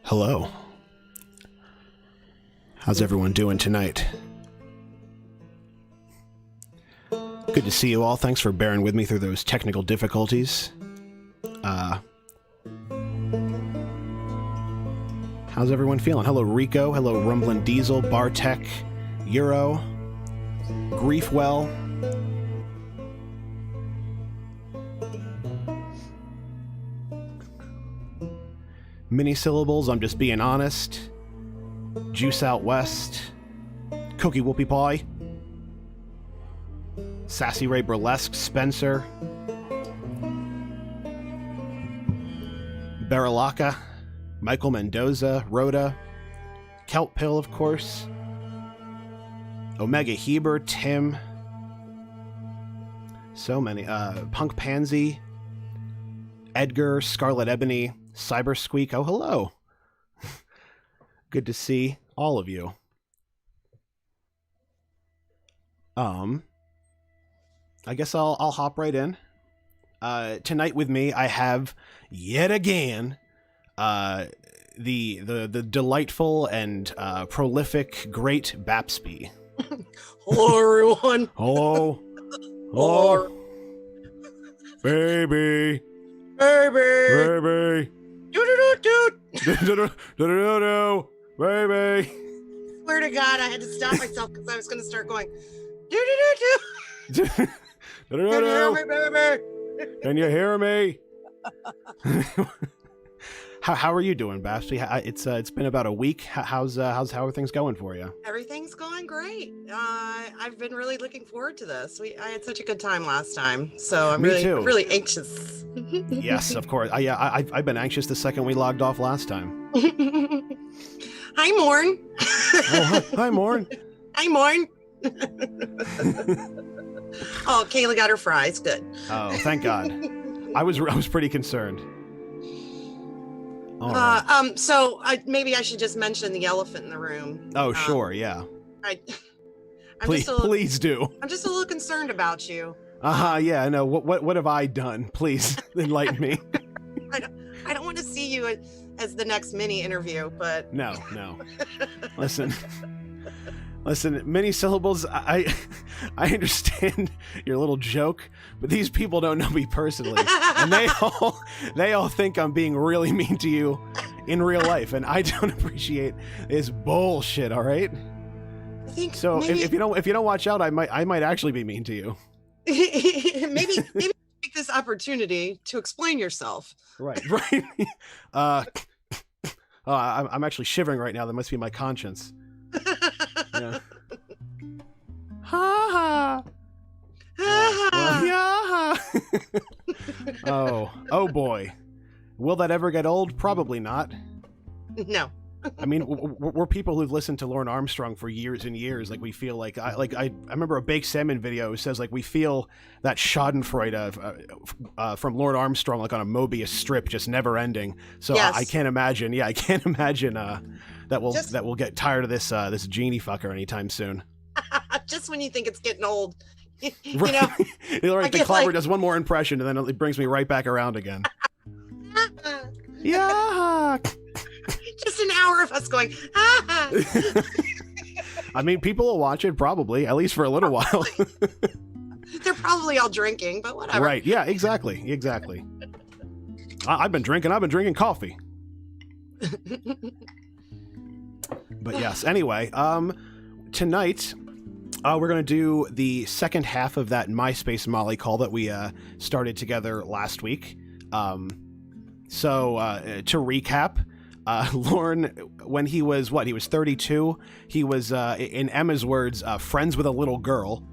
Hello. How's everyone doing tonight? Good to see you all. Thanks for bearing with me through those technical difficulties. How's everyone feeling? Hello, Rico. Hello, Rumblin' Diesel, Bartek, Euro, Griefwell. Mini syllables, I'm just being honest. Juice Out West. Cookie Whoopie Pie. Sassy Ray Burlesque, Spencer. Baralaka. Michael Mendoza, Rhoda. Kelp Pill, of course. Omega Heber, Tim. So many. Punk Pansy. Edgar, Scarlet Ebony. Cyber Squeak, oh hello. Good to see all of you. I guess I'll hop right in. Tonight with me I have yet again the delightful and prolific great Bapstby. Hello everyone. Hello. Hello. Baby. Baby. Do-do-do-do. Baby. Swear to God, I had to stop myself because I was going to start going. Do-do-do-do. Can you hear me, baby? Can you hear me? How are you doing, Bapstby? It's been about a week. How are things going for you? Everything's going great. I've been really looking forward to this. I had such a good time last time, so I'm really anxious. Yes, of course. I've been anxious the second we logged off last time. Hi, Morn. Oh, hi, Morn. Hi, Morn. Oh, Kayla got her fries. Good. Oh, thank God. I was pretty concerned. Right. So maybe I should just mention the elephant in the room. Oh, sure, yeah. Please do. I'm just a little concerned about you. Yeah, I know. What have I done? Please enlighten me. I don't want to see you as the next mini interview, but no. Listen, many syllables. I understand your little joke, but these people don't know me personally, and they all think I'm being really mean to you in real life, and I don't appreciate this bullshit. All right. I think so. Maybe, if you don't watch out, I might actually be mean to you. maybe take this opportunity to explain yourself. Right. I'm actually shivering right now. That must be my conscience. Yeah. Ha ha. Yeah. Oh boy. Will that ever get old? Probably not. No. I mean, we're people who've listened to Lauren Armstrong for years and years. Like we feel like I remember a Baked Salmon video says like we feel that Schadenfreude from Lauren Armstrong like on a Mobius strip, just never ending. So yes. I can't imagine. Yeah, I can't imagine that we'll get tired of this genie fucker anytime soon. Just when you think it's getting old, Right, the clobber does one more impression, and then it brings me right back around again. Yeah. Just an hour of us going, I mean, people will watch it probably, at least for a little while. They're probably all drinking, but whatever. Right, yeah, exactly. I've been drinking coffee. But yes, anyway, tonight we're going to do the second half of that Myspace Molly call that we started together last week. So to recap, Lorne, when he was 32, he was, in Emma's words, friends with a little girl,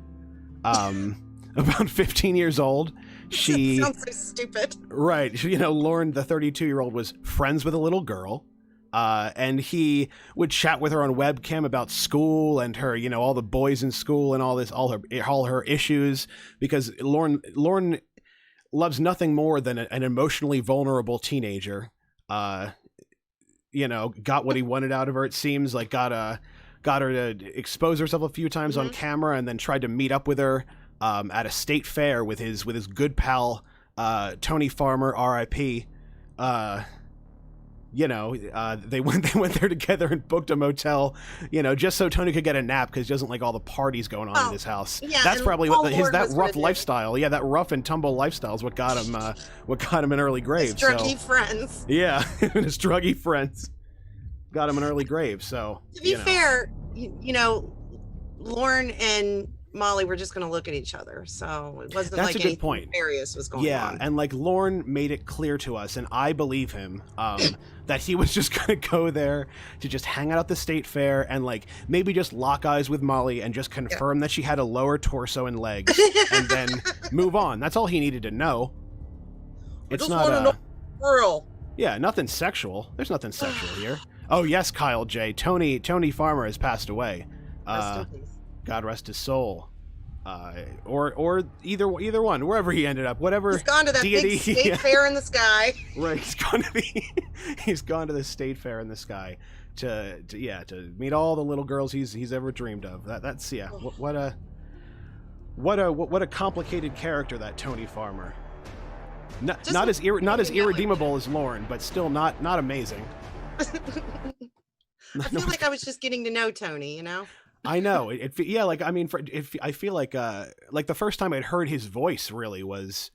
about 15 years old. She sounds so stupid. Right. Lorne, the 32-year-old, was friends with a little girl. And he would chat with her on webcam about school and her, all the boys in school and all her issues, because Lorne loves nothing more than an emotionally vulnerable teenager. Got what he wanted out of her. It seems like got her to expose herself a few times on camera, and then tried to meet up with her at a state fair with his good pal Tony Farmer, R.I.P. They went there together and booked a motel, just so Tony could get a nap, because he doesn't like all the parties going on in his house. Yeah, that's probably that rough lifestyle. Yeah, that rough and tumble lifestyle is what got him an early grave. His druggy friends. Yeah, his druggy friends got him an early grave. So to be fair, Lorne and Molly were just going to look at each other, so it wasn't that's like a good point. Nefarious was going on. Yeah, and like Lorne made it clear to us, and I believe him, that he was just going to go there to just hang out at the state fair and like maybe just lock eyes with Molly and just confirm that she had a lower torso and legs, and then move on. That's all he needed to know. It's not girl. Yeah, nothing sexual. There's nothing sexual here. Oh yes, Kyle J. Tony Farmer has passed away. God rest his soul. Or either one, wherever he ended up, whatever. He's gone to that deity, big state fair in the sky. Right, he's gone to the state fair in the sky to meet all the little girls he's ever dreamed of. That's what a complicated character, that Tony Farmer. Not as irredeemable as Lorne, but still not amazing. I feel like I was just getting to know Tony, I know. I feel like the first time I'd heard his voice really was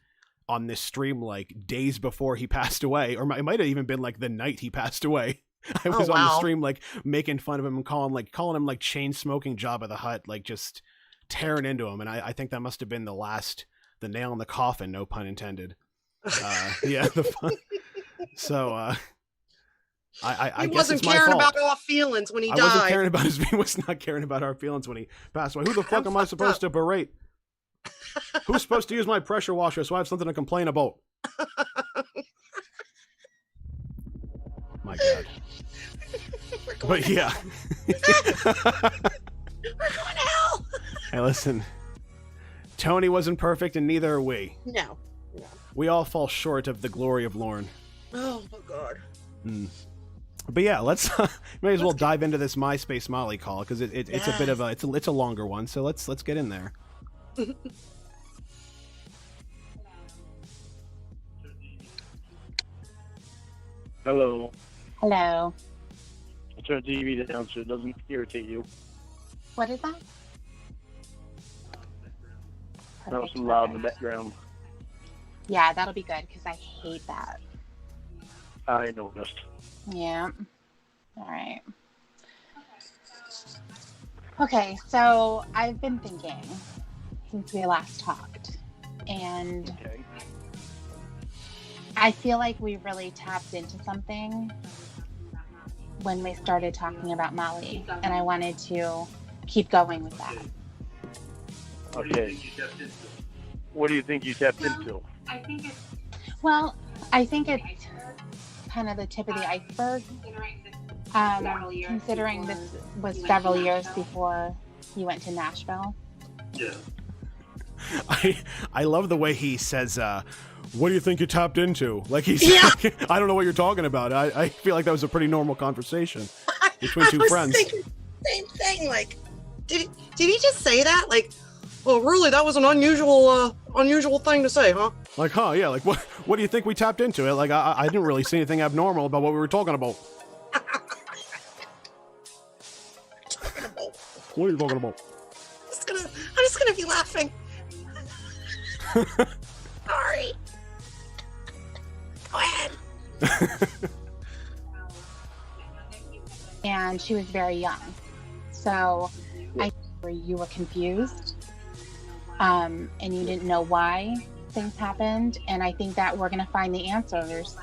on this stream, like days before he passed away, or it might have even been like the night he passed away. I was on the stream like making fun of him and calling him like chain smoking Jabba the Hutt, like just tearing into him. And I think that must have been the nail in the coffin, no pun intended. I guess it's my fault. He wasn't caring about our feelings when he died. He was not caring about our feelings when he passed away. Who the fuck am I supposed to berate? Who's supposed to use my pressure washer so I have something to complain about? My God. But yeah. We're going to hell. Hey, listen. Tony wasn't perfect, and neither are we. No. We all fall short of the glory of Lorne. Oh my God. But yeah, let's may as well dive into this Myspace Molly call, because it's a bit of it's a longer one. So let's get in there. Hello. Hello. I'll turn the TV down so it doesn't irritate you. What is that? That was loud in the background. Yeah, that'll be good, because I hate that. I noticed. Yeah. All right. Okay, so I've been thinking since we last talked, and I feel like we really tapped into something when we started talking about Molly, and I wanted to keep going with that. Okay. What do you think you tapped into? Well, I think it's kind of the tip of the iceberg, considering this was several years before you went to Nashville. Yeah. I love the way he says, what do you think you tapped into? Like he's like, I don't know what you're talking about. I feel like that was a pretty normal conversation between two friends. Thinking the same thing. Like, did he just say that? Like, Oh, really? That was an unusual thing to say, huh? Like, yeah, like, what do you think we tapped into it? Like, I didn't really see anything abnormal about what we were talking about. What are you talking about? I'm just gonna be laughing. Sorry. Go ahead. And she was very young. So you were confused. And you didn't know why things happened. And I think that we're going to find the answers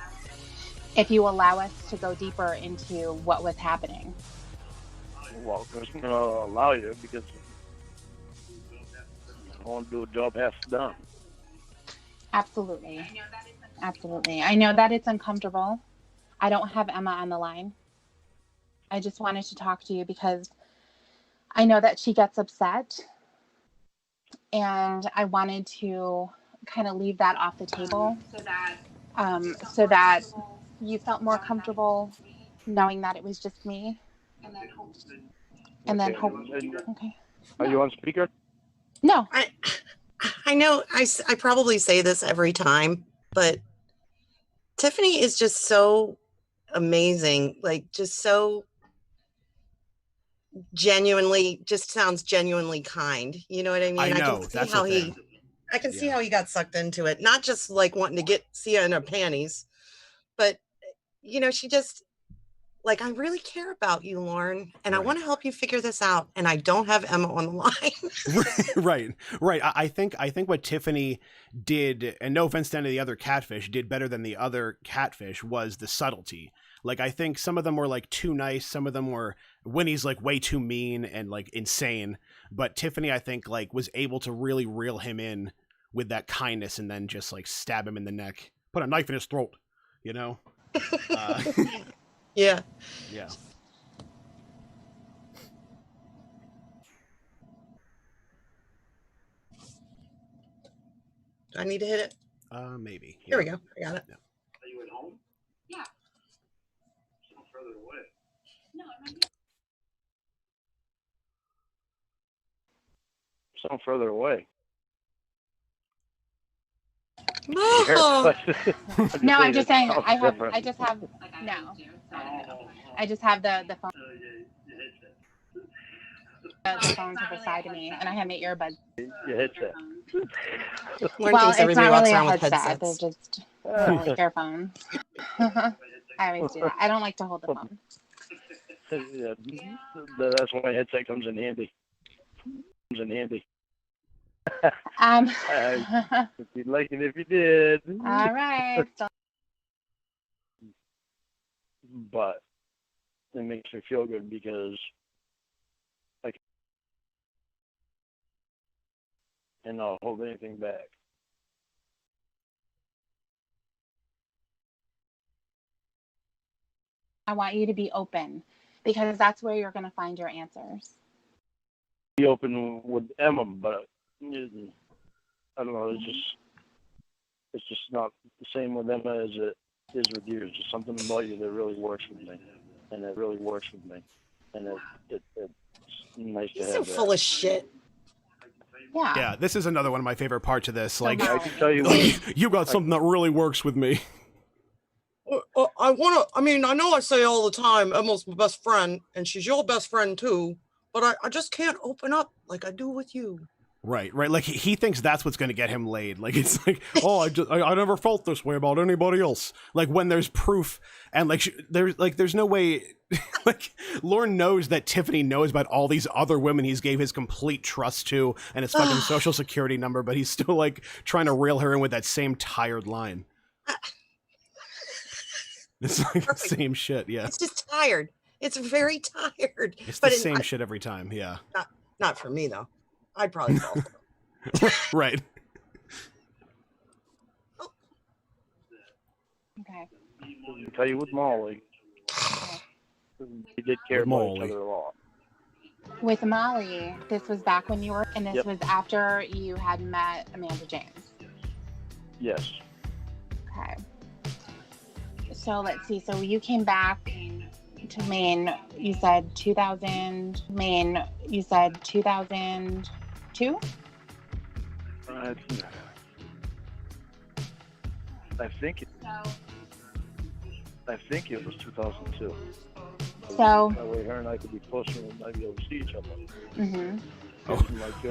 if you allow us to go deeper into what was happening. Well, I'm going to allow you because I want to do a job half done. Absolutely. Absolutely. I know that it's uncomfortable. I don't have Emma on the line. I just wanted to talk to you because I know that she gets upset. And I wanted to kind of leave that off the table so that you felt more comfortable knowing that it was just me. And then hope. Okay. Are you on speaker? No. I know I probably say this every time, but Tiffany is just so amazing. Like, just so sounds genuinely kind. You know what I mean? I know. That's how I can see how he got sucked into it. Not just like wanting to get Sia in her panties, but she just like, I really care about you, Lauren, and I want to help you figure this out. And I don't have Emma on the line. Right. I think what Tiffany did, and no offense to any of the other catfish, did better than the other catfish was the subtlety. Like, I think some of them were like too nice. Some of them were, Winnie's like way too mean and like insane. But Tiffany, I think, like was able to really reel him in with that kindness and then just like stab him in the neck, put a knife in his throat, Yeah. Yeah. Do I need to hit it? Maybe. Here we go. I got it. Yeah. Are you at home? Yeah. Sound further away. No, Sound further away. Oh. No, I'm just saying I just have the phone. The phone to the side of me, and I have my earbuds. Your headset. Well, it's not really a headset. They're just like earphones. I always do that. I don't like to hold the phone. Yeah, that's why my headset comes in handy. If you'd like it, if you did. All right. But it makes me feel good because and not hold anything back. I want you to be open because that's where you're going to find your answers. Be open with Emma, but I don't know. It's just not the same with Emma as it is with you. It's just something about you that really works with me, and it really works with me, and it's nice to have. You're so full of shit. Yeah, this is another one of my favorite parts of this. Like, I can tell you, you got something that really works with me. I know I say all the time, Emma's my best friend, and she's your best friend too, but I just can't open up like I do with you. Right. Like he thinks that's what's going to get him laid. Like it's like, oh, I never felt this way about anybody else. Like when there's proof and there's no way. Like Lauren knows that Tiffany knows about all these other women he's gave his complete trust to and his fucking social security number, but he's still like trying to reel her in with that same tired line. It's like the same shit. Yeah. It's just tired. It's very tired. It's the same shit every time. Yeah. Not for me though. I'd probably fall for them. Right. Oh. Okay. I'll tell you with Molly. We did care about each other a lot. With Molly, this was back when you were, and this was after you had met Amanda James. Yes. Okay. So let's see. So you came back to Maine. You said 2000. Maine. You said 2002. I think it was 2002. So. That way, her and I could be closer and might be able to see each other. Mm-hmm. Oh,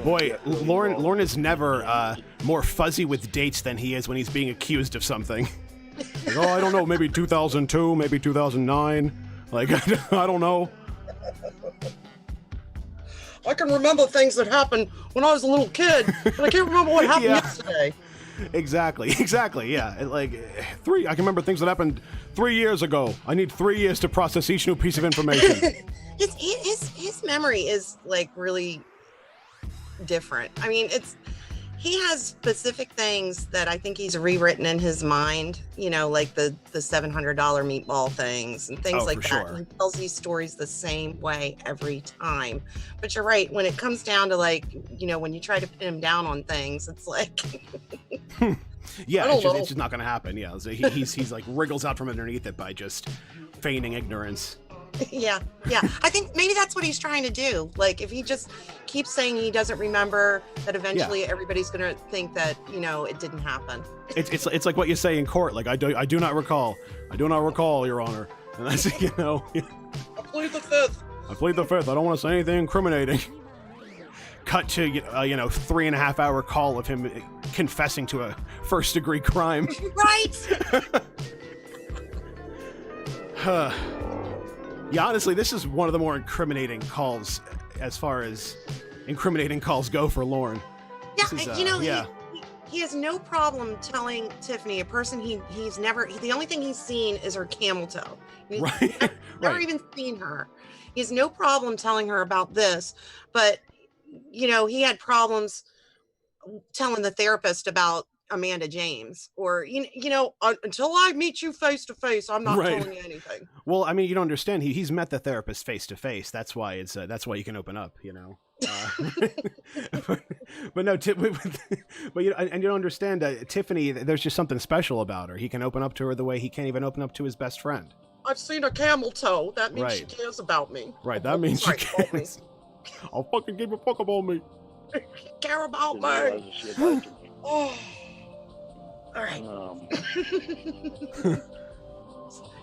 boy, Lauren is never more fuzzy with dates than he is when he's being accused of something. Like, oh, I don't know, maybe 2002, maybe 2009. Like, I don't know. I can remember things that happened when I was a little kid, but I can't remember what happened yesterday. Exactly, yeah. Like, I can remember things that happened 3 years ago. I need 3 years to process each new piece of information. His memory is, like, really different. I mean, he has specific things that I think he's rewritten in his mind, you know, like the $700 meatball things and things like that. Sure. He tells these stories the same way every time. But you're right, when it comes down to, like, you know, when you try to pin him down on things, it's like yeah, it's just not gonna happen. Yeah, so he's like wriggles out from underneath it by just feigning ignorance. Yeah. I think maybe that's what he's trying to do. Like, if he just keeps saying he doesn't remember, that eventually everybody's going to think that, you know, it didn't happen. It's like what you say in court. Like, I do not recall. I do not recall, Your Honor. And that's, you know. I plead the fifth. I plead the fifth. I don't want to say anything incriminating. Cut to, 3.5 hour call of him confessing to a first-degree crime. Right. Yeah, honestly, this is one of the more incriminating calls as far as incriminating calls go for Lauren. Yeah, he has no problem telling Tiffany, a person he's never, the only thing he's seen is her camel toe. He's never even seen her. He has no problem telling her about this, but, you know, he had problems telling the therapist about Amanda James, or until I meet you face to face, I'm not telling you anything. Well, I mean, you don't understand. He's met the therapist face to face. That's why that's why you can open up. You know. But no, but you don't understand. Tiffany, there's just something special about her. He can open up to her the way he can't even open up to his best friend. I've seen a camel toe. That means she cares about me. Right. That means she cares. I'll fucking give a fuck about me. Care about me. Oh. All right.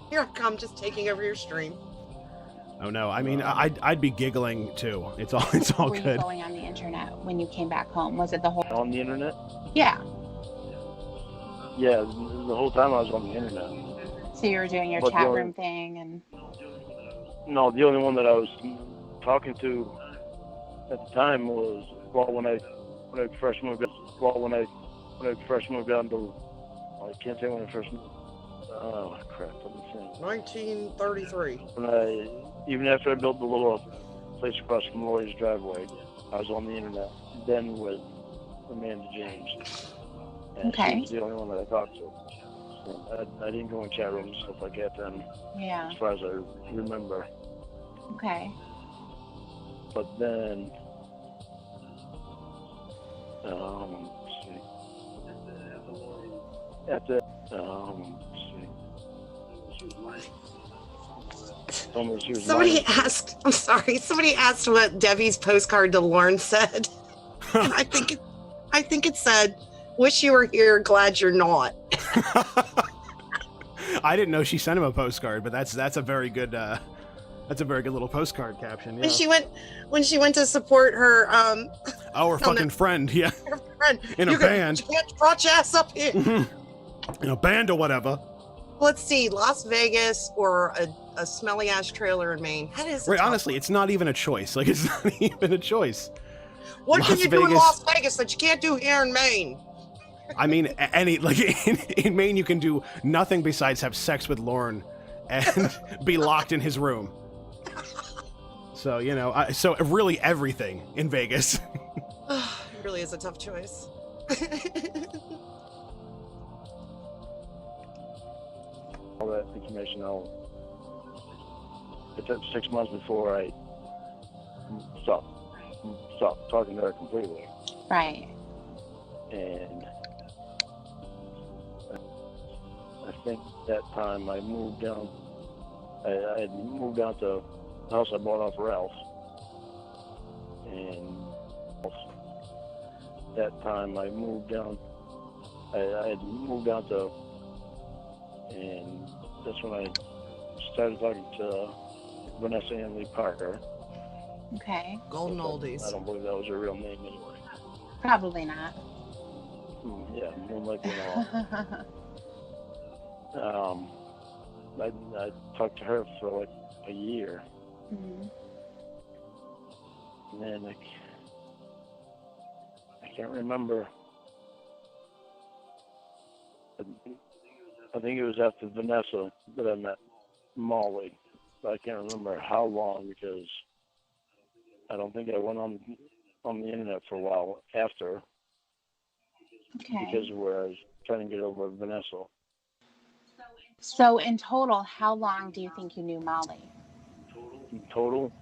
Here I come, just taking over your stream. Oh no! I mean, I'd be giggling too. It's all good. Were you going on the internet when you came back home? Was it the whole on the internet? Yeah. Yeah, the whole time I was on the internet. So you were doing your chat room thing, and no, the only one that I was talking to at the time was when I first moved down to, I can't say when I first moved. Oh crap! Let me think. 1933. Even after I built the little place across from Lori's driveway, I was on the internet. Then with Amanda James. And she was the only one that I talked to. So I didn't go in chat rooms and stuff like that then. Yeah. As far as I remember. Okay. But then, let's see. At the, somebody asked what Debbie's postcard to Lauren said. And I think it said, "Wish you were here, glad you're not." I didn't know she sent him a postcard, but that's a very good little postcard caption. Yeah. When she went to support her our fucking friend, yeah. Her friend. In a band. You can't brought your ass up here. In a band or whatever. Let's see, Las Vegas or a smelly ass trailer in Maine. That is right. Honestly, it's not even a choice. Like, it's not even a choice. What can you do in Las Vegas that you can't do here in Maine? I mean, in Maine, you can do nothing besides have sex with Lauren and be locked in his room. So, so really everything in Vegas. It really is a tough choice. All that information out. It took 6 months before I stopped talking to her completely. Right. And I think that time I moved down. I had moved down to the house I bought off Ralph, and that time I moved down. I had moved down to, and that's when I started talking to Vanessa Anley Parker. Okay. Golden I oldies. don't believe that was her real name anyway. Probably not. Yeah, more likely not. I talked to her for like a year, Mhm. and then I can't remember. I think it was after Vanessa that I met Molly, but I can't remember how long because I don't think I went on the internet for a while after Okay. because of where I was trying to get over Vanessa. So in total, how long do you think you knew Molly? In total,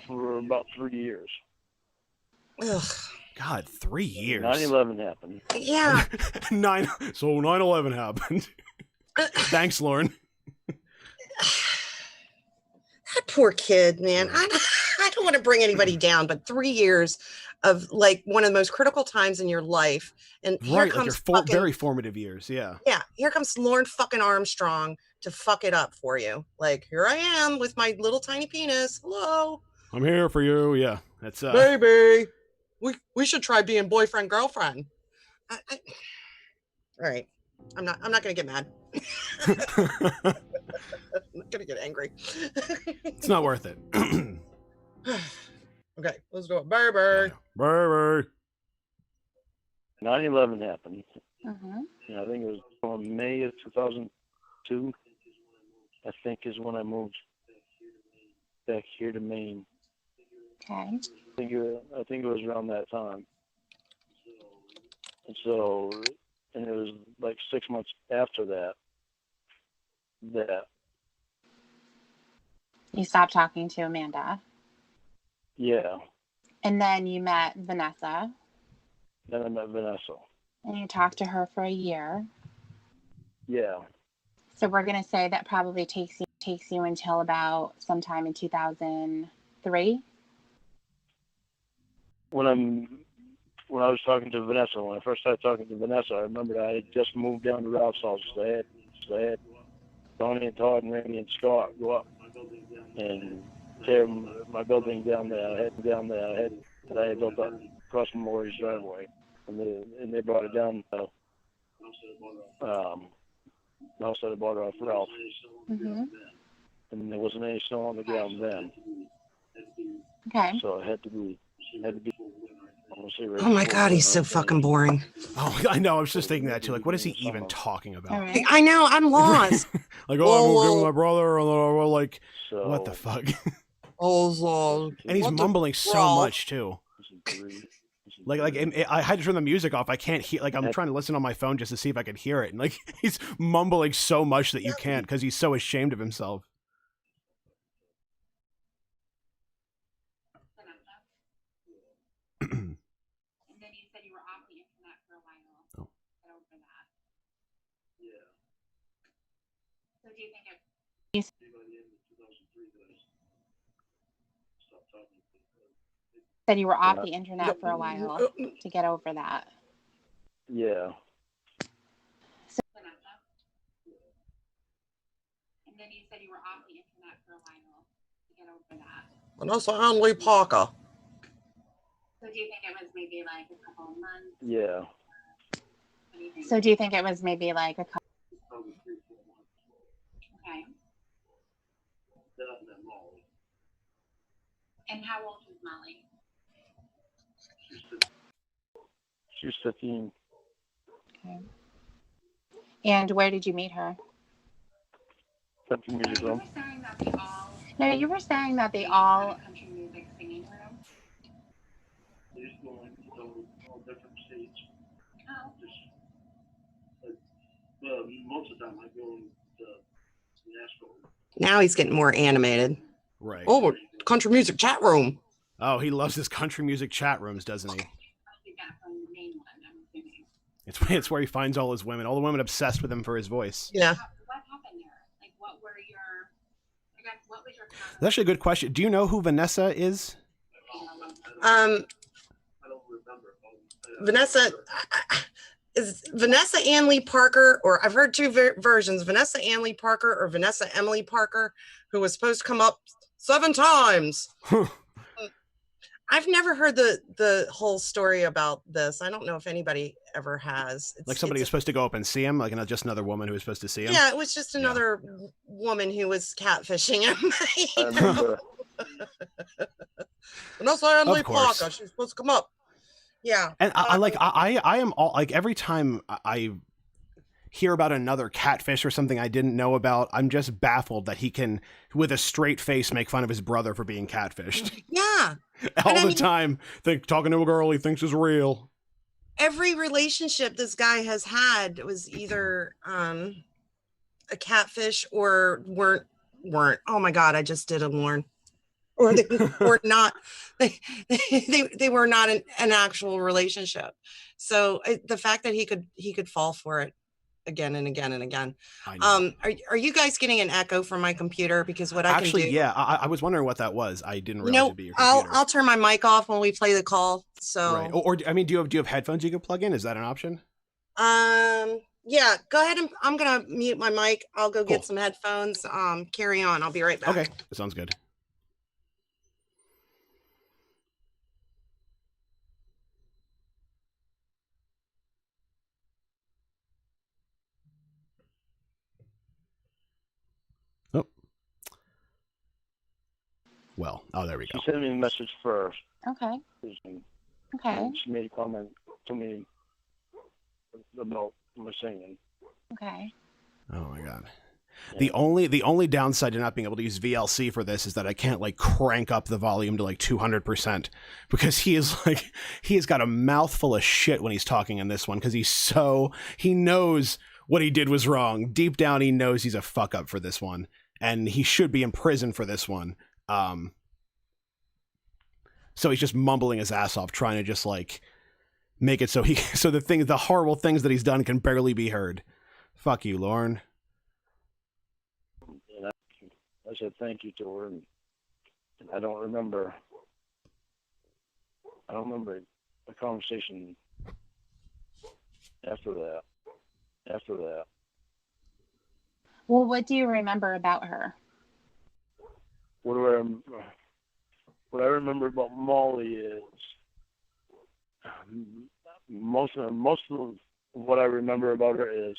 for about 3 years. Ugh. God, 3 years. 9/11 happened. Yeah. 9/11 happened. Thanks, Lauren. That poor kid, man. I don't want to bring anybody down, but 3 years of like one of the most critical times in your life. And here Right, like comes your fucking, very formative years, yeah. yeah, here comes Lauren fucking Armstrong to fuck it up for you. Like, here I am with my little tiny penis. Hello. I'm here for you, yeah. That's Baby. We should try being boyfriend girlfriend. All right. I'm not gonna get mad. I'm not gonna get angry. It's not worth it. Okay, let's do it. Baby. Baby. 9/11 happened. Mm-hmm. And I think it was on May of 2002. I think is when I moved back here to Maine. Okay. I think it was around that time. And it was like 6 months after that. You stopped talking to Amanda. Yeah. And then you met Vanessa. Then I met Vanessa. And you talked to her for a year. Yeah. So we're going to say that probably takes you until about sometime in 2003. When I was talking to Vanessa, when I first started talking to Vanessa, I remember I had just moved down to Ralph's house. So I had Tony and Todd and Randy and Scott go up and tear my building down there. I had built up across from Lori's driveway, and they brought it down. The house that I bought off Ralph, Mm-hmm. and there wasn't any snow on the ground then. Okay. So it had to be. Oh my God, he's so fucking boring. Oh, I know. I was just thinking that too. Like, what is he even talking about? All right. I know, I'm lost. Like, oh, I moved in with my brother, and like, So, what the fuck? Oh, And he's mumbling so much too. Like I had to turn the music off. I can't hear. Like, I'm trying to listen on my phone just to see if I can hear it. And like, he's mumbling so much that you can't because he's so ashamed of himself. And then you said you were off the internet for a while. Oh. Get over that. Yeah. So do you think it? By the end of 2003, that I stopped talking to her. Said you were off the internet for a while to get over that. Yeah. And then you said you were off the internet for a while to get over that. Vanessa Hanley Parker. So do you think it was maybe like a couple of months? Yeah. So do you think it was maybe like a couple? Probably 3-4 months. Okay. Then I met Molly. And how old was Molly? She was 15. Okay. And where did you meet her? Country music room. No, you were saying that they all country music singing room. They used to go into all different states. Oh. Most of the time I go to Nashville. Now he's getting more animated. Right. Oh, country music chat room. Oh, he loves his country music chat rooms, doesn't he? It's where he finds all his women. All the women obsessed with him for his voice. Yeah. What happened there? Like, what was your? That's actually a good question. Do you know who Vanessa is? I don't remember. Vanessa is Vanessa Ann Lee Parker, or I've heard two versions, Vanessa Ann Lee Parker or Vanessa Emily Parker, who was supposed to come up 7 times. I've never heard the whole story about this. I don't know if anybody ever has. Like somebody was supposed to go up and see him, like just another woman who was supposed to see him. Yeah, it was just another woman who was catfishing him. I remember. Vanessa Ann Lee Parker, she's supposed to come up. Yeah. And I am all like, every time I hear about another catfish or something I didn't know about, I'm just baffled that he can, with a straight face, make fun of his brother for being catfished. Yeah. All the time, talking to a girl he thinks is real. Every relationship this guy has had was either a catfish or weren't. Oh my God, I just did a Lauren. Or they were not. They were not an actual relationship. So the fact that he could fall for it again and again and again. Are you guys getting an echo from my computer? Because what I can do, yeah, I was wondering what that was. I didn't realize it'd be your computer. I'll turn my mic off when we play the call. So right. Or I mean, do you have headphones you can plug in? Is that an option? Yeah, go ahead, and I'm gonna mute my mic. I'll go get some headphones. Carry on. I'll be right back. Okay, that sounds good. Well, there we go. She sent me a message first. Okay. And she made a comment to me about my singing. Okay. Oh my God. Yeah. The only downside to not being able to use VLC for this is that I can't like crank up the volume to like 200% because he has got a mouthful of shit when he's talking in this one because he knows what he did was wrong. Deep down, he knows he's a fuck up for this one, and he should be in prison for this one. So he's just mumbling his ass off, trying to just like make it so the horrible things that he's done can barely be heard. Fuck you, Lauren. And I said thank you to her, and I don't remember a conversation after that. Well, what do you remember about her? What I remember about Molly is most of what I remember about her is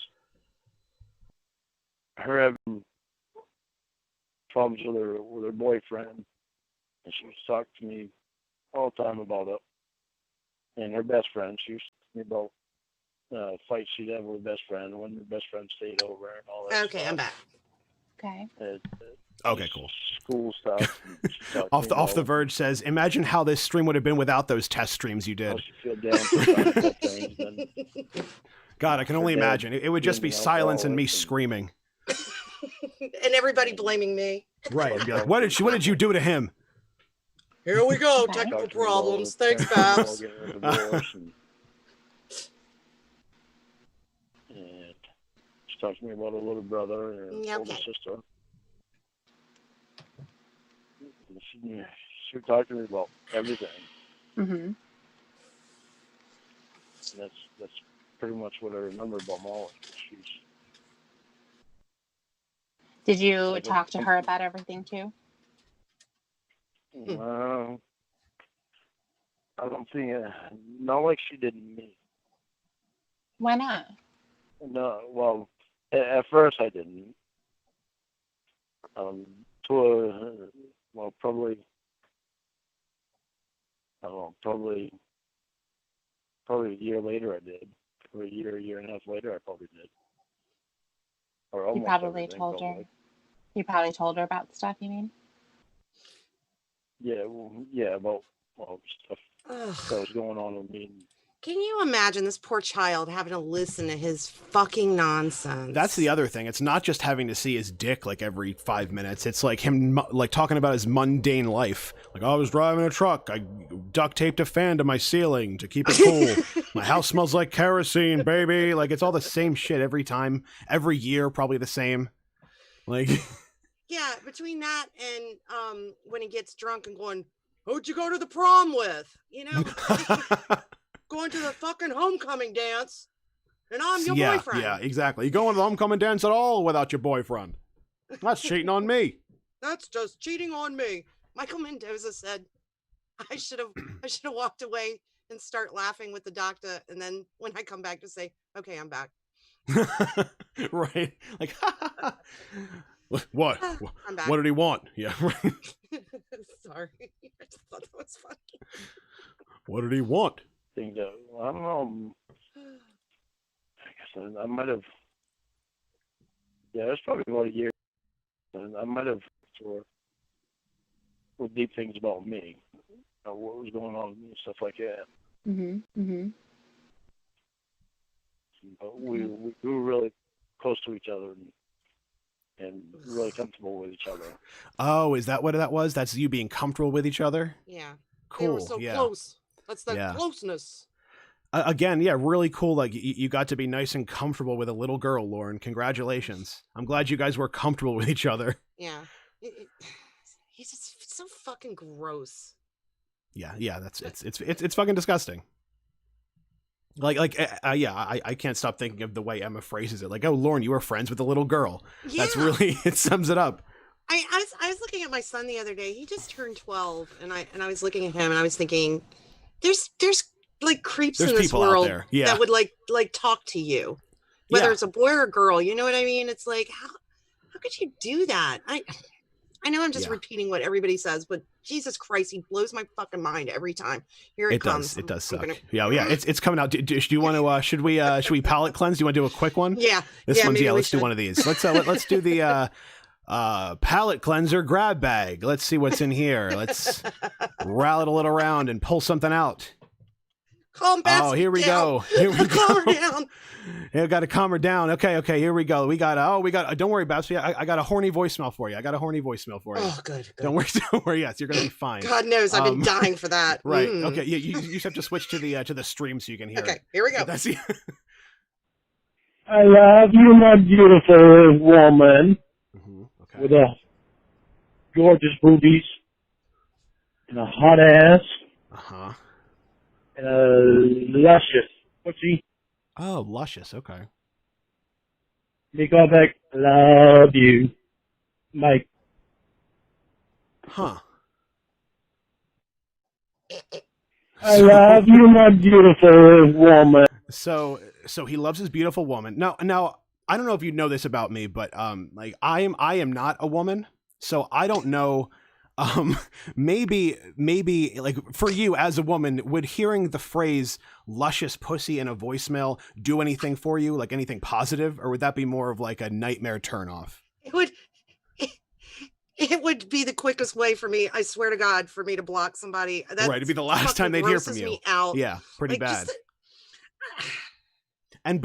her having problems with her boyfriend, and she used to talk to me all the time about it. And her best friend, she used to talk to me about fights she'd have with her best friend when her best friend stayed over and all that. Okay, stuff. I'm back. Okay. Okay, cool. School stuff. Off the Verge says, imagine how this stream would have been without those test streams you did. God, I can only imagine. It would just be silence and me screaming. And everybody blaming me. Right. It'd be like, what did you do to him? Here we go. Technical problems. Thanks, Babs. And she talked to me about her little brother and her older sister. She would talk to me about everything. Mm-hmm. And that's pretty much what I remember about Molly. Did you talk to her about everything too? I don't think, not like she did me. Why not? No, well, at first I didn't. Probably, I don't know, probably a year later I did. Or a year and a half later I probably did. Or almost. You probably told her. You probably told her about stuff, you mean? Yeah, about stuff that was going on with me. Can you imagine this poor child having to listen to his fucking nonsense? That's the other thing. It's not just having to see his dick like every 5 minutes. It's like him like talking about his mundane life. Like, I was driving a truck. I duct taped a fan to my ceiling to keep it cool. My house smells like kerosene, baby. Like, it's all the same shit every time. Every year, probably the same. Like... Yeah, between that and when he gets drunk and going, who'd you go to the prom with? You know? going to the fucking homecoming dance, and I'm your boyfriend. Yeah, exactly. You going to the homecoming dance at all without your boyfriend? That's cheating on me. That's just cheating on me. Michael Mendoza said, I should have walked away and start laughing with the doctor, and then when I come back to say, okay, I'm back. Right. Like, what? I'm back. What did he want? Yeah. Right. Sorry. I just thought that was funny. What did he want? I don't know. I guess I might have. Yeah, it's probably about a year. And I might have for deep things about me, what was going on with me, stuff like that. But we grew really close to each other and really comfortable with each other. Oh, is that what that was? That's you being comfortable with each other? Yeah. Cool. They were so close. That's the Yeah. closeness. Again, yeah, really cool. Like you got to be nice and comfortable with a little girl, Lauren. Congratulations. I'm glad you guys were comfortable with each other. Yeah. He's just so fucking gross. Yeah, that's it's fucking disgusting. I can't stop thinking of the way Emma phrases it. Like, oh, Lauren, you were friends with a little girl. Yeah. That's really, it sums it up. I was looking at my son the other day. He just turned 12, and I was looking at him, and I was thinking, there's like creeps in this world that would like talk to you, whether it's a boy or a girl. You know what I mean? It's like, how could you do that? I know I'm just repeating what everybody says, but Jesus Christ, he blows my fucking mind every time. Here it comes. It does suck. Yeah, it's coming out. Do you want to? Should we palate cleanse? Do you want to do a quick one? Yeah. This one's let's do one of these. Let's do the palate cleanser grab bag. Let's see what's in here. Let's rattle it around and pull something out. Calm down. Oh, here we go. Calm her down. Yeah, got to calm her down. Okay, here we go. We got. Don't worry, Bapstby. I got a horny voicemail for you. Oh, good. Don't worry. Yes, you're gonna be fine. God knows, I've been dying for that. Right. Okay. Yeah. You just have to switch to the stream so you can hear. Okay. It. Here we go. I love you, my beautiful woman, with a gorgeous boobies and a hot ass. Luscious. What's he? Oh, luscious. Okay. They call back, love you, Mike. Huh. I love you, my beautiful woman. So he loves his beautiful woman. Now, I don't know if you know this about me, but like I am not a woman, so I don't know. Maybe like for you as a woman, would hearing the phrase luscious pussy in a voicemail do anything for you, like anything positive, or would that be more of like a nightmare turnoff? It would be the quickest way for me, I swear to God, for me to block somebody. That right, it'd be the last time they'd hear from you. Me out. Yeah, pretty bad. And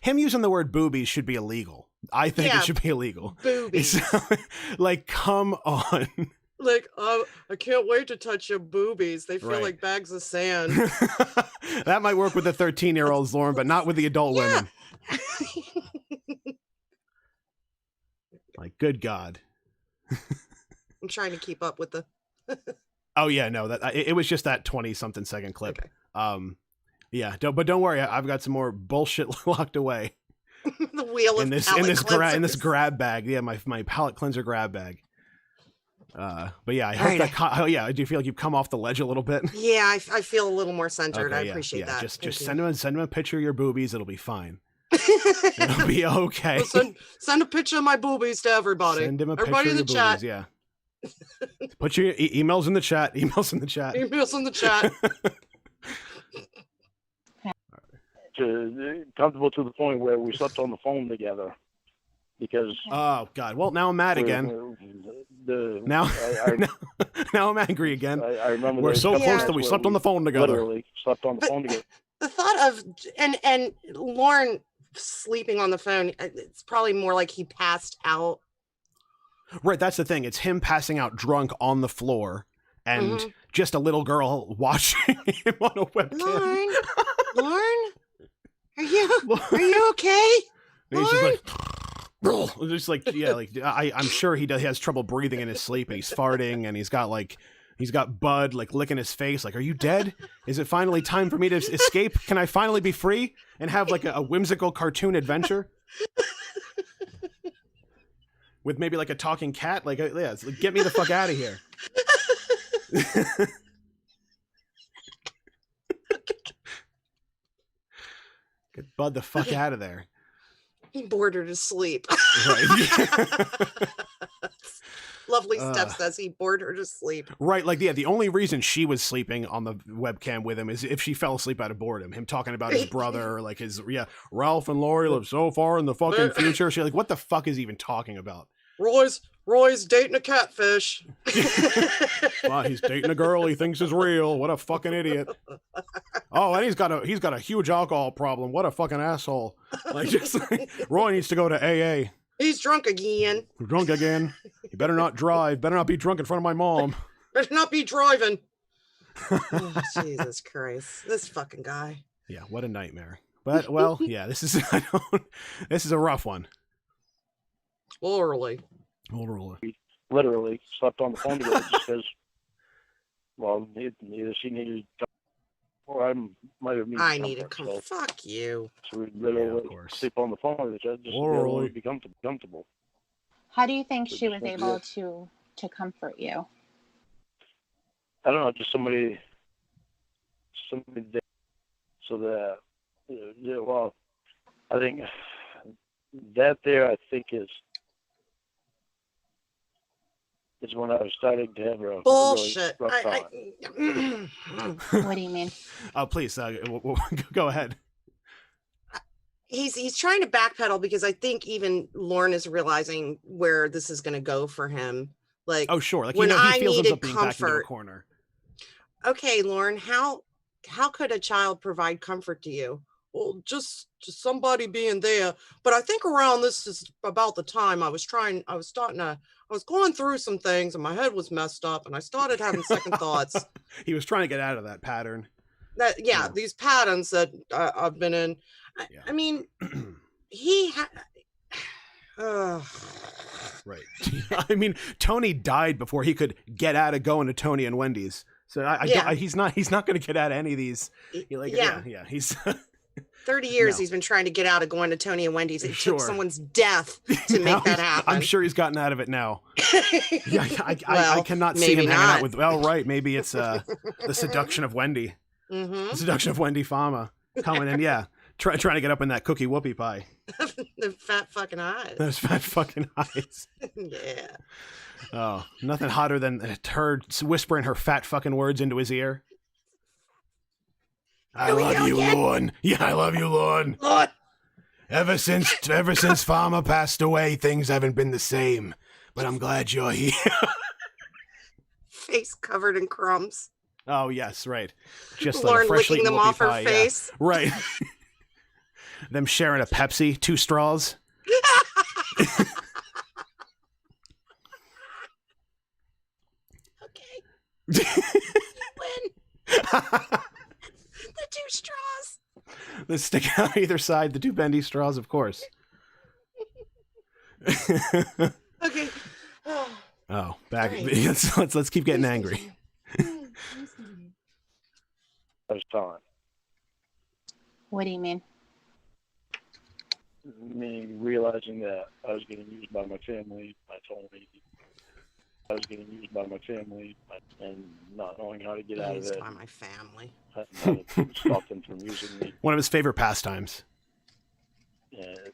him using the word boobies should be illegal. I think it should be illegal. Boobies. Like, come on. Like, I can't wait to touch your boobies. They feel like bags of sand. That might work with the 13-year-olds, Lauren, but not with the adult women. Like, good God. I'm trying to keep up with the. Oh yeah, no, that it was just that 20-something second clip. Okay. Yeah, but don't worry, I've got some more bullshit locked away. The wheel of in this grab bag. Yeah, my palate cleanser grab bag. But yeah, I hope that. Do you feel like you've come off the ledge a little bit? Yeah, I feel a little more centered. Okay, I appreciate that. Just send him a picture of your boobies. It'll be fine. It'll be okay. Well, send a picture of my boobies to everybody. Send him a everybody picture in the chat. Boobies, yeah. Put your emails in the chat. Emails in the chat. Comfortable to the point where we slept on the phone together. Because oh God! Well, now I'm mad again. Now I'm angry again. I remember we're so close that we slept on the phone together. Literally slept on the phone together. The thought of and Lauren sleeping on the phone, it's probably more like he passed out. Right, that's the thing. It's him passing out drunk on the floor, and just a little girl watching him on a webcam. Lauren, are you okay? And he's just like, I'm sure he has trouble breathing in his sleep, and he's farting, and he's got like, He's got Bud like licking his face. Like, are you dead? Is it finally time for me to escape? Can I finally be free and have like a whimsical cartoon adventure? With maybe like a talking cat? Like, yeah, it's like, get me the fuck out of here. Get Bud the fuck out of there. He bored her to sleep. Right. Lovely Steph says he bored her to sleep. Right, like, yeah, the only reason she was sleeping on the webcam with him is if she fell asleep out of boredom. Him talking about his brother, or like his, Ralph and Lori live so far in the fucking future. She's like, what the fuck is he even talking about? Roy's dating a catfish. Well, he's dating a girl he thinks is real. What a fucking idiot. Oh, and he's got a huge alcohol problem. What a fucking asshole. Like, just like, Roy needs to go to AA. He's drunk again. Drunk again. You better not drive. Better not be drunk in front of my mom. Better not be driving. Oh, Jesus Christ. This fucking guy. Yeah, what a nightmare. But, well, yeah, this is a rough one. Literally. Literally slept on the phone together just because, well, either she needed to, or I might have needed I need to come. So, Fuck you. so we literally sleep on the phone just to be comfortable. How do you think she was able to comfort you? I don't know, just somebody there, so that, well, I think that there, I think is when I was starting to have a bullshit. Really rough time. What do you mean? Oh, please, go ahead. He's trying to backpedal because I think even Lauren is realizing where this is going to go for him. Like, oh, sure. Like, when he feels himself needed being backed into a comfort. corner. Okay, Lauren, how could a child provide comfort to you? Well, just somebody being there. But I think around this is about the time I was going through some things and my head was messed up and I started having second thoughts. He was trying to get out of that pattern. These patterns that I've been in. Yeah. I mean, right. I mean, Tony died before he could get out of going to Tony and Wendy's. So he's not going to get out of any of these. He's 30 years he's been trying to get out of going to Tony and Wendy's. It took someone's death to make that happen. I'm sure he's gotten out of it now. Yeah, I cannot see him hanging out with. Well, right, maybe it's the seduction of Wendy. Mm-hmm. The seduction of Wendy Fama coming in. Trying to get up in that cookie whoopie pie. The fat fucking eyes. Those fat fucking eyes. Yeah. Oh, nothing hotter than her whispering her fat fucking words into his ear. I love you, Lorne. Yeah, I love you, Lorne. Lord. Ever since Farmer passed away, things haven't been the same. But I'm glad you're here. Face covered in crumbs. Oh yes, right. Just Lauren like licking them off her face. Yeah. Right. Them sharing a Pepsi, 2 straws. Okay. You win. The 2 straws. They stick out either side, the 2 bendy straws, of course. Okay. Oh, back. Right. Let's keep getting angry. I was telling. What do you mean? Me realizing that I was getting used by my family, my Tony. I was getting used by my family and not knowing how to get out of it. By my family. How to stop them from using me. One of his favorite pastimes. And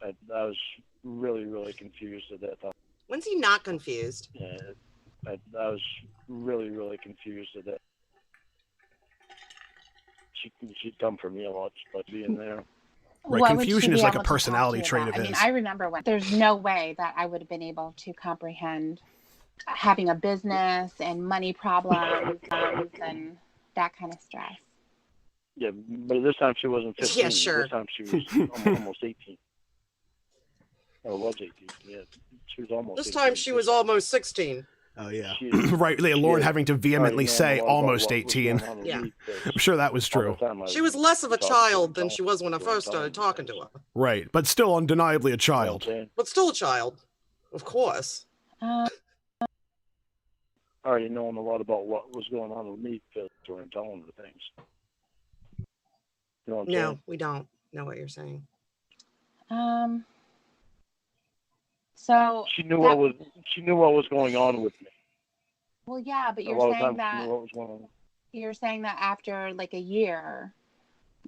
I was really, really confused at that time. When's he not confused? And I was really, really confused at that. She'd come for me a lot, just by being there. Right, confusion is like a personality trait of his. I mean, I remember when there's no way that I would have been able to comprehend having a business and money problems and that kind of stress. Yeah, but this time she wasn't 15. Yeah, sure. This time she was almost 18. Or was 18, yeah. She was almost This 18. time she was almost 16. Oh, yeah. Right, Lauren having to vehemently say almost 18. Yeah. I'm sure that was true. She was less of a child than she was when I first started talking to her. Right, but still undeniably a child. But still a child, of course. already knowing a lot about what was going on with me because we weren't telling her things. You know what I'm No, saying? we don't know what you're saying. So She knew what was going on with me. well, yeah, but A lot of times she knew what was going on. you're saying that after like a year,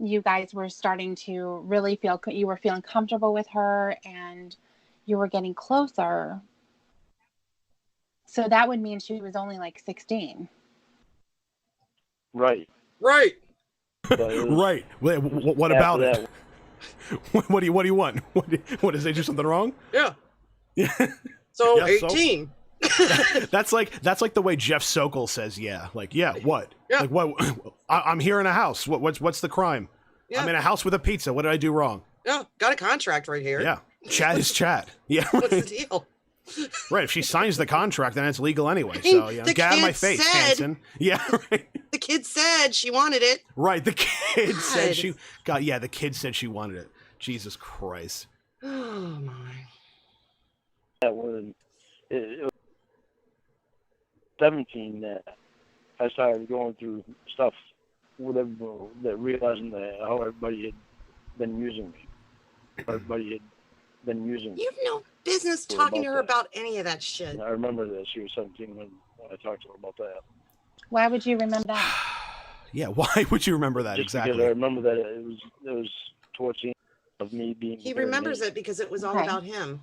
you guys were starting to really you were feeling comfortable with her and you were getting closer. So that would mean she was only like 16. Right. Right. Right. What about it? What do you want? What is they do something wrong? Yeah. Yeah. So Yeah, 18. That's like the way Jeff Sokol says, yeah. Like, yeah, what? Yeah. Like, what? I'm here in a house. What's the crime? Yeah. I'm in a house with a pizza. What did I do wrong? Yeah. Got a contract right here. Yeah. Chat is chat. Yeah. What's the Right. deal? Right. If she signs the contract, then it's legal anyway. So, you know, the get out of my kid face, said- Hanson. Yeah. Right. The kid said she wanted it. Right. The kid said God. she got. Yeah. The kid said she wanted it. Jesus Christ. Oh my. That when it was 17 that I started going through stuff with everyone, that realizing that how everybody had been using me. Everybody had been using me. You have no business What talking to about her that? about any of that shit. And I remember that she was 17 when I talked to her about that. Why would you remember that? Yeah. Why would you remember that Just exactly? because I remember that it was towards the end of me being. He very remembers mean. it because it was all Okay. about him.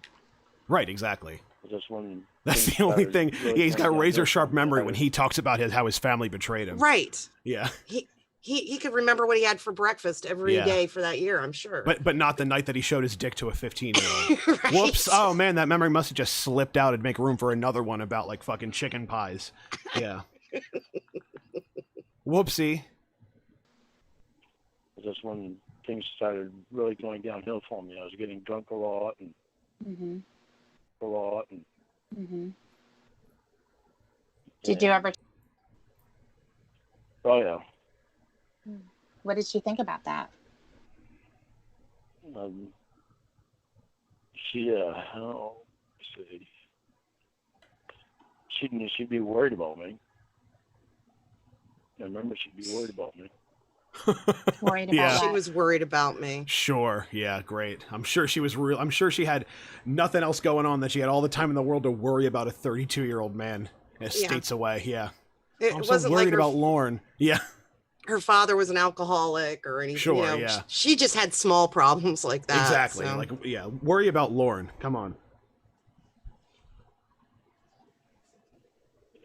Right. Exactly. Just when That's things the only started thing. really Yeah, he's got going razor downhill sharp from there. memory when he talks about how his family betrayed him. Right. Yeah. He could remember what he had for breakfast every day Yeah. for that year, I'm sure. But not the night that he showed his dick to a 15-year-old. Right. Whoops. Oh man, that memory must have just slipped out and make room for another one about like fucking chicken pies. Yeah. Whoopsie. Just when things started really going downhill for me. I was getting drunk a lot and Mm-hmm. a lot and Mm-hmm. Did you ever? oh yeah. What did she think about that? She I don't know, she'd be worried about me. I remember she'd be worried about me. Worried about Yeah. She what? was worried about me. Sure. Yeah. Great. I'm sure she was real. I'm sure she had nothing else going on, that she had all the time in the world to worry about a 32-year-old man states away. Yeah. It I'm so wasn't worried like about Lauren. Yeah. her father was an alcoholic or anything. Sure, You know, yeah. She just had small problems like that. Exactly. so. Like, yeah. Worry about Lauren. Come on.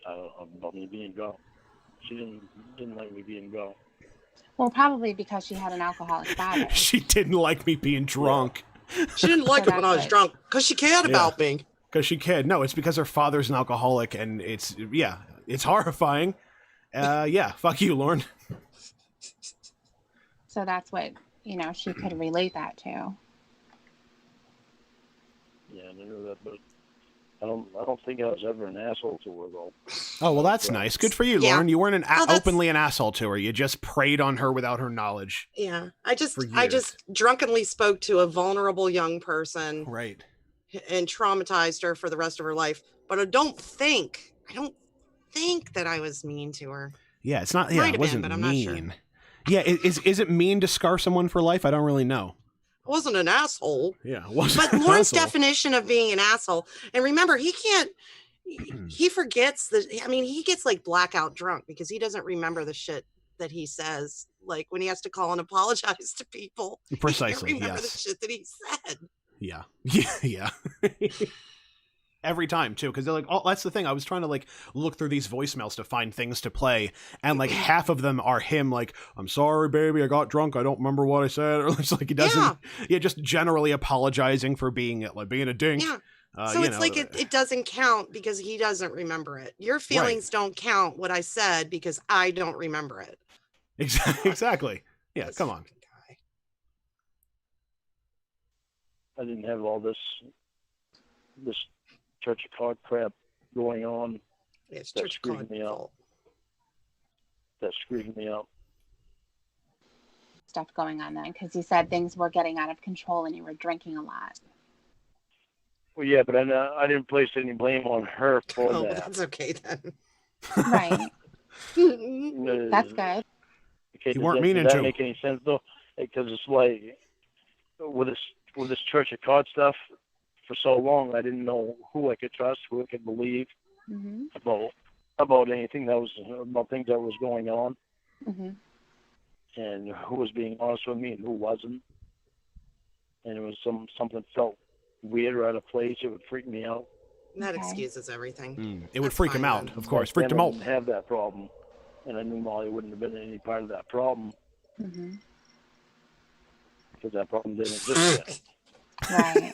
About me being gone. She didn't like me being gone. Well, probably because she had an alcoholic father. She didn't like me being drunk. She didn't like So it when I was that's drunk because she cared about me. Because she cared. No, it's because her father's an alcoholic, and it's horrifying. Yeah, fuck you, Lauren. So that's what, she could relate that to. Yeah, I knew that, but I don't think I was ever an asshole to her though. Oh, well, that's nice. Good for you, Yeah. Lauren. You weren't Oh, that's- openly an asshole to her. You just preyed on her without her knowledge. Yeah. I just For years. drunkenly spoke to a vulnerable young person Right. and traumatized her for the rest of her life. But I don't think that I was mean to her. Yeah, it's not. Yeah, Might it have been, wasn't but I'm not sure. mean. Yeah, is it mean to scar someone for life? I don't really know. I wasn't an asshole. Yeah, wasn't But an Lauren's asshole. definition of being an asshole, and remember, he forgets he gets like blackout drunk because he doesn't remember the shit that he says. Like when he has to call and apologize to people. Precisely. He can't remember the Yes. shit that he said. Yeah. Yeah. Every time too, because they're like, oh, that's the thing. I was trying to like look through these voicemails to find things to play, and like half of them are him like, "I'm sorry, baby, I got drunk. I don't remember what I said," or it's like he doesn't. Yeah, just generally apologizing for being a dink. Yeah. So it's like it doesn't count because he doesn't remember it. Your feelings don't count what I said because I don't remember it. Exactly. Yeah, This come on. fucking guy. I didn't have all this Church of God crap going on Yeah, it's That church screwed card me up. fault. that screwed me up. Stuff going on then, because you said things were getting out of control and you were drinking a lot. Well, yeah, but I didn't place any blame on her for Oh, well, that. that's okay then. Right. That's good. Okay, You weren't meaning does to. that make any sense though? Because it's like with this Church of God stuff, for so long I didn't know who I could trust, who I could believe Mhm. about anything that was about things that was going on, Mhm. and who was being honest with me and who wasn't. And it was something felt weird or out of place. It would freak me out. That Okay. excuses everything. It would That's freak him fine, out, then. of course. Back Freaked then him I out. didn't have that problem, and I knew Molly wouldn't have been any part of that problem Mhm. because that problem didn't exist yet. Right.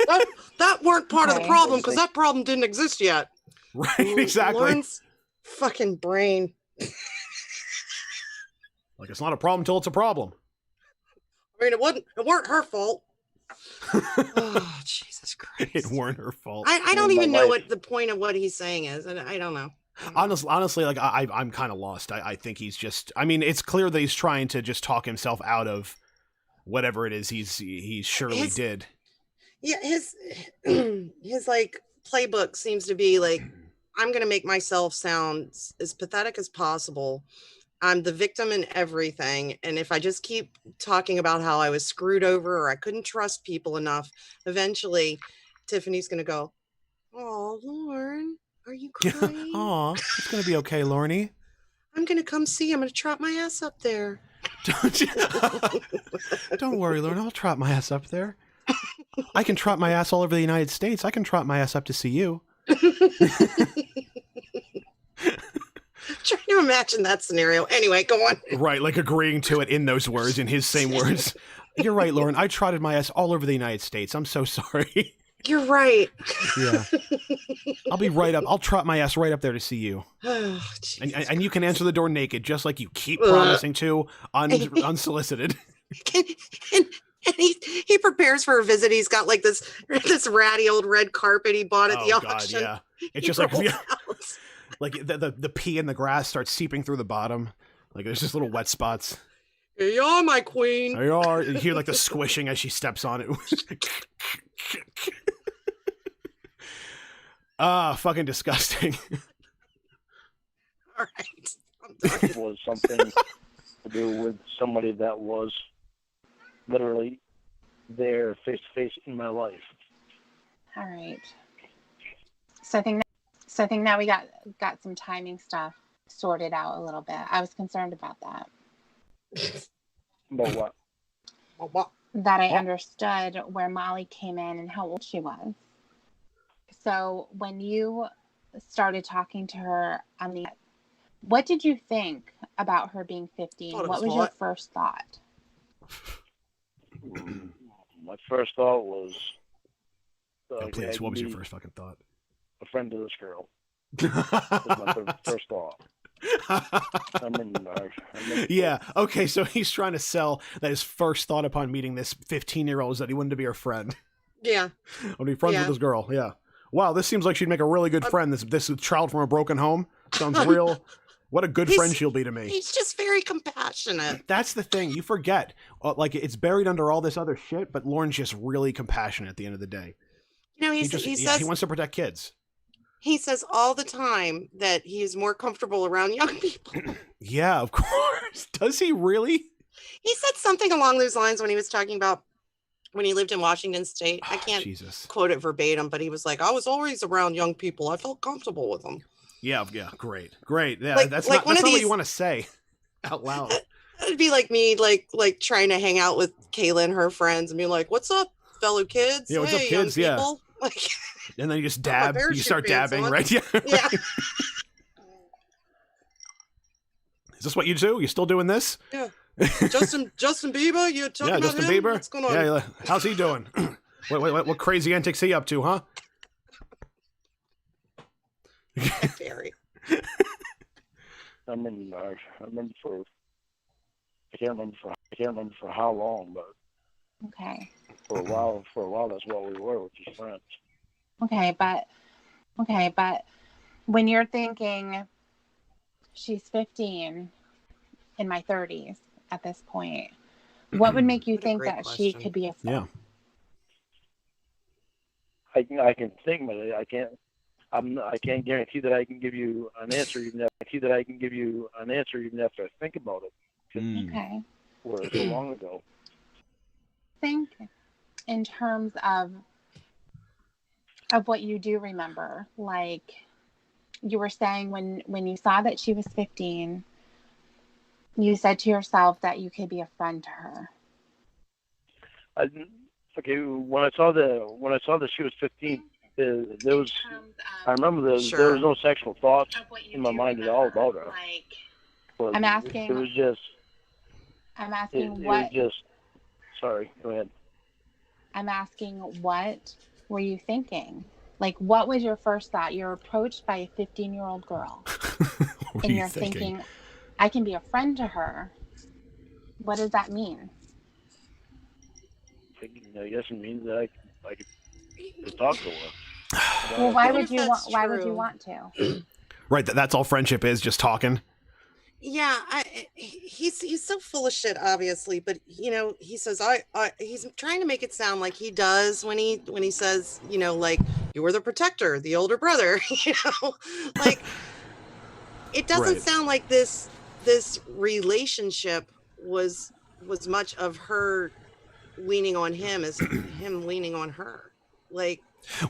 That weren't part of the Okay. problem because that problem didn't exist yet. Right, exactly. Lauren's fucking brain. Like, it's not a problem till it's a problem. I mean, it weren't her fault. Oh, Jesus Christ. It weren't her fault. I don't even know what the point of what he's saying is. I don't know. Honestly, like I'm kind of lost. I think he's just. I mean, it's clear that he's trying to just talk himself out of whatever it is he surely did. Yeah, his like playbook seems to be like, I'm gonna make myself sound as pathetic as possible. I'm the victim in everything, and if I just keep talking about how I was screwed over or I couldn't trust people enough, eventually Tiffany's gonna go, "Oh, Lauren, are you crying? Aw, it's gonna be okay, Lorne. I'm gonna come see. I'm gonna trot my ass up there." Don't worry, Lorne. I'll trot my ass up there. I can trot my ass all over the United States. I can trot my ass up to see you. Trying to imagine that scenario. Anyway, go on. Right, like agreeing to it in those words, in his same words. You're right, Lauren. I trotted my ass all over the United States. I'm so sorry. You're right. Yeah. I'll be right up. I'll trot my ass right up there to see you. Oh, and you can answer the door naked, just like you keep promising to, unsolicited. and he prepares for a visit. He's got like this ratty old red carpet he bought at the auction. God, yeah. It's just like the pee in the grass starts seeping through the bottom. Like there's just little wet spots. Here you are, my queen. Here you are. You hear like the squishing as she steps on it. Fucking disgusting. All right. I'm done. It was something to do with somebody that was literally there face to face in my life. All right. So I think now we got some timing stuff sorted out a little bit. I was concerned about that. About what? That I understood where Molly came in and how old she was. So when you started talking to her what did you think about her being 15? What was your first thought? My first thought was... please, what was your first fucking thought? A friend of this girl. That was my first thought. Yeah, okay, so he's trying to sell that his first thought upon meeting this 15-year-old is that he wanted to be her friend. Yeah. I want to be friends with this girl, yeah. Wow, this seems like she'd make a really good friend, this child from a broken home. Sounds real. What a good friend she'll be to me. He's just very compassionate. That's the thing, you forget. Like, it's buried under all this other shit, but Lauren's just really compassionate at the end of the day. You know, he says he wants to protect kids. He says all the time that he is more comfortable around young people. Yeah, of course. Does he really? He said something along those lines when he was talking about when he lived in Washington State. I can't quote it verbatim, but he was like, I was always around young people. I felt comfortable with them. Yeah, great. Yeah, that's not what you want to say out loud. It'd be like me, like trying to hang out with Kayla and her friends and be like, what's up, fellow kids? Yeah, what's up, kids? Yeah. Like, and then you just dab. You start dabbing, right? Yeah. Yeah. Is this what you do? You still doing this? Yeah. Justin Bieber? You talking about Justin him? Bieber? What's going on? Yeah, how's he doing? what crazy antics he up to, huh? Very. I remember I can't remember for how long, but okay. For a while that's what we were, with just friends. Okay, but when you're thinking she's 15 in my 30s at this point, what would make you think that she could be a friend? Yeah. I can think, but I can't I can't guarantee that I can give you an answer even after I think about it. Okay. Or so long ago. I think in terms of what you do remember, like you were saying when you saw that she was 15, you said to yourself that you could be a friend to her. When I saw that she was 15, there was there was no sexual thoughts in my mind at all about her. But I'm asking. It was just. It was just. Sorry, go ahead. I'm asking, what were you thinking? Like, what was your first thought? You're approached by a 15-year-old girl, and you're thinking, I can be a friend to her. What does that mean? I guess it means that I could talk to her. Well, why would you want to? Right, that's all friendship is, just talking. Yeah, he's so full of shit, obviously, but he says he's trying to make it sound like he does when he says, like, you were the protector, the older brother, like it doesn't sound like this relationship was much of her leaning on him as him leaning on her. Like,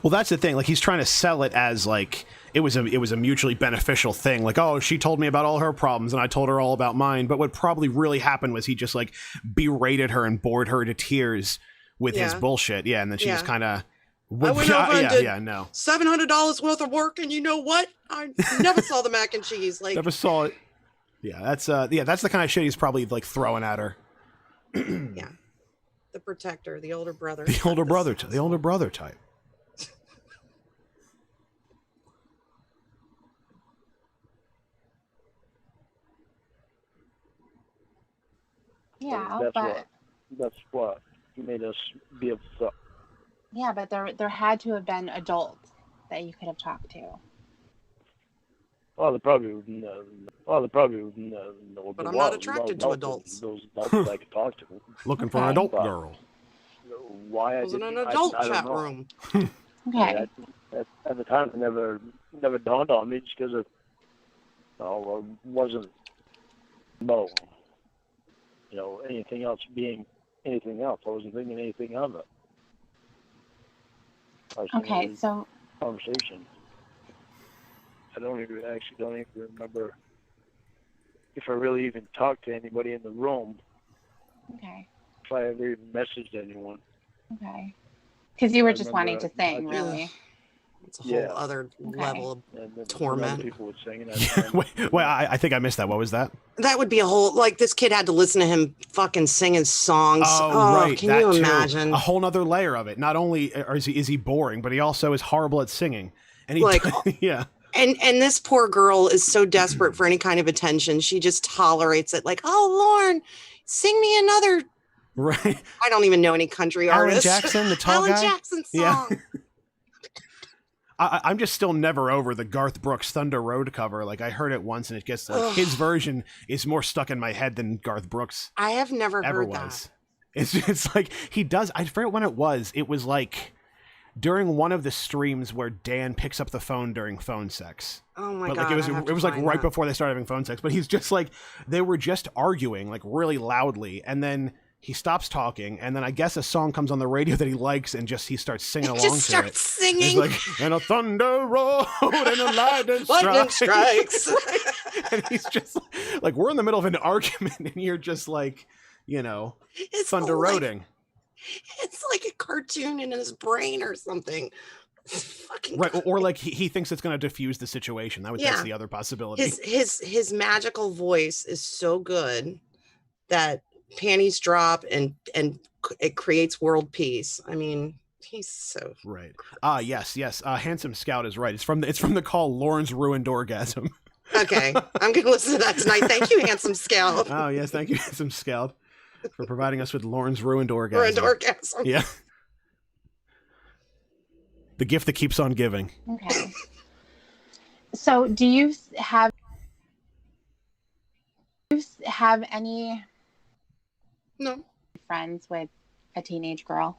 well, that's the thing. Like, he's trying to sell it as like it was a mutually beneficial thing. Like, oh, she told me about all her problems and I told her all about mine. But what probably really happened was he just like berated her and bored her to tears with his bullshit. Yeah, and then she just kind of. I went over and did $700 worth of work, and you know what? I never saw the mac and cheese. Like, never saw it. Yeah, that's the kind of shit he's probably like throwing at her. Yeah, the protector, the older brother, the older brother type. Yeah, that's what made us be upset. Yeah, but there had to have been adults that you could have talked to. Well, they probably would know. But I'm not attracted to adults. Those adults I could talk to. Looking for an adult girl. Why I was in didn't, an adult I chat don't know. room. Okay. At the time, it never dawned on me just because it wasn't about anything else being anything else. I wasn't thinking anything of it. Okay, so conversation. I don't even remember if I really even talked to anybody in the room. Okay. If I ever even messaged anyone. Okay. Because you were just wanting to sing, really. It's a whole other level of torment. People would sing, and Wait, I think I missed that. What was that? That would be a whole, like, this kid had to listen to him fucking sing his songs. Oh, right. Can you imagine? A whole nother layer of it. Not only is he boring, but he also is horrible at singing. And he, like, yeah. And this poor girl is so desperate for any kind of attention. She just tolerates it. Like, oh, Lauren, sing me another. Right. I don't even know any country artists. Alan Jackson, the tall guy. Alan Jackson song. Yeah. I'm just still never over the Garth Brooks Thunder Road cover. Like, I heard it once, and it gets like his version is more stuck in my head than Garth Brooks. I have never ever heard was. that. It's like he does. I forget when it was. It was like during one of the streams where Dan picks up the phone during phone sex. Oh my but god! Like it was like right before they started having phone sex. But he's just like they were just arguing like really loudly, and then he stops talking, and then I guess a song comes on the radio that he likes, and he starts singing along to it. Just starts singing. He's like, and a thunder road and a lightning strikes. And he's just like, we're in the middle of an argument, and you're just like, it's thunder roading. It's like a cartoon in his brain or something. Fucking right, or like he thinks it's going to diffuse the situation. That's the other possibility. His magical voice is so good that panties drop and it creates world peace. I mean, he's so right. Yes. Handsome Scout is right. It's from the call Lauren's Ruined Orgasm. Okay, I'm gonna listen to that tonight. Thank you, Handsome Scout. Oh yes, thank you, Handsome Scout, for providing us with Lauren's Ruined Orgasm. Ruined Orgasm. Yeah. The gift that keeps on giving. Okay. So, do you have any friends with a teenage girl?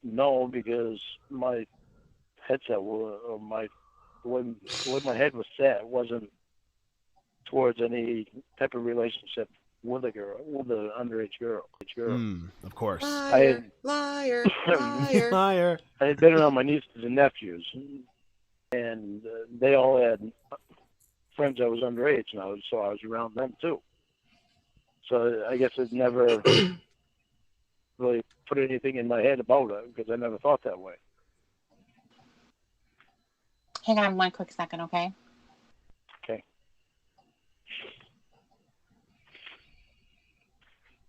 no, because my headset or the way my head was set wasn't towards any type of relationship with a girl, with an underage girl. Of course. Liar, liar, liar. Liar. I had been around my nieces and nephews, and they all had friends that was underage, and so I was around them too. So I guess it never really put anything in my head about it because I never thought that way. Hang on one quick second, okay? Okay.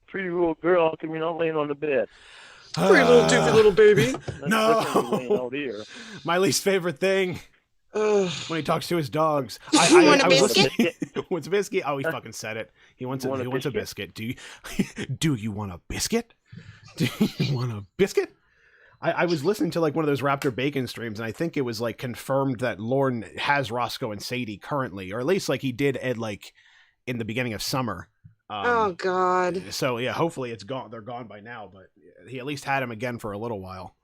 Pretty little girl, how come you're not laying on the bed? Pretty little doofy little baby. No. That's laying out here. My least favorite thing. Ugh. When he talks to his dogs. You want a was biscuit? listening- Wants a biscuit? Oh, he fucking said it. He wants a biscuit. Do you want a biscuit? Do you want a biscuit? I was listening to like one of those Raptor Bacon streams, and I think it was like confirmed that Lorne has Roscoe and Sadie currently, or at least like he did at like in the beginning of summer. Oh God. So yeah, hopefully it's gone. They're gone by now, but he at least had him again for a little while.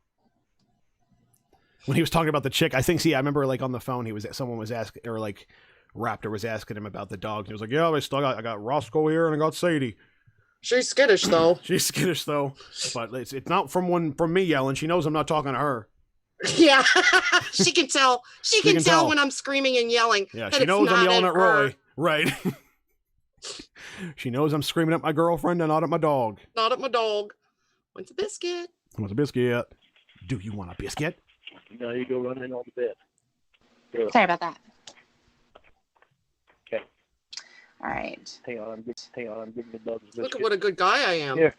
When he was talking about the chick, I think, I remember like on the phone, someone was asking, or like Raptor was asking him about the dogs. He was like, yeah, I got Roscoe here and I got Sadie. She's skittish though. She's skittish though, but it's not from me yelling. She knows I'm not talking to her. Yeah, she can tell. She can tell when I'm screaming and yelling. Yeah, she knows I'm yelling at Roy. Right. She knows I'm screaming at my girlfriend and not at my dog. Not at my dog. Wants a biscuit. Wants a biscuit. Do you want a biscuit? Now you go running on the bed. Go. Sorry about that. Okay. All right. Hang on, I'm giving the dog a biscuit. Look at what a good guy I am. Here.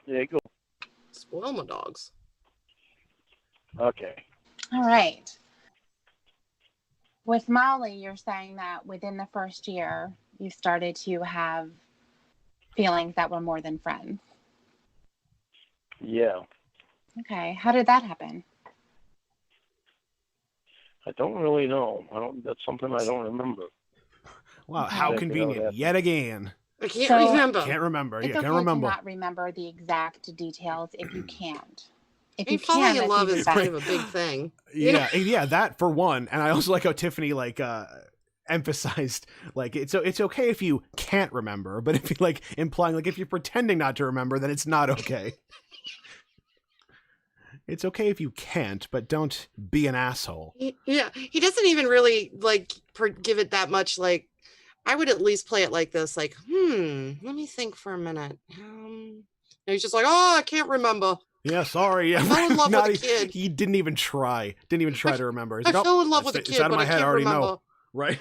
There you go. Spoil my dogs. Okay. All right. With Molly, you're saying that within the first year, you started to have feelings that were more than friends. Yeah. Okay. How did that happen? I don't really know. That's something I don't remember. Wow, how convenient. Yet again. I can't remember. Can't remember. It's Yeah, okay can't remember. to not remember the exact details if you can't. If you falling can, in love is better. kind of a big thing. Yeah, that for one. And I also like how Tiffany like emphasized like it's okay if you can't remember, but if you like implying like if you're pretending not to remember, then it's not okay. It's okay if you can't, but don't be an asshole. Yeah, he doesn't even really like give it that much. Like, I would at least play it like this. Like, let me think for a minute. And he's just like, oh, I can't remember. Yeah, sorry. Yeah, I fell in love with a kid. He didn't even try. Didn't even try to remember. I fell in love with a kid, out of but my I head. can't I already remember. know. Right.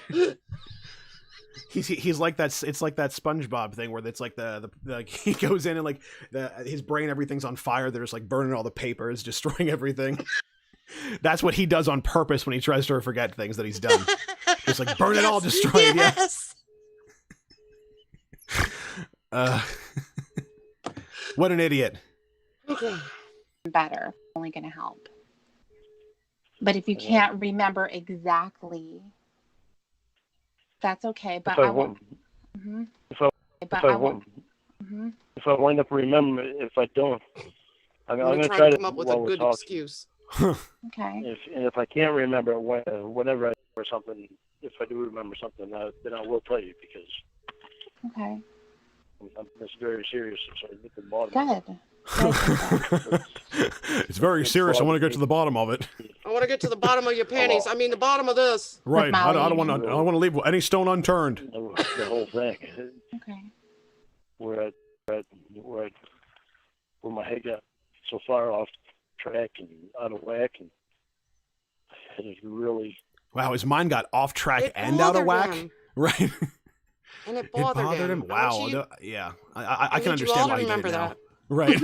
He's like that. It's like that SpongeBob thing where it's like the he goes in and like his brain, everything's on fire. They're just like burning all the papers, destroying everything. That's what he does on purpose when he tries to forget things that he's done. Just like burn it all, destroy it. Yes. What an idiot. Better. Only going to help. But if you can't remember exactly, that's okay. But I won't. Mm-hmm. If I wind up remembering, if I don't, I'm going to try to come up with a good excuse. Okay. If I can't remember whenever I remember something, if I do remember something, then I will tell you because. Okay. It's very serious. So I get to the bottom. Good. It's very serious. I want to get to the bottom of it. I want to get to the bottom of your panties. I mean, the bottom of this. Right. I don't want to leave any stone unturned. The whole thing. Okay. Where my head got so far off track and out of whack, and it really. Wow, his mind got off track and out of whack. Him. Right. And it bothered him. Wow. Yeah. I can understand why he did it now. That. Right.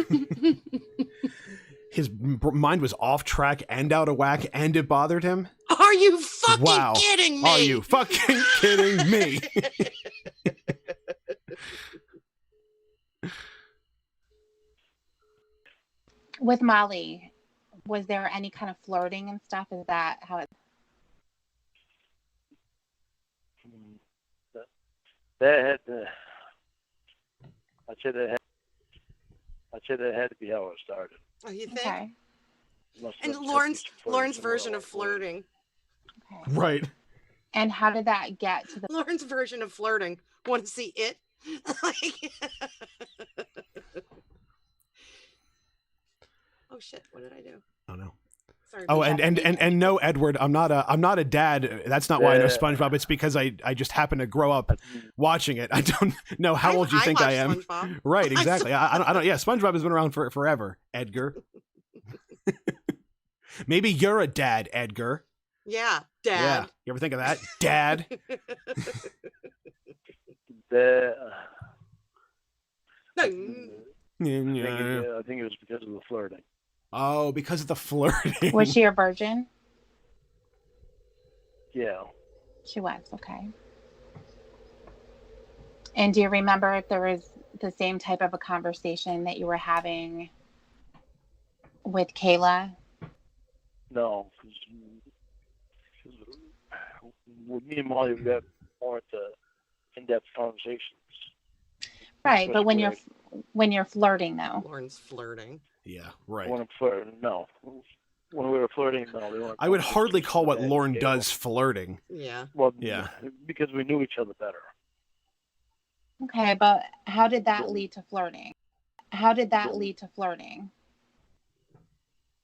His mind was off track and out of whack, and it bothered him. Are you fucking kidding me? Are you fucking kidding me? With Molly, was there any kind of flirting and stuff? Is that how it? That had I'd say that I'd say that had to be how it started. Oh, you think? Okay. Must And have Lauren's flirted Lauren's somewhere version of along the way. flirting. Okay. Right. And how did that get to the Lauren's version of flirting. Want to see it? Like, oh shit! What did I do? Oh no. Sorry. Oh, Bishop. and no, Edward, I'm not a dad. That's not why I know SpongeBob. It's because I just happen to grow up watching it. I don't know how old you think I am. SpongeBob. Right, exactly. I don't. Yeah, SpongeBob has been around for forever. Edgar. Maybe you're a dad, Edgar. Yeah, Yeah. Dad. You ever think of that, Dad? No, I think it was because of the flirting. Oh, because of the flirting. Was she a virgin? Yeah. She was, okay. And do you remember if there was the same type of a conversation that you were having with Kayla? No, because with me and Molly, we got more into in-depth conversations. Right, but Especially when you're flirting though. Lauren's flirting. Yeah, right. when I'm flirting, no. When we were flirting, no. We weren't I would coming hardly to call what that Lauren scale. does flirting. Yeah. Well, Yeah. because we knew each other better. Okay, but how did that lead to flirting? How did that lead to flirting?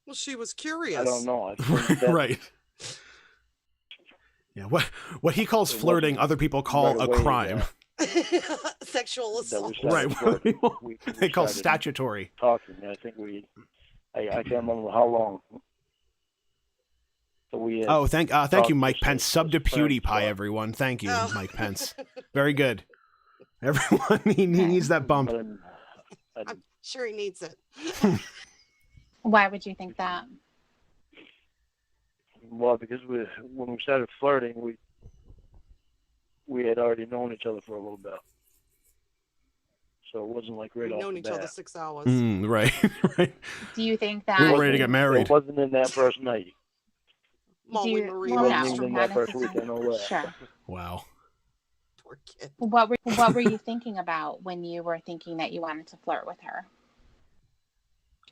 Well, she was curious. I don't know. I think that Right. Yeah, what he calls It flirting, wasn't other people call right a away crime. Sexual that assault. we started Right. flirting. We They call started statutory. talking. I think I can't remember how long. So we had Oh, thank you, talked Mike just Pence. as Sub to friends, PewDiePie, but- everyone. Thank you, Oh. Mike Pence. Very good. Everyone, he needs that bump. but I'm sure he needs it. Why would you think that? well, because when we started flirting, we had already known each other for a little bit. So it wasn't like right We've off known the each other bat. 6 hours. Right, right. Do you think We were that ready to get married. It wasn't in that first night. Molly you- Marie well, no, Wasn't even in that not first week. I necessarily. know that. Sure. Wow. Poor kid. What were you thinking about when you were thinking that you wanted to flirt with her?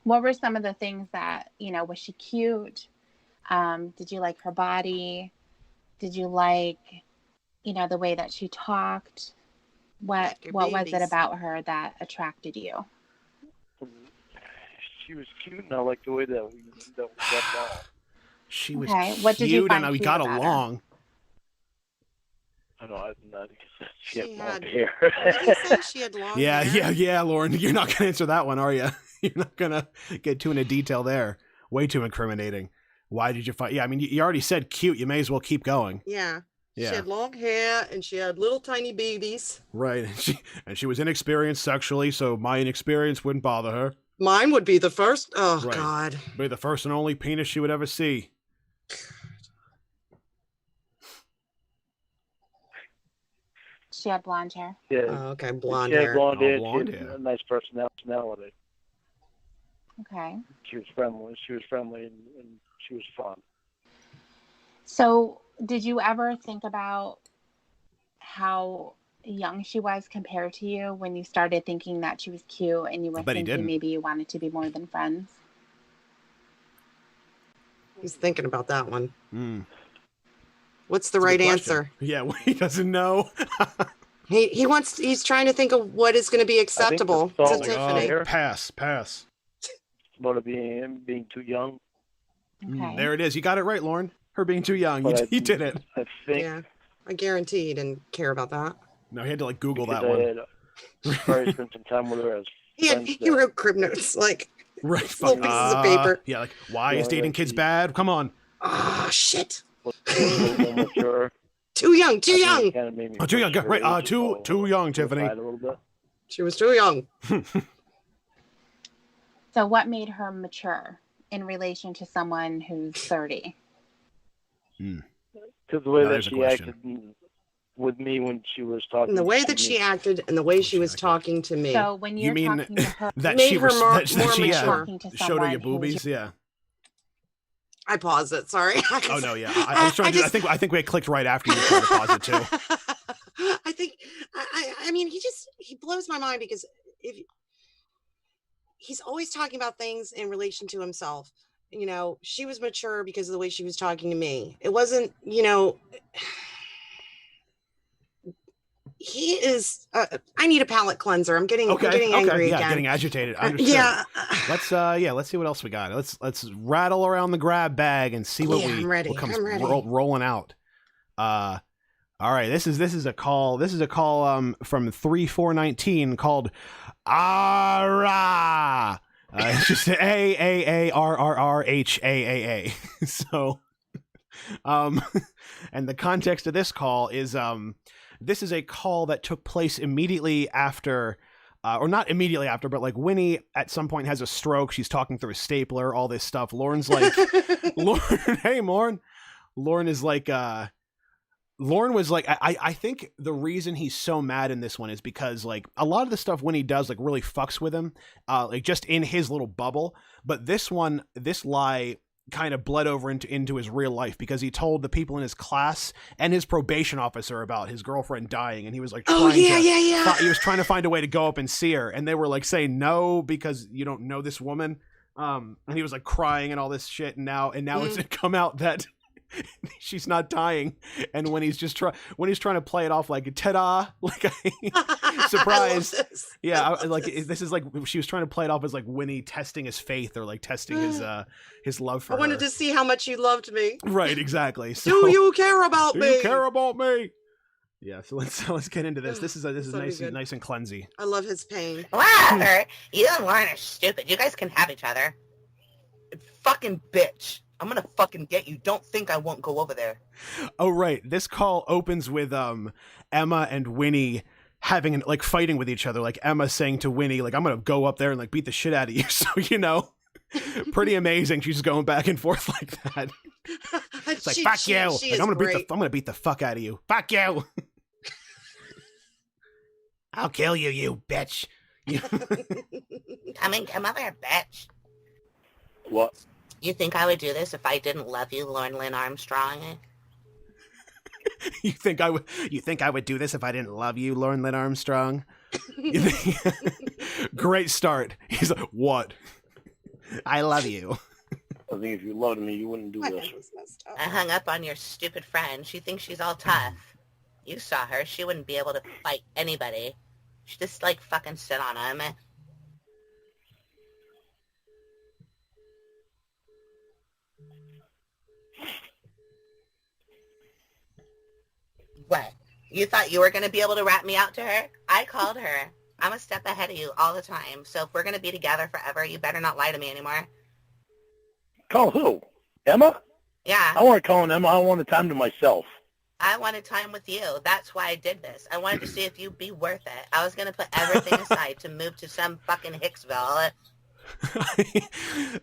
What were some of the things that, was she cute? Did you like her body? Did you like, the way that she talked? What Your was it babies. about her that attracted you? She was cute, and I liked the way that we got along. She was Okay, cute, what did you find and we cute got about her? along. I know, I she had She long had- hair. Did you say she had long Yeah, hair? yeah, Lauren. You're not going to answer that one, are you? You're not going to get too into detail there. Way too incriminating. Why did you fight? Yeah, I mean, you already said cute. You may as well keep going. Yeah. Yeah. She had long hair and she had little tiny babies. Right. And she was inexperienced sexually, so my inexperience wouldn't bother her. Mine would be the first. Oh, Right. God. Be the first and only penis she would ever see. She had blonde hair. Yeah, Oh, okay. Blonde she had hair. blonde Oh, hair. blonde She had hair. a nice personality. Okay. She was friendly. And she was fun. So, did you ever think about how young she was compared to you when you started thinking that she was cute and you were I bet he thinking didn't. maybe you wanted to be more than friends? He's thinking about that one. Hmm. What's the That's a right good question. answer? Yeah, well, he doesn't know. He's trying to think of what is going to be acceptable the to thought Like, Tiffany. Hair? pass. About it being too young. Okay. There it is. You got it right, Lauren. Her being too young. But You did it. I think Yeah. I guarantee he didn't care about that. No, he had to Google because that I one. had probably spent some time with her as He friends. wrote crib notes like, Right. little pieces of paper. Yeah, why is Yeah, dating like kids he- bad? Come on. oh, shit. was a little more mature. Too young. Too I think young. it kinda made me Oh, too young. push her Right. age Too young, Tiffany. aside a little bit. She was too young. So, what made her mature in relation to someone who's 30? Because the way Now that there's a she question. acted with me when she was talking. And the way to that me. she acted and the way she was acted. talking to me. So, when You you're mean talking to her, that Made she her was more that she mature. talking to showed her someone your who's boobies? Yeah. I paused it. Sorry. Oh no, yeah. I was trying to. I think we had clicked right after you tried to pause it too. I think I mean he blows my mind because if he's always talking about things in relation to himself. You know, she was mature because of the way she was talking to me. It wasn't, you know, he is, I need a palate cleanser. I'm getting angry again. Getting agitated. Understood. Yeah. Let's see what else we got. Let's rattle around the grab bag and see what what comes rolling out. All right, this is a call. This is a call from 3419 called Ara. It's just AARRRHAAA. So, and the context of this call is this is a call that took place immediately after, or not immediately after, but like Winnie at some point has a stroke. She's talking through a stapler, all this stuff. Lauren's like, Lauren, hey, Lauren. Lauren is like, Lauren was like, I think the reason he's so mad in this one is because like a lot of the stuff Winnie does like really fucks with him, like just in his little bubble. But this lie kind of bled over into his real life because he told the people in his class and his probation officer about his girlfriend dying, and he was like, he was trying to find a way to go up and see her, and they were like saying no because you don't know this woman, and he was like crying and all this shit, and now it's come out that she's not dying, and when he's trying to play it off like ta-da, like surprise, this is like she was trying to play it off as like Winnie testing his faith or like testing his love for her. I wanted to see how much you loved me. Right, exactly. So, do you care about me? Do you care about me? Yeah, so let's get into this. This is nice and cleansy. I love his pain. Whatever. You and Lauren are stupid. You guys can have each other. Fucking bitch. I'm gonna fucking get you. Don't think I won't go over there. Oh, right. This call opens with Emma and Winnie having like fighting with each other. Like Emma saying to Winnie, like, I'm gonna go up there and like beat the shit out of you. So, you know, pretty amazing. She's going back and forth like that. It's like, fuck you. Like, I'm gonna beat the fuck out of you. Fuck you. I'll kill you, you bitch. Come over, bitch. What? You think I would do this if I didn't love you, Lauren Lynn Armstrong? You think I would do this if I didn't love you, Lauren Lynn Armstrong? Great start. He's like, what? I love you. I think if you loved me, you wouldn't do this. I hung up on your stupid friend. She thinks she's all tough. You saw her. She wouldn't be able to fight anybody. She just like fucking sit on him. What? You thought you were going to be able to rat me out to her? I called her. I'm a step ahead of you all the time. So if we're going to be together forever, you better not lie to me anymore. Call who? Emma? Yeah. I want to call Emma. I want the time to myself. I wanted time with you. That's why I did this. I wanted to see if you'd be worth it. I was going to put everything aside to move to some fucking Hicksville.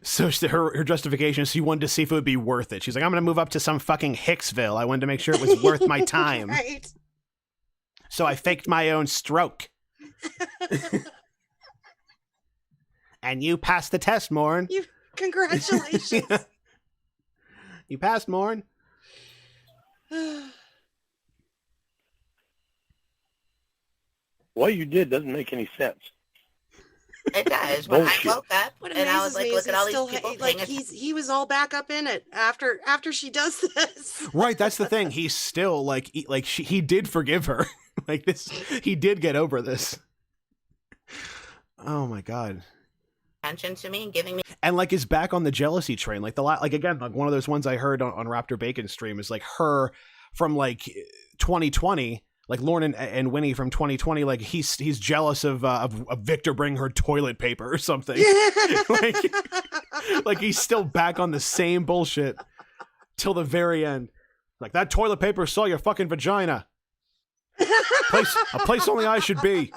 So her justification is she wanted to see if it would be worth it. She's like, I'm going to move up to some fucking Hicksville. I wanted to make sure it was worth my time. Right. So I faked my own stroke. And you passed the test, Morn. Congratulations. Yeah. You passed, Morn. What you did doesn't make any sense. It does. When I woke up and I was like, look at all these people. Like he was all back up in it after she does this. Right, that's the thing. He's still like he did forgive her. Like this, he did get over this. Oh my god. Attention to me and giving me, and like is back on the jealousy train. Like again, like one of those ones I heard on Raptor Bacon stream is like her from like 2020. Like Lauren and Winnie from 2020, like he's jealous of Victor bringing her toilet paper or something. like he's still back on the same bullshit till the very end. Like that toilet paper saw your fucking vagina. A place only I should be.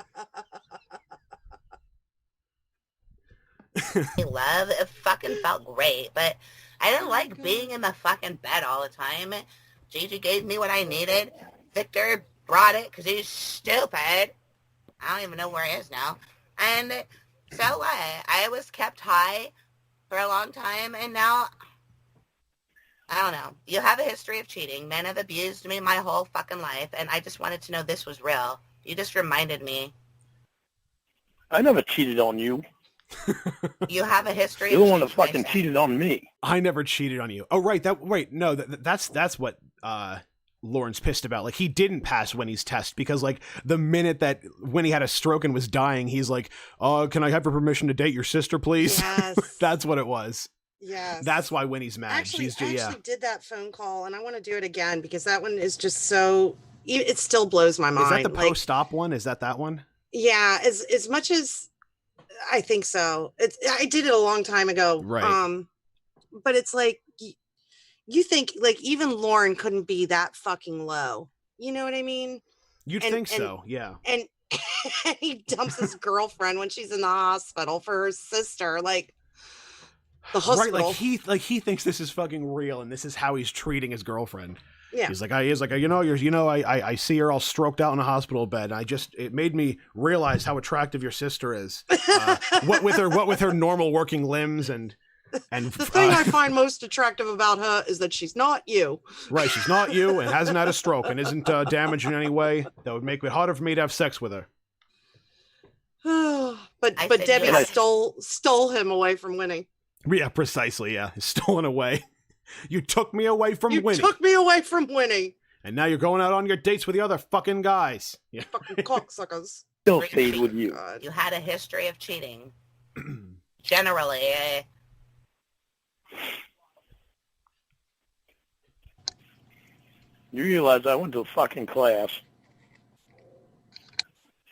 Love, it fucking felt great, but I didn't like being in the fucking bed all the time. Gigi gave me what I needed. Victor brought it because he's stupid. I don't even know where he is now. And so what? I was kept high for a long time, and now, I don't know. You have a history of cheating. Men have abused me my whole fucking life, and I just wanted to know this was real. You just reminded me. I never cheated on you. You have a history. You're the of one that cheating, I fucking said. cheated on me. I never cheated on you. Oh, right. No, that's what Lauren's pissed about. Like, he didn't pass Winnie's test because, like, the minute that Winnie had a stroke and was dying, he's like, can I have your permission to date your sister, please? Yes. That's what it was. Yes. That's why Winnie's mad. Actually, She's I yeah. actually did that phone call, and I want to do it again because that one is just so. It still blows my mind. Is that the Like, post-op one? Is that one? yeah, as much as I think so. I did it a long time ago. Right. But it's like you think like even Lauren couldn't be that fucking low. You know what I mean? You'd think so, yeah. And he dumps his girlfriend when she's in the hospital for her sister. Like. The hospital. Right, like he thinks this is fucking real, and this is how he's treating his girlfriend. Yeah, he's like, I see her all stroked out in a hospital bed. And it made me realize how attractive your sister is. What with her normal working limbs and the thing I find most attractive about her is that she's not you. Right, she's not you, and hasn't had a stroke, and isn't damaged in any way that would make it harder for me to have sex with her. but Debbie stole him away from Winnie. Yeah, precisely. Yeah, stolen away. You took me away from Winnie. You took me away from Winnie. And now you're going out on your dates with the other fucking guys. Yeah. Fucking cocksuckers. Still stayed with you. God. You had a history of cheating. Generally. You realize I went to a fucking class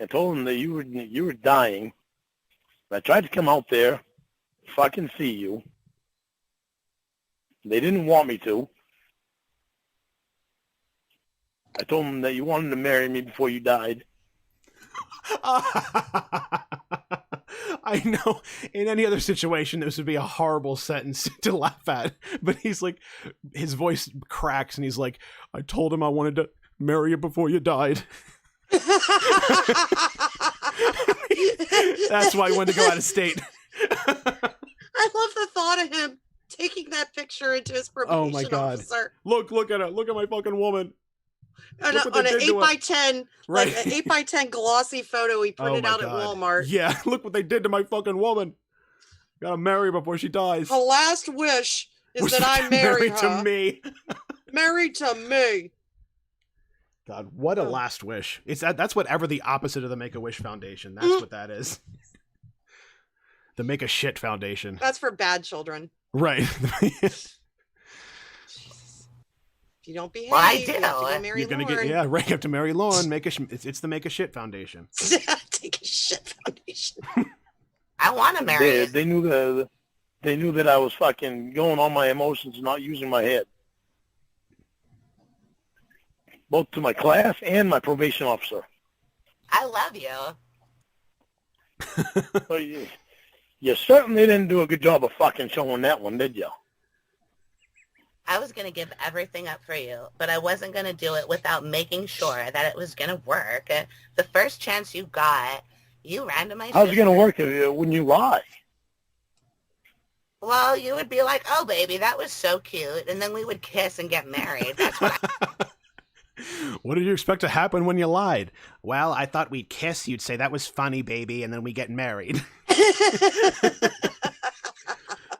and told them that you were dying. I tried to come out there, fucking see you. They didn't want me to. I told them that you wanted to marry me before you died. I know in any other situation this would be a horrible sentence to laugh at, but he's like, his voice cracks and he's like, I told him I wanted to marry you before you died. That's why he wanted to go out of state. I love the thought of him taking that picture into his probation oh my God. officer. Look at her. Look at my fucking woman. On an 8x10, right. like an 8x10 glossy photo he printed out God. at Walmart. Yeah, look what they did to my fucking woman. Gotta marry her before she dies. Her last wish is that I marry her. To me. Married to me. God, what a last wish. That's whatever the opposite of the Make-A-Wish Foundation. That's what that is. The Make-A-Shit Foundation. That's for bad children. Right. If you don't behave, well, I you have to go marry You're gonna Lauren. get right up to marry Lauren. It's the Make-A-Shit Foundation. Take a shit foundation. I want to marry you. They knew that I was fucking going on my emotions and not using my head. Both to my class and my probation officer. I love you. So you certainly didn't do a good job of fucking showing that one, did you? I was going to give everything up for you, but I wasn't going to do it without making sure that it was going to work. The first chance you got, you ran to my sister. How's it going to work when you lie? Well, you would be like, oh, baby, that was so cute. And then we would kiss and get married. That's what What did you expect to happen when you lied? Well, I thought we'd kiss. You'd say, that was funny, baby, and then we get married.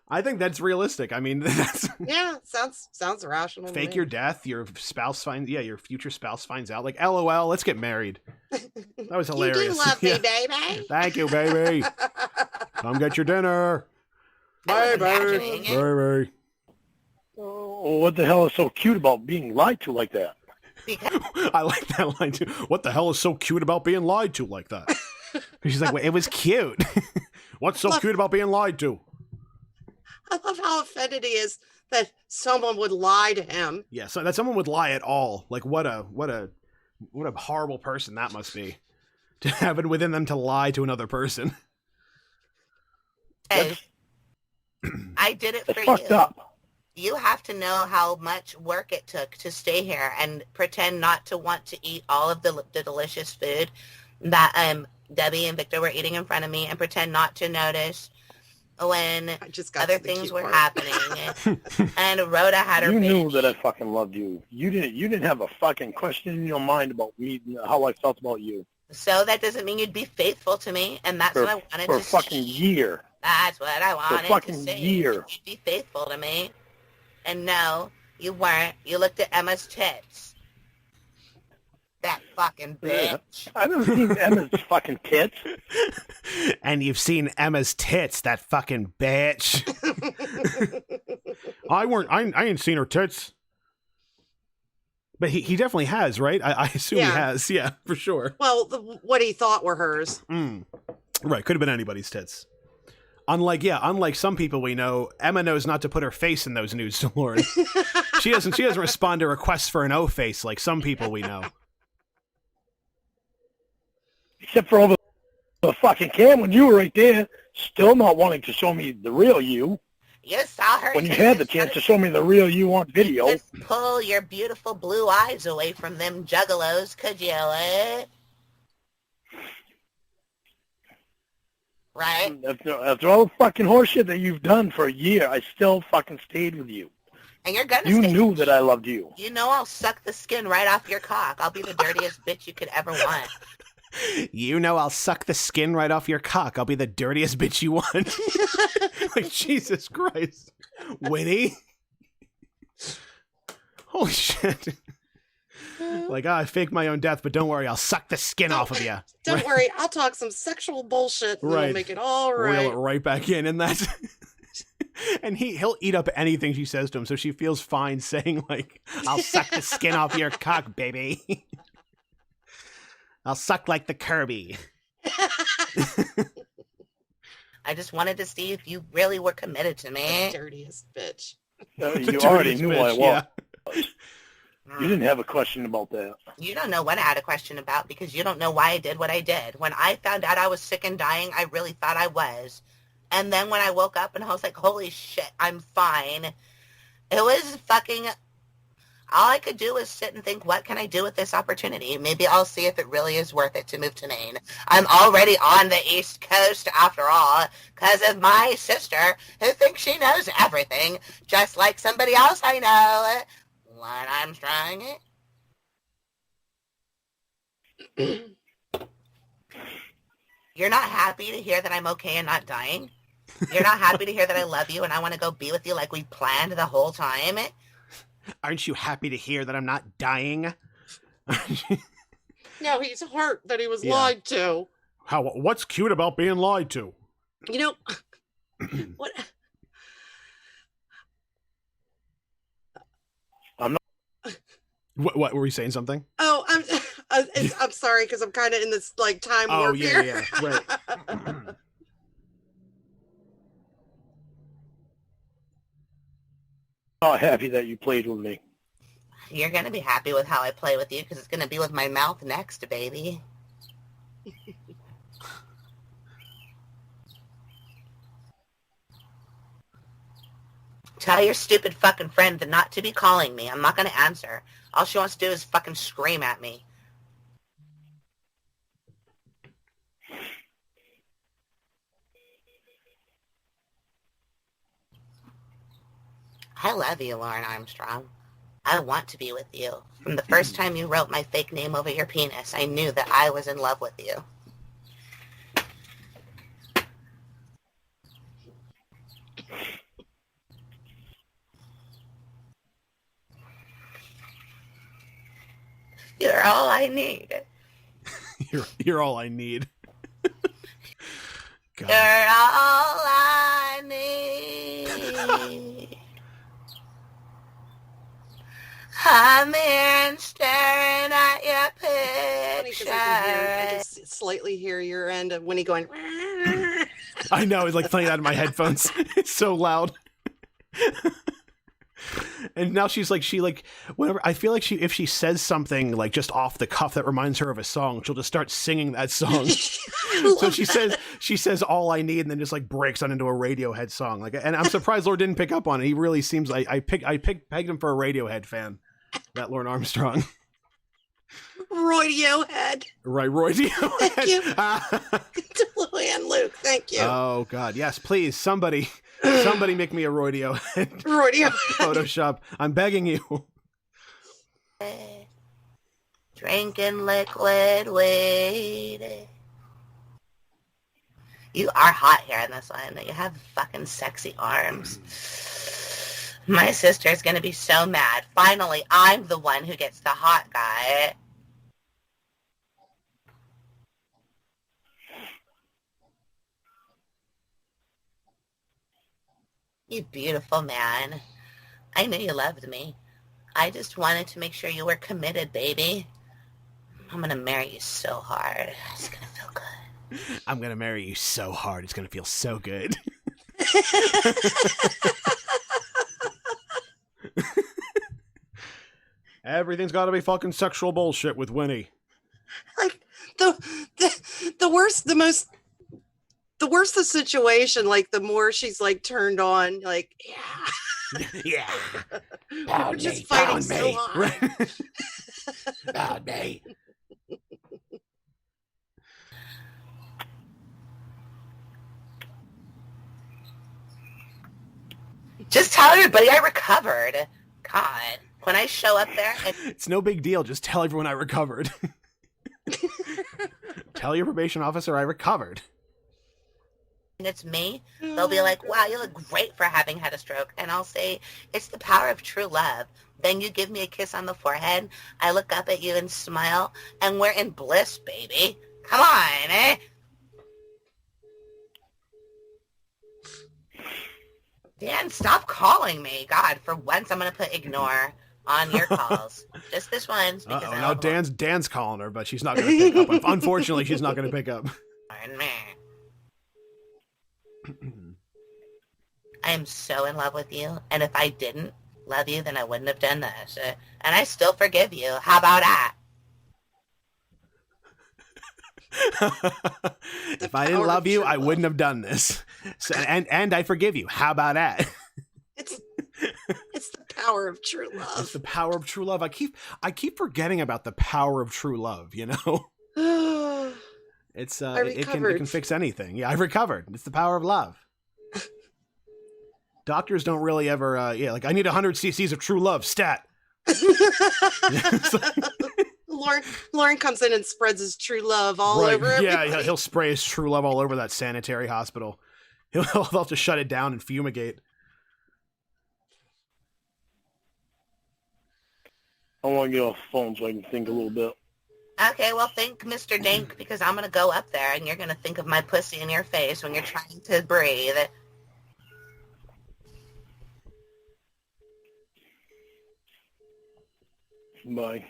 I think that's realistic. I mean, that's yeah, sounds rational. Fake your death. Your future spouse finds out. Like, LOL, let's get married. That was hilarious. You do love me, baby. Thank you, baby. Come get your dinner. Baby. Baby. Oh, what the hell is so cute about being lied to like that? I like that line too. What the hell is so cute about being lied to like that? She's like, well, it was cute. What's so cute about being lied to? I love how offended he is that someone would lie to him. Yeah, so that someone would lie at all. Like, what a horrible person that must be, to have it within them to lie to another person. Hey, I did it for you. Fucked up. You have to know how much work it took to stay here and pretend not to want to eat all of the delicious food that Debbie and Victor were eating in front of me, and pretend not to notice when other things were happening. And Rhoda had her. You knew that I fucking loved you. You didn't have a fucking question in your mind about me, how I felt about you. So that doesn't mean you'd be faithful to me, and that's what I wanted for to a fucking see. year. That's what I wanted fucking to see. year. You'd be faithful to me. And no, you weren't. You looked at Emma's tits. That fucking bitch. I haven't seen Emma's fucking tits. And you've seen Emma's tits, that fucking bitch. I ain't seen her tits. But he definitely has, right? I assume he has. Yeah, for sure. Well, what he thought were hers. Right, could have been anybody's tits. Unlike some people we know, Emma knows not to put her face in those nudes to Lauren. She doesn't respond to requests for an O face like some people we know. Except for over the fucking cam when you were right there, still not wanting to show me the real you. You saw her. When you had the chance to show me the real you on video. Just pull your beautiful blue eyes away from them juggalos, could you? Right? After all the fucking horseshit that you've done for a year, I still fucking stayed with you. And you're gonna You stay. knew that I loved you. You know I'll suck the skin right off your cock. I'll be the dirtiest bitch you could ever want. You know I'll suck the skin right off your cock. I'll be the dirtiest bitch you want. Like, Jesus Christ. Winnie? Holy shit. Like, I faked my own death, but don't worry, I'll suck the skin off of you. Don't worry, I'll talk some sexual bullshit and we'll make it all right. Reel it right back in, and that's... And he'll eat up anything she says to him, so she feels fine saying, like, I'll suck the skin off your cock, baby. I'll suck like the Kirby. I just wanted to see if you really were committed to me. Dirtiest bitch. You already knew I was. Yeah. You didn't have a question about that. You don't know what I had a question about because you don't know why I did what I did. When I found out I was sick and dying, I really thought I was. And then when I woke up and I was like, holy shit, I'm fine. It was fucking... All I could do was sit and think, what can I do with this opportunity? Maybe I'll see if it really is worth it to move to Maine. I'm already on the East Coast, after all, because of my sister, who thinks she knows everything, just like somebody else I know. Lauren Armstrong. You're not happy to hear that I'm okay and not dying? You're not happy to hear that I love you and I want to go be with you like we planned the whole time? Aren't you happy to hear that I'm not dying? No, he's hurt that he was lied to. What's cute about being lied to? You know, what? What were we saying? Something? Oh, I'm sorry because I'm kind of in this like time warp here. Yeah, right. Not happy that you played with me. You're going to be happy with how I play with you because it's going to be with my mouth next, baby. Tell your stupid fucking friend to not to be calling me. I'm not going to answer. All she wants to do is fucking scream at me. I love you, Lauren Armstrong. I want to be with you. From the first time you wrote my fake name over your penis, I knew that I was in love with you. You're all I need. You're all I need. God. You're all I need. I'm here and staring at your picture. I can slightly hear your end of Winnie going. I know, it's like playing out of my headphones. It's so loud. And now she whenever I feel like if she says something like just off the cuff that reminds her of a song, she'll just start singing that song. So she says all I need and then just like breaks on into a Radiohead song. Like, and I'm surprised Lord didn't pick up on it. He really seems like I pegged him for a Radiohead fan. That Lauren Armstrong. Radiohead. Right, Radiohead. Thank you. To Luann Luke, thank you. Oh God, yes, please, somebody make me a Radiohead. Radiohead. Photoshop. I'm begging you. Drinking liquid weed. You are hot here in this one. You have fucking sexy arms. My sister's gonna be so mad. Finally, I'm the one who gets the hot guy. You beautiful man. I knew you loved me. I just wanted to make sure you were committed, baby. I'm gonna marry you so hard. It's gonna feel good. I'm gonna marry you so hard. It's gonna feel so good. Everything's got to be fucking sexual bullshit with Winnie. Like the worse the situation, like the more she's like turned on, like Yeah. we're just fighting so hard. Pound me. Just tell everybody I recovered. God, when I show up there, It's no big deal. Just tell everyone I recovered. Tell your probation officer I recovered. and it's me, they'll be like, wow, you look great for having had a stroke. And I'll say, it's the power of true love. Then you give me a kiss on the forehead. I look up at you and smile, and we're in bliss, baby. Come on, eh? Dan, stop calling me. God, for once I'm going to put ignore on your calls. Just this once. Because I no, love Dan's calling her, but she's not going to pick up. Unfortunately, she's not going to pick up. me. I am so in love with you, and if I didn't love you, then I wouldn't have done this. And I still forgive you. How about that? If I didn't love you, I wouldn't have done this. So, and I forgive you. How about that? It's the power of true love. It's the power of true love. I keep forgetting about the power of true love, you know? It's it can fix anything. Yeah, I've recovered. It's the power of love. Doctors don't really ever like I need 100 cc's of true love stat. Lauren comes in and spreads his true love all over everybody. Yeah, he'll spray his true love all over that sanitary hospital. He'll have to shut it down and fumigate. I want to get off the phone so I can think a little bit. Okay, well, think Mr. Dink, because I'm going to go up there, and you're going to think of my pussy in your face when you're trying to breathe. Bye.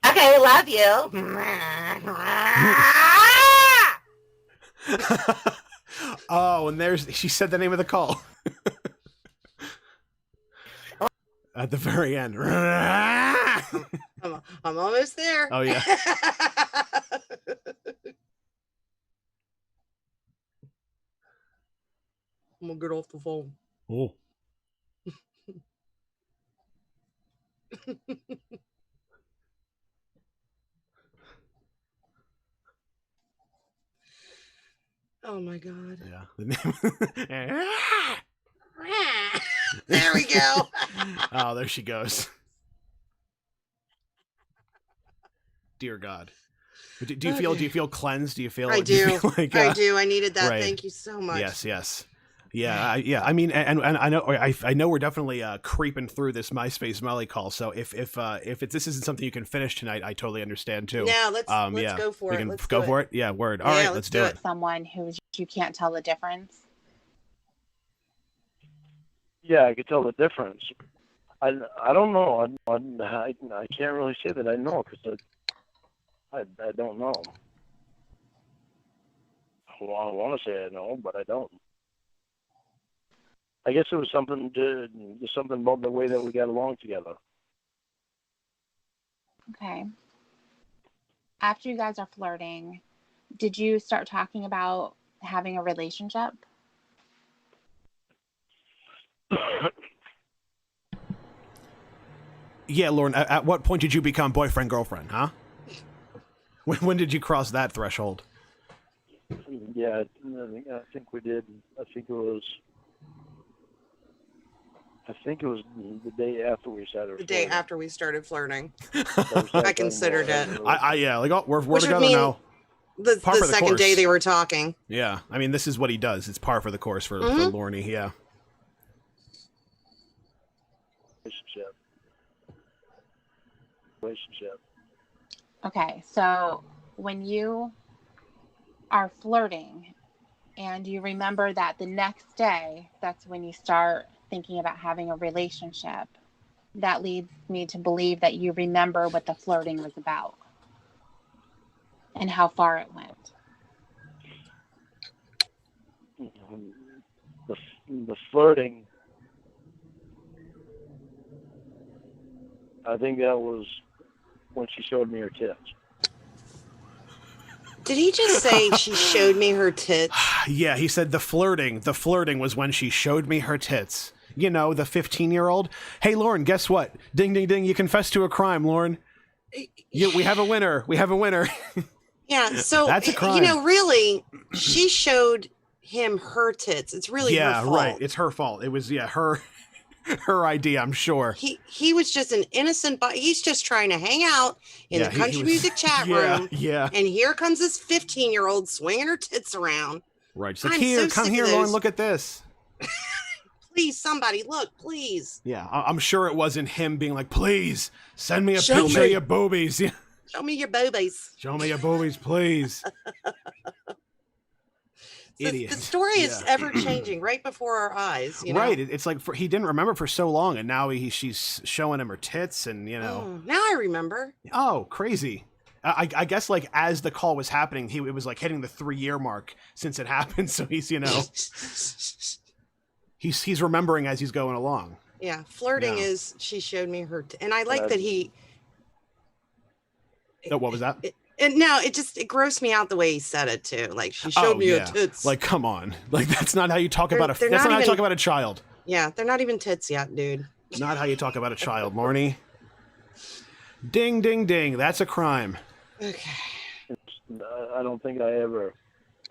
Okay, love you. Oh, and she said the name of the call. At the very end. I'm almost there. Oh, yeah. I'm gonna get off the phone. Oh. Oh my god. Yeah. The name. There we go. Oh, there she goes. Dear God. Do you feel cleansed? Do you feel? I do. Like, I do. I needed that. Right. Thank you so much. Yes. Yeah. I mean, and I know we're definitely creeping through this Myspace Molly call. So if this isn't something you can finish tonight, I totally understand too. Yeah. Let's go for it. Let's go for it. Yeah. Word. All right. Let's do it. Someone who you can't tell the difference. Yeah, I could tell the difference. I don't know. I can't really say that I know because I don't know. I want to say I know, but I don't. I guess it was something about the way that we got along together. Okay. After you guys are flirting, did you start talking about having a relationship? Yeah, Lauren, at what point did you become boyfriend, girlfriend, huh? When did you cross that threshold? Yeah, I think we did. I think it was I think it was the day after we started. The day after we started flirting. I I considered it. Like, oh, we're Which would together mean now. the Par for the second course. day they were talking. Yeah, I mean, this is what he does. It's par for the course for Lorne. Yeah. Relationship. Okay, so when you are flirting and you remember that the next day, that's when you start thinking about having a relationship, that leads me to believe that you remember what the flirting was about and how far it went. The flirting, I think that was when she showed me her tits. Did he just say she showed me her tits? Yeah, he said the flirting was when she showed me her tits. You know, the 15-year-old. Hey, Lauren, guess what? Ding, ding, ding. You confessed to a crime, Lauren. We have a winner. We have a winner. Yeah, so, That's a crime. you know, really, she showed him her tits. It's really her fault. Right. It's her fault. It was, her idea, I'm sure. He was just an innocent, he's just trying to hang out in the country music chat room. Yeah. And here comes this 15-year-old swinging her tits around. Right. She's like, come here, Lauren, look at this. Please, somebody, look, please. Yeah, I'm sure it wasn't him being like, please, send me a picture of your boobies. Yeah. Show me your boobies. Show me your boobies, please. Idiot. The story is ever changing right before our eyes. You know? Right. It's like he didn't remember for so long, and now she's showing him her tits, and you know. Now I remember. Oh, crazy. I guess like as the call was happening, it was like hitting the 3-year mark since it happened. So he's he's remembering as he's going along. Yeah, flirting is she showed me her, and I like that he. What was that? And no, it grossed me out the way he said it too. Like she showed me her tits. Like, come on, like that's not how you talk about that's not how you talk about a child. Yeah, they're not even tits yet, dude. Not how you talk about a child, Marnie. Ding, ding, ding. That's a crime. Okay. I don't think I ever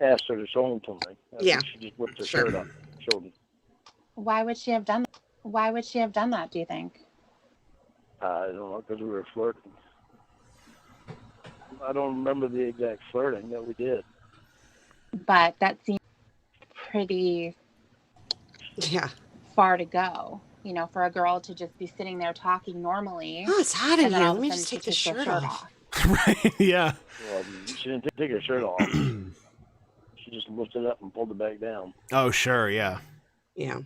asked her to show them to me. I think she just whipped her shirt up, showed them. Why would she have done that? Why would she have done that, do you think? I don't know, because we were flirting. I don't remember the exact flirting that we did. But that seems pretty far to go, you know, for a girl to just be sitting there talking normally. Oh, it's hot in here. Let me just take the shirt off. Right, yeah. Well, she didn't take her shirt off. She just lifted it up and pulled it back down. Oh, sure, yeah. Yeah.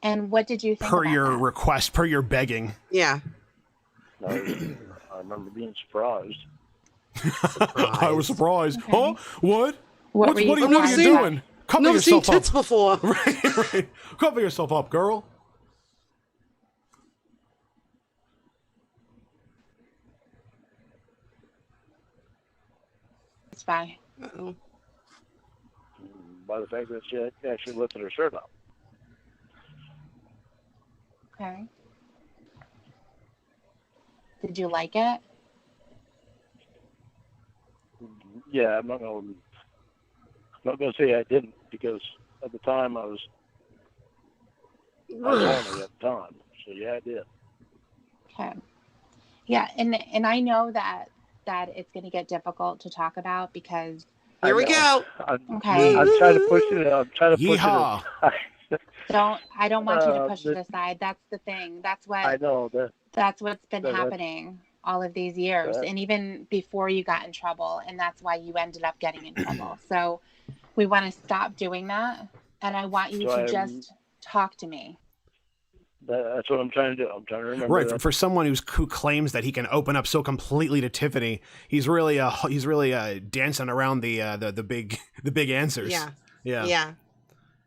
And what did you think per about your that? request, per your begging? Yeah. I remember being surprised. I was surprised. Okay. Huh? What? What are you surprised doing? Cover Never seen yourself up. tits before. Right. Cover yourself up, girl. By? Uh-oh. By the fact that she actually lifted her shirt up. Okay. Did you like it? Yeah, I'm not gonna say I didn't, because at the time I was horny at the time. So yeah, I did. Okay. Yeah, and I know that it's going to get difficult to talk about because here we go. I'm trying to push it. I'm trying to push Yeehaw. it. I don't want you to push it aside. That's the thing. That's what I know. That's what's been happening all of these years, and even before you got in trouble, and that's why you ended up getting in trouble. So we want to stop doing that, and I want you to just talk to me. That's what I'm trying to do. I'm trying to remember. Right, for someone who claims that he can open up so completely to Tiffany, he's really dancing around the big answers. Yeah.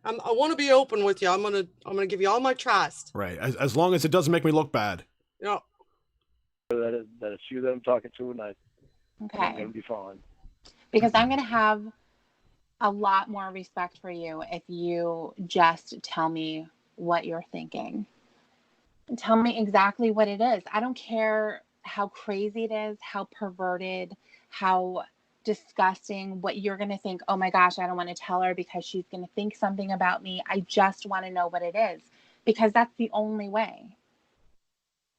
I want to be open with you. I'm gonna give you all my trust. Right, as long as it doesn't make me look bad. Yeah. That it's you that I'm talking to, and I'm Okay. gonna be fine. Because I'm gonna have a lot more respect for you if you just tell me what you're thinking. Tell me exactly what it is. I don't care how crazy it is, how perverted, how disgusting, what you're going to think. Oh my gosh, I don't want to tell her because she's going to think something about me. I just want to know what it is. because that's the only way.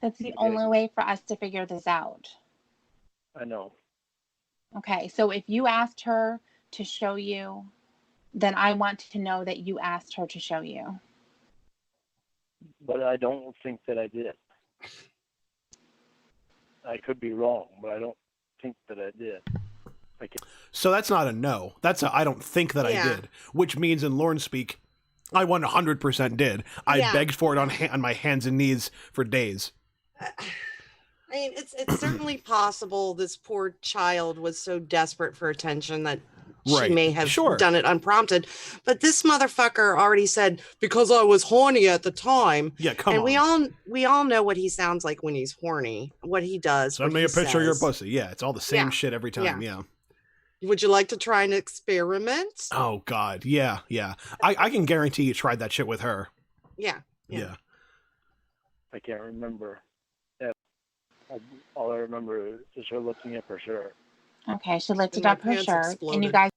That's the only way for us to figure this out. I know. Okay, so if you asked her to show you, then I want to know that you asked her to show you. But I don't think that I did. I could be wrong, but I don't think that I did. So that's not a no. That's a I don't think that I did, which means in Lauren speak, I 100% did. I begged for it on my hands and knees for days. I mean, it's certainly possible this poor child was so desperate for attention that she may have done it unprompted. But this motherfucker already said, because I was horny at the time. Yeah, come on. And we all know what he sounds like when he's horny, what he does. Send me a picture of your pussy. Yeah, it's all the same shit every time. Yeah. Would you like to try an experiment? Oh, God. Yeah. I can guarantee you tried that shit with her. Yeah. I can't remember. All I remember is her lifting up her shirt. Okay, she lifted up her shirt, and you guys...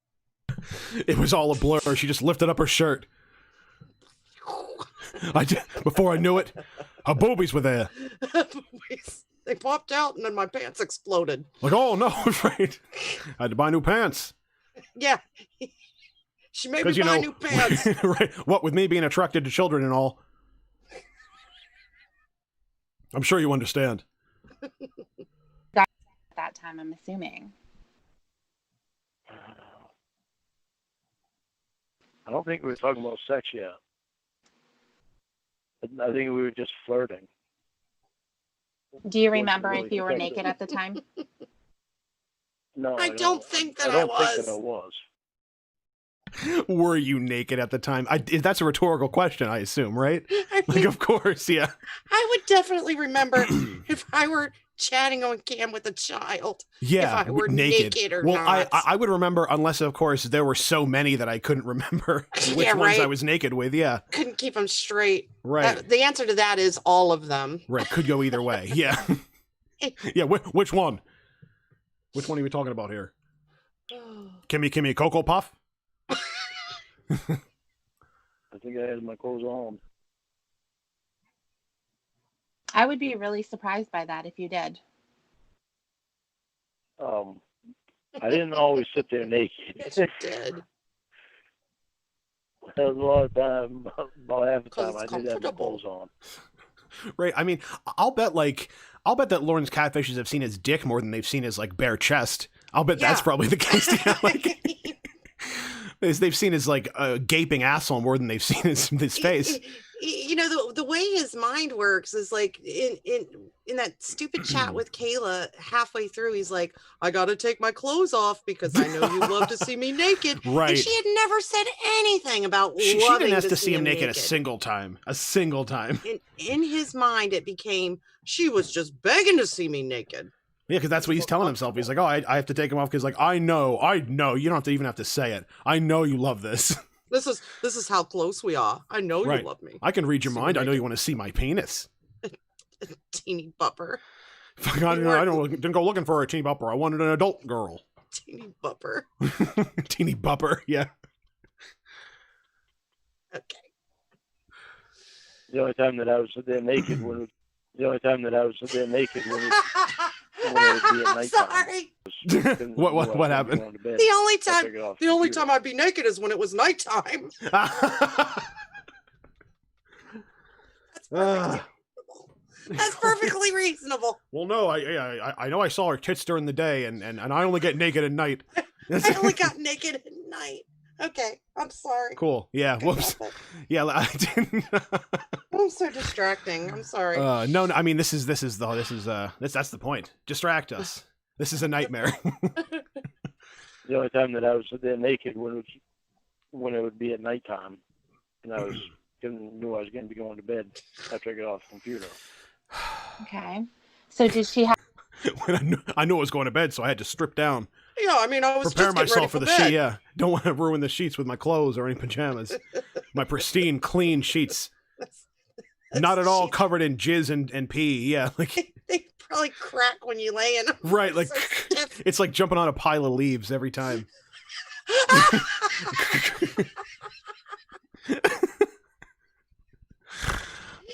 It was all a blur. She just lifted up her shirt. Before I knew it, her boobies were there. They popped out, and then my pants exploded. Like, oh, no, right. I had to buy new pants. Yeah. She made me buy new pants. Right. What, with me being attracted to children and all. I'm sure you understand. At that time, I'm assuming. I don't think we were talking about sex yet. I think we were just flirting. Do you remember if you were naked at the time? No, I don't think that I don't think that I was. Were you naked at the time? That's a rhetorical question, I assume, right? I mean, like, of course, yeah. I would definitely remember if I were chatting on cam with a child. Yeah, if I were naked or not. I would remember, unless, of course, there were so many that I couldn't remember which ones I was naked with, yeah. Couldn't keep them straight. Right. The answer to that is all of them. Right, could go either way, yeah. Yeah, which one? Which one are we talking about here? Kimmy Cocoa Puff? I think I had my clothes on. I would be really surprised by that if you did. I didn't always sit there naked. Yes, you did. There was a lot of time, about half the time, I did have my clothes on. Right. I mean, I'll bet that Lauren's catfishes have seen his dick more than they've seen his like bare chest. I'll bet that's probably the case. Yeah, like, they've seen his like gaping asshole more than they've seen his face. You know, the way his mind works is like in that stupid chat with Kayla, halfway through, he's like, I got to take my clothes off because I know you love to see me naked. Right. And she had never said anything about she loving didn't have to see him naked a single time. In his mind, it became, she was just begging to see me naked. Yeah, because that's what he's telling himself. He's like, oh, I have to take him off because, like, I know. You don't have to even have to say it. I know you love this. This is how close we are. I know you love me. I can read your mind. I know you want to see my penis. Teeny bupper. I didn't go looking for a teeny bupper. I wanted an adult girl. Teeny bupper. Teeny bupper, yeah. Okay. The only time that I was there naked when it would be at nighttime. Sorry. What happened? The only time I'd be naked is when it was nighttime. That's perfectly reasonable. Well, no, I know I saw her tits during the day, and I only get naked at night. I only got naked at night. Okay, I'm sorry. Cool. Yeah. Whoops. Yeah, I didn't. I'm so distracting. I'm sorry. No. I mean, that's the point. Distract us. This is a nightmare. The only time that I was there naked when it would be at nighttime, and I knew I was going to be going to bed after I got off the computer. Okay. So did she have? When I knew I was going to bed, so I had to strip down. Yeah, I mean, I was prepare just myself for the bed. sheet. Yeah, don't want to ruin the sheets with my clothes or any pajamas. My pristine, clean sheets, not at all covered in jizz and pee. Yeah, like they probably crack when you lay in them. Right, like it's like jumping on a pile of leaves every time.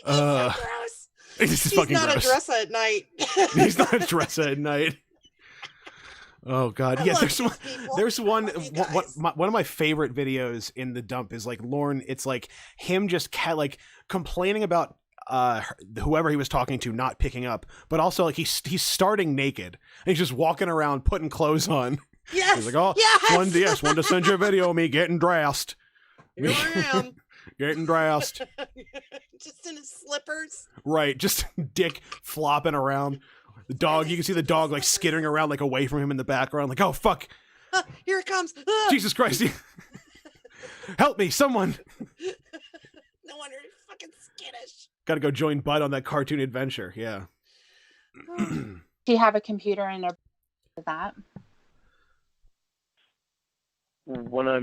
Uh, So gross. this is He's fucking not gross. a dresser at night. He's not a dresser at night. Oh God, I yeah. love There's these one. people. There's one. I love you What guys. one of my favorite videos in the dump is like Lauren. It's like him just like complaining about whoever he was talking to not picking up, but also like he's starting naked and he's just walking around putting clothes on. Yes. He's like, oh, yes. wanted to send you a video of me getting dressed. Here I am. Getting dressed. Just in his slippers. Right, just dick flopping around. The dog, you can see the dog like skittering around like away from him in the background, like, oh fuck. Here it comes. Jesus Christ. Help me, someone. No wonder he's fucking skittish. Gotta go join Bud on that cartoon adventure, yeah. Do you have a computer in her that? When I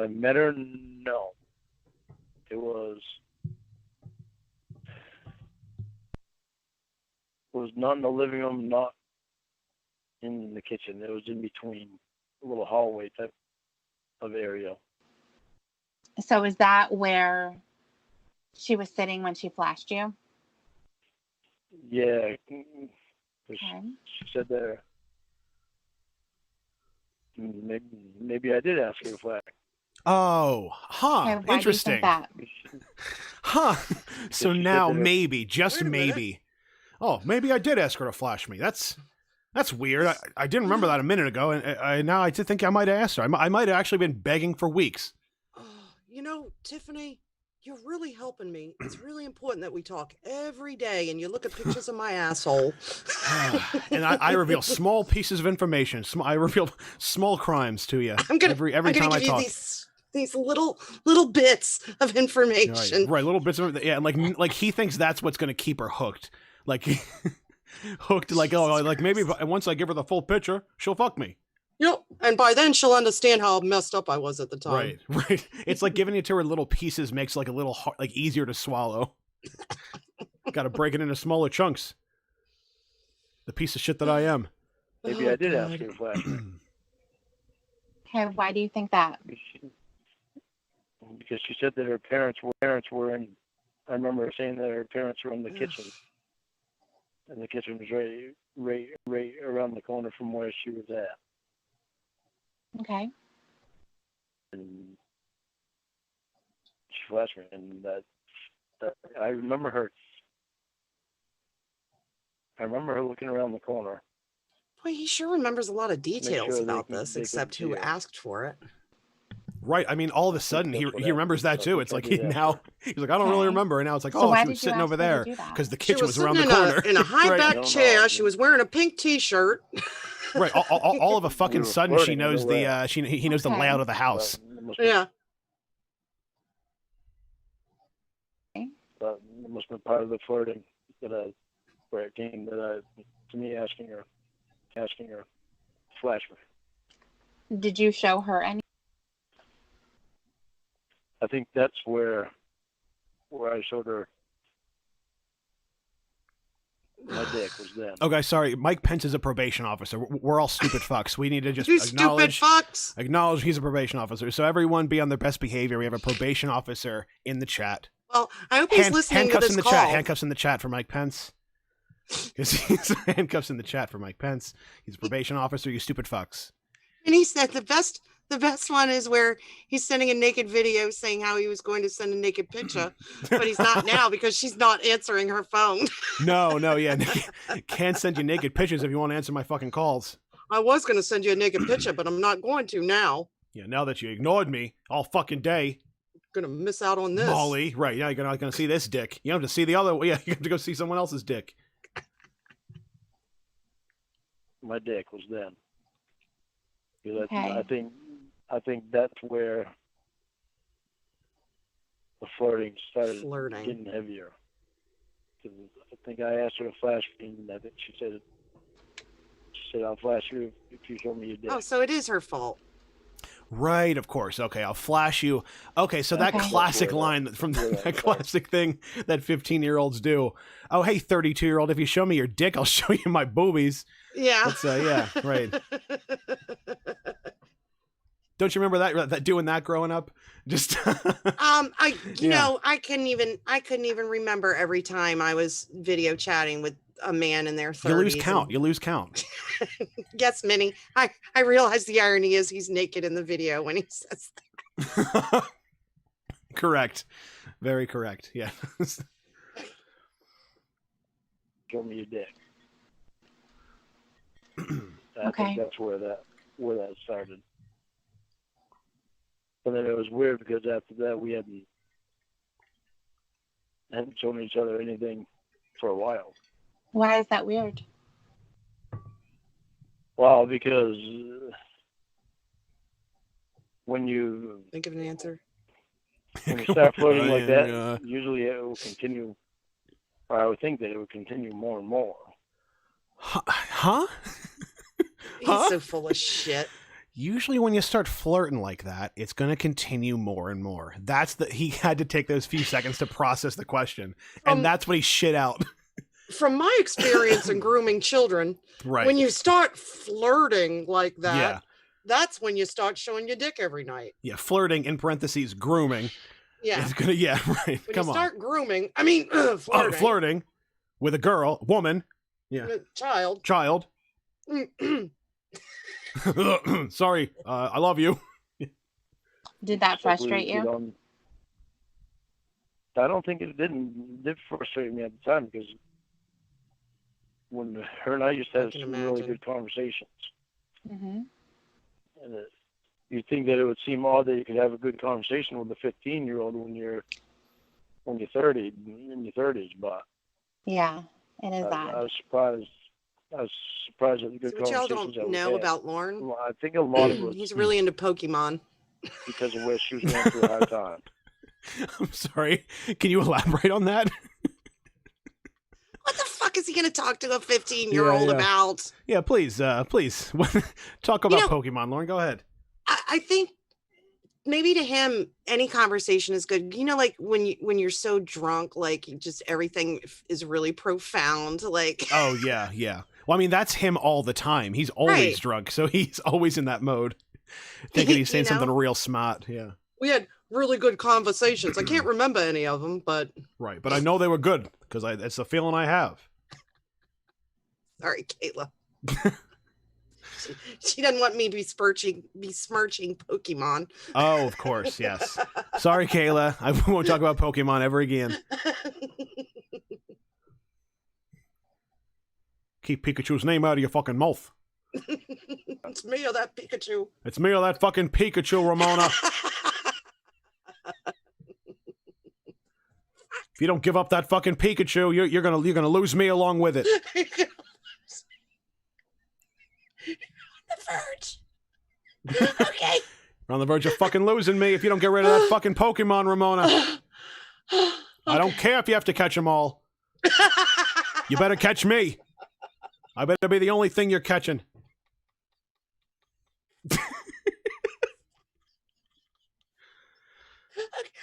met her, no. It was not in the living room, not in the kitchen. It was in between, a little hallway type of area. So is that where she was sitting when she flashed you? Yeah, 'cause Okay. she said there. Maybe I did ask her to flash. Oh, huh. Okay, why Interesting. do you think that? Huh. So she now said that- maybe, just Wait a minute. maybe. Oh, maybe I did ask her to flash me. That's weird. I didn't remember that a minute ago, and now I did think I might have asked her. I might have actually been begging for weeks. Oh, you know, Tiffany, you're really helping me. It's really important that we talk every day and you look at pictures of my asshole. And I reveal small pieces of information. I reveal small crimes to you I'm gonna every I'm time gonna I give you talk. these little bits of information. Right, little bits of it. Yeah, and like he thinks that's what's going to keep her hooked. Like hooked. Like like maybe once I give her the full picture, she'll fuck me. Yep. And by then she'll understand how messed up I was at the time. Right. It's like giving it to her in little pieces makes like a little like easier to swallow. Got to break it into smaller chunks. The piece of shit that I am. Maybe Oh, I did God. ask her to flash. Okay, why do you think that? Because she said that her parents were in. I remember her saying that her parents were in the kitchen, and the kitchen was right around the corner from where she was at. Okay. And she flashed me, and that I remember her. I remember her looking around the corner. Boy, he sure remembers a lot of details sure they about can- this, they can except see who it. asked for it. Right. I mean, all of a sudden he remembers that too. It's like he's like, I don't really Okay. remember. And now it's like, So oh, why she did was you sitting ask over her to there do that? because the She kitchen was was around the sitting corner. in a high Right. back No, no, chair. no. She was wearing a pink T-shirt. Right. All of a fucking were sudden she flirting knows in a way. he knows the Okay. layout of the house. That must Yeah. have been part of the flirting where it came to me asking her to flash me. Did you show her any? I think that's where I showed her my dick was then. Okay, sorry. Mike Pence is a probation officer. We're all stupid fucks. We need to just You stupid acknowledge fucks. he's a probation officer. So everyone be on their best behavior. We have a probation officer in the chat. Well, I hope he's listening to handcuffs this in the call. chat. Handcuffs in the chat for Mike Pence. He's handcuffs in the chat for Mike Pence. He's a probation officer. You stupid fucks. And he said the best one is where he's sending a naked video saying how he was going to send a naked picture, but he's not now because she's not answering her phone. No, yeah. Can't send you naked pictures if you want to answer my fucking calls. I was going to send you a naked picture, but I'm not going to now. Yeah, now that you ignored me all fucking day, Going to miss out on this. Molly. Right, yeah, you're not going to see this dick. You don't have to see the other. Yeah, you have to go see someone else's dick. My dick was then. Because Okay. I think that's where the flirting started Flirting. getting heavier. 'Cause I think I asked her to flash me, and I think she said, "I'll flash you if you show me your dick." Oh, so it is her fault. Right, of course. Okay, I'll flash you. Okay, so that Okay. classic line from that classic thing that 15-year-olds do. Oh, hey, 32-year-old, if you show me your dick, I'll show you my boobies. Yeah. That's yeah, right. Don't you remember that doing that growing up? Just You know, I couldn't even remember every time I was video chatting with a man in their 30s. You lose count. Yes, Minnie. I realize the irony is he's naked in the video when he says that. Correct. Very correct. Yeah. Show me your dick. I Okay. think that's where that started. But then it was weird because after that we hadn't shown each other anything for a while. Why is that weird? Well, because when you Think of an answer. when you start flirting like that, usually it will continue. Or I would think that it would continue more and more. Huh? He's so full of shit. Usually when you start flirting like that, it's going to continue more and more. He had to take those few seconds to process the question. And that's what he shit out. From my experience in grooming children, Right. when you start flirting like that, Yeah. that's when you start showing your dick every night. Yeah, flirting, in parentheses, grooming. Yeah. It's gonna, yeah, right. When Come you on. start grooming, I mean, flirting. Flirting with a girl, woman. Yeah. Child. Sorry, I love you. Did that frustrate you? I don't think it did frustrate me at the time because when her and I used to have some really good conversations. Mm-hmm. And you'd think that it would seem odd that you could have a good conversation with a 15-year-old when you're 30 in your 30s, but yeah, it is that. I was surprised at the good What y'all conversations don't know about Lauren? Well, I think a lot of it was He's really into Pokemon because of where she was going through a hard time. I'm sorry. Can you elaborate on that? What the fuck is he going to talk to a 15-year-old about? Yeah, please. Talk about Pokemon, Lauren. Go ahead. I think maybe to him, any conversation is good. You know, like when you're so drunk, like just everything is really profound. Like, oh yeah, yeah. Well, I mean, that's him all the time. He's always drunk, so he's always in that mode, thinking he's saying something real smart. Yeah. We had really good conversations. I can't remember any of them, but right. But I know they were good because it's a feeling I have. Sorry, Kayla. She doesn't want me to be smirching Pokemon. Oh, of course, yes. Sorry, Kayla. I won't talk about Pokemon ever again. Keep Pikachu's name out of your fucking mouth. It's me or that Pikachu. It's me or that fucking Pikachu, Ramona. If you don't give up that fucking Pikachu, you're gonna lose me along with it. On the verge. Okay. You're on the verge of fucking losing me if you don't get rid of that fucking Pokemon, Ramona. Okay. I don't care if you have to catch them all. You better catch me. I better be the only thing you're catching.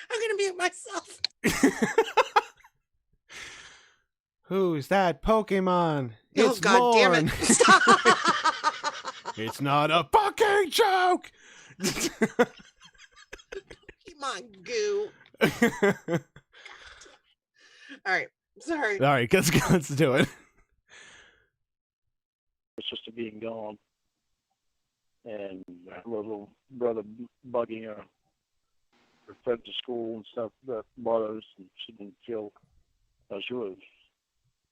I'm gonna mute myself. Who's that Pokemon? Oh, God damn it. Stop. It's not a fucking joke. Come on, goo. All right. Sorry. All right, let's do it. It's just being gone. And her little brother bugging her friend to school and stuff that bothers, and she didn't feel she was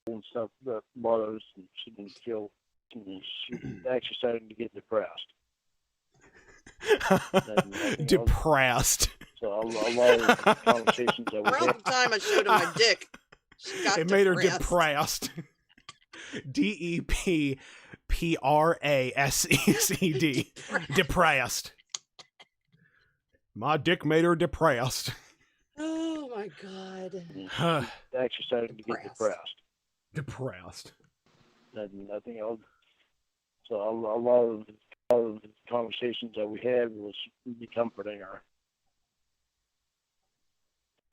and stuff that bothers, and she didn't feel. And she actually started to get depressed. Depressed. So a lot of conversations that we Around the time I showed her my dick, she got it made her depressed. DEPPRASECD. Depressed. My dick made her depressed. Oh my God. Actually started to get depressed. Depressed. And I think so a lot of the conversations that we had was be comforting her.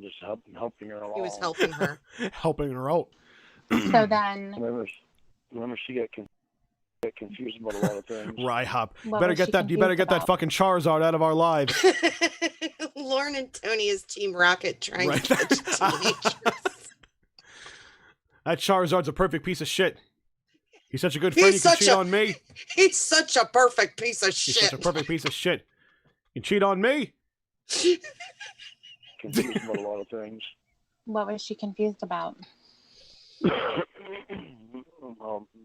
Just helping her along. He was helping her. Helping her out. So then... Remember she got get confused about a lot of things. Rye hop. What Better was get she that. You better confused get that about? fucking Charizard out of our lives. Lauren and Tony is Team Rocket trying Right. to catch teenagers. That Charizard's a perfect piece of shit. He's such a good friend. He's You can such cheat a- on me. He's such a perfect piece of He's shit. such a perfect piece of shit. You can cheat on me. Confused about a lot of things. What was she confused about?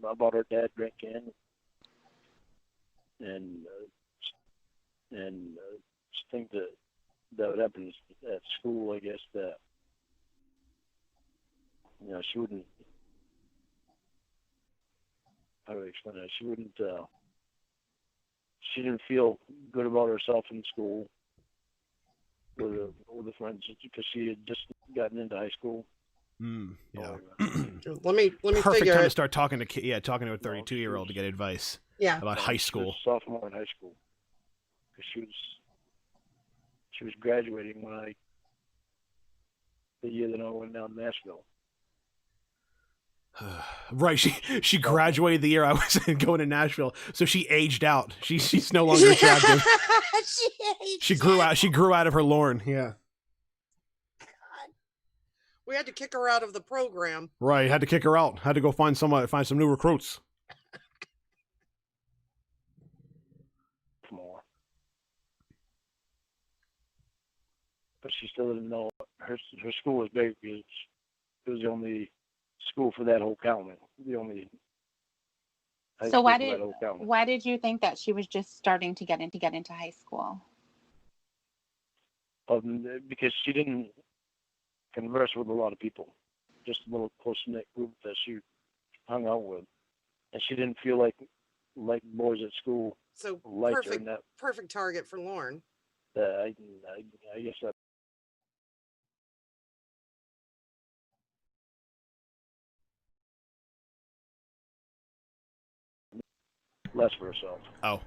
About her dad drinking and think that would happen at school. I guess that she wouldn't. How do I explain that? She wouldn't. She didn't feel good about herself in school with the friends because she had just gotten into high school. Yeah. Let me Perfect figure time to it. start talking to talking to a 32-year-old to get advice Yeah. about high school. She was a sophomore in high school because she was graduating the year that I went down to Nashville. Right, she graduated the year I was going to Nashville, so she aged out. She's no longer attractive. She grew out of her Lauren. Yeah. We had to kick her out of the program. Right, had to kick her out. Had to go find some new recruits. More. But she still didn't know her school was big because it was the only school for that whole county. The only high So school why for that whole county. why did you think that she was just starting to get into high school? Because she didn't converse with a lot of people, just a little close-knit group that she hung out with, and she didn't feel like boys at school So liked her. And perfect target for Lauren. I guess that. Less for herself. Oh,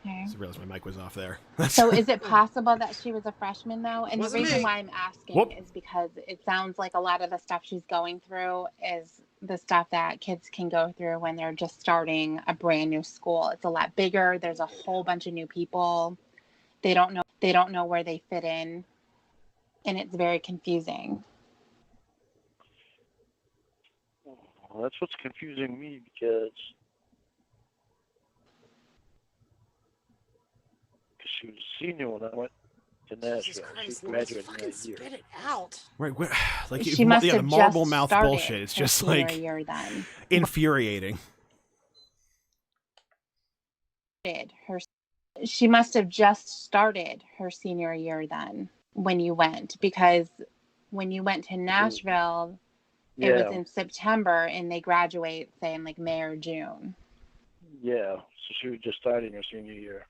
Okay. I realized my mic was off there. So is it possible that she was a freshman though? And Wasn't the reason me. why I'm asking Whoop. is because it sounds like a lot of the stuff she's going through is the stuff that kids can go through when they're just starting a brand new school. It's a lot bigger. There's a whole bunch of new people. They don't know where they fit in. And it's very confusing. Well, that's what's confusing me because she was a senior when I went to Jesus Nashville. Christ, She Louise, graduated fucking that year. spit it out. Right, like She must the have marble just mouth started bullshit. It's her just senior like year then. infuriating. She must have just started her senior year then when you went, because when you went to Nashville, it was in September and they graduate, say, in like May or June. Yeah, so she was just starting her senior year.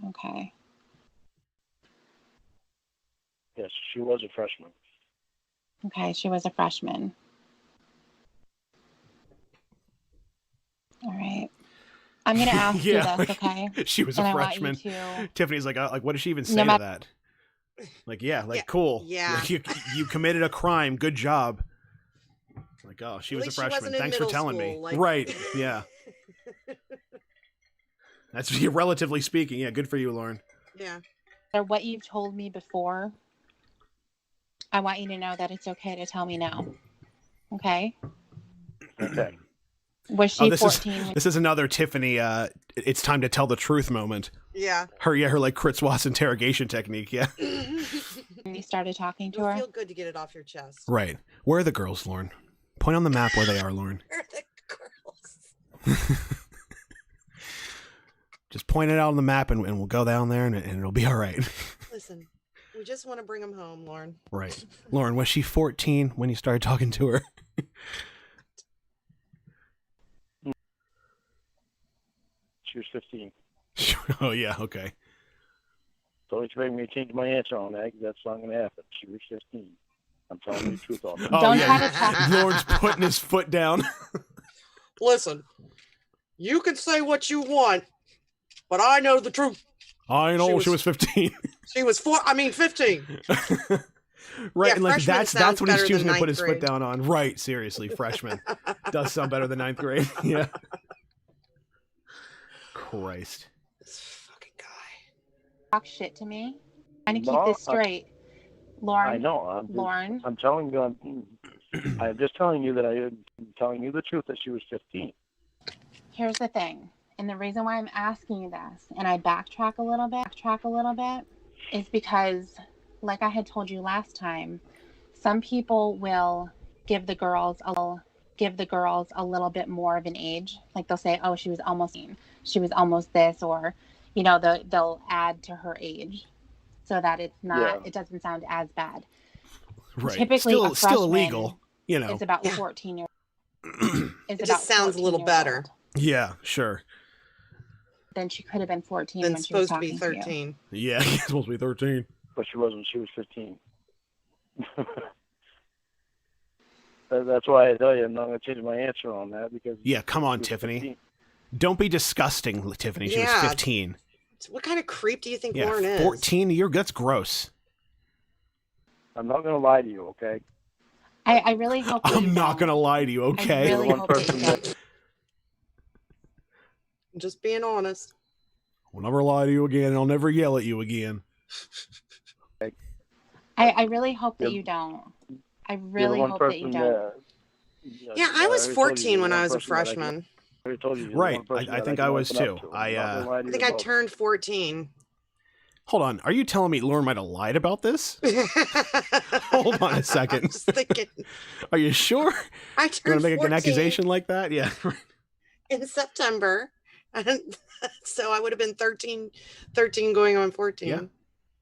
Okay. Yes, she was a freshman. Okay, she was a freshman. All right. I'm going to ask you Yeah, this, okay? She was And a I want you freshman. to... Tiffany's like, what does she even say No to matter- that? Like, yeah, Yeah, cool. yeah. Like, you committed a crime. Good job. Like, oh, she At was a least she freshman. wasn't in Thanks for middle telling me. school, like- Right. Yeah. That's relatively speaking. Yeah. Good for you, Lauren. Yeah. What you've told me before, I want you to know that it's okay to tell me now. Okay? Okay. Was she this 14? This is another Tiffany. It's time to tell the truth moment. Yeah. Her like Kritzwas interrogation technique. Yeah. When you started talking to It'll her? feel good to get it off your chest. Right. Where are the girls, Lauren? Point on the map where they are, Lauren. Where are the girls? Just point it out on the map, and we'll go down there, and it'll be all right. Listen, we just want to bring them home, Lauren. Right. Lauren, was she 14 when you started talking to her? She was 15. Oh, yeah. Okay. Don't expect me to change my answer on that. 'Cause that's not going to happen. She was 15. I'm telling you the truth on that. Oh, Don't yeah. try to talk. Lauren's putting his foot down. Listen, you can say what you want, but I know the truth. I know she was 15. She was 15. Right, Yeah, and like freshman that's sounds what he's better choosing than to put his ninth foot grade. down on. Right, seriously, freshman does sound better than ninth grade. Yeah. Christ. This fucking guy. Talk shit to me. I'm trying to No, keep this straight. Lauren. I know. Lauren. I'm telling you. I'm just telling you that I'm telling you the truth that she was 15. Here's the thing, and the reason why I'm asking you this, and I backtrack a little bit, is because, like I had told you last time, some people will give the girls a little bit more of an age. Like they'll say, "Oh, she was almost this," or, you know, they'll add to her age so that it's not, it doesn't sound as bad. Right. Typically, a still illegal. You know, is about 14 years. It just sounds a little better. Yeah, sure. Then she could have been 14 Then when she was supposed to be talking 13. To you. Yeah, he's supposed to be 13. But she wasn't. She was 15. That's why I tell you I'm not going to change my answer on that because. Yeah, come on, Tiffany. 15. Don't be disgusting, Tiffany. She was 15. What kind of creep do you think Yeah, Lauren is? 14. That's gross. I'm not going to lie to you, okay? I really hope that I'm not going to lie to you, okay? I really One hope person that that I'm just being honest. I'll never lie to you again, and I'll never yell at you again. I really hope that You're- you don't. I you're the really one hope that you person don't. Yeah, I was already told you 14 you're when the I one was a person that I can- freshman. I already told you you're the Right, one person I that think can I was open up too. to. I'm not gonna lie to I you think I about it. turned 14. Hold on. Are you telling me Lauren might have lied about this? Hold on a second. I'm just thinking. Are you sure? I You turned want to make 14 an accusation like that? Yeah. in September. And so I would have been 13 going on 14. Yeah.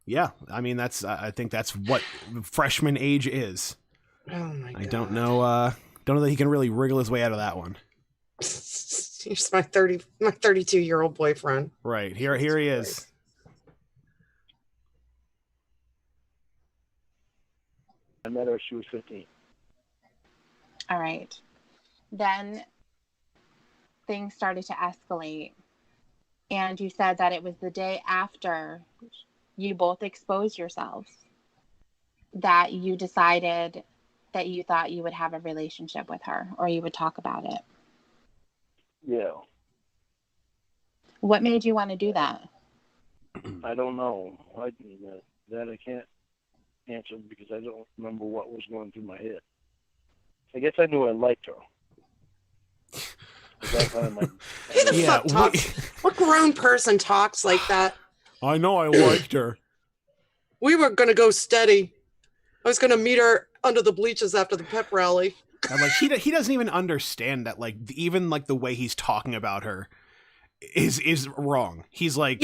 Yeah. I mean, I think that's what freshman age is. Oh my God. I don't know that he can really wriggle his way out of that one. Here's my 32-year-old boyfriend. Right. Here he is. I met her. She was 15. All right. Then things started to escalate. And you said that it was the day after you both exposed yourselves that you decided that you thought you would have a relationship with her or you would talk about it. Yeah. What made you want to do that? I don't know. That I can't answer because I don't remember what was going through my head. I guess I knew I liked her. At that time, Who the fuck talks? What grown person talks like that? I know I liked her. We were going to go steady. I was going to meet her under the bleachers after the pep rally. And like he doesn't even understand that like even like the way he's talking about her is wrong. He's like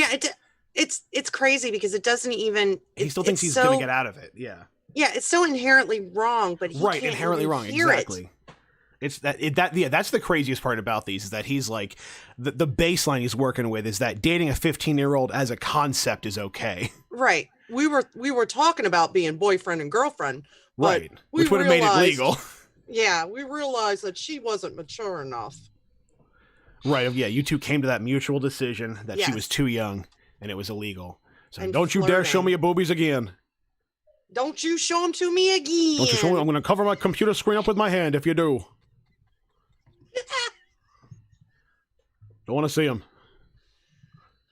it's crazy because it doesn't even he still thinks he's gonna get out of it. Yeah. Yeah, it's so inherently wrong, but he right, can't inherently wrong. hear Exactly. It. It's that's the craziest part about these is that he's like the baseline he's working with is that dating a 15-year-old as a concept is okay. Right. We were talking about being boyfriend and girlfriend. Right. Which would have made it legal. Yeah, we realized that she wasn't mature enough. Right. Yeah, you two came to that mutual decision that she Yes. was too young and it was illegal. So And don't you dare show flirting. me your boobies again. Don't you show them to me again. Don't you show me. I'm going to cover my computer screen up with my hand if you do. Don't want to see them.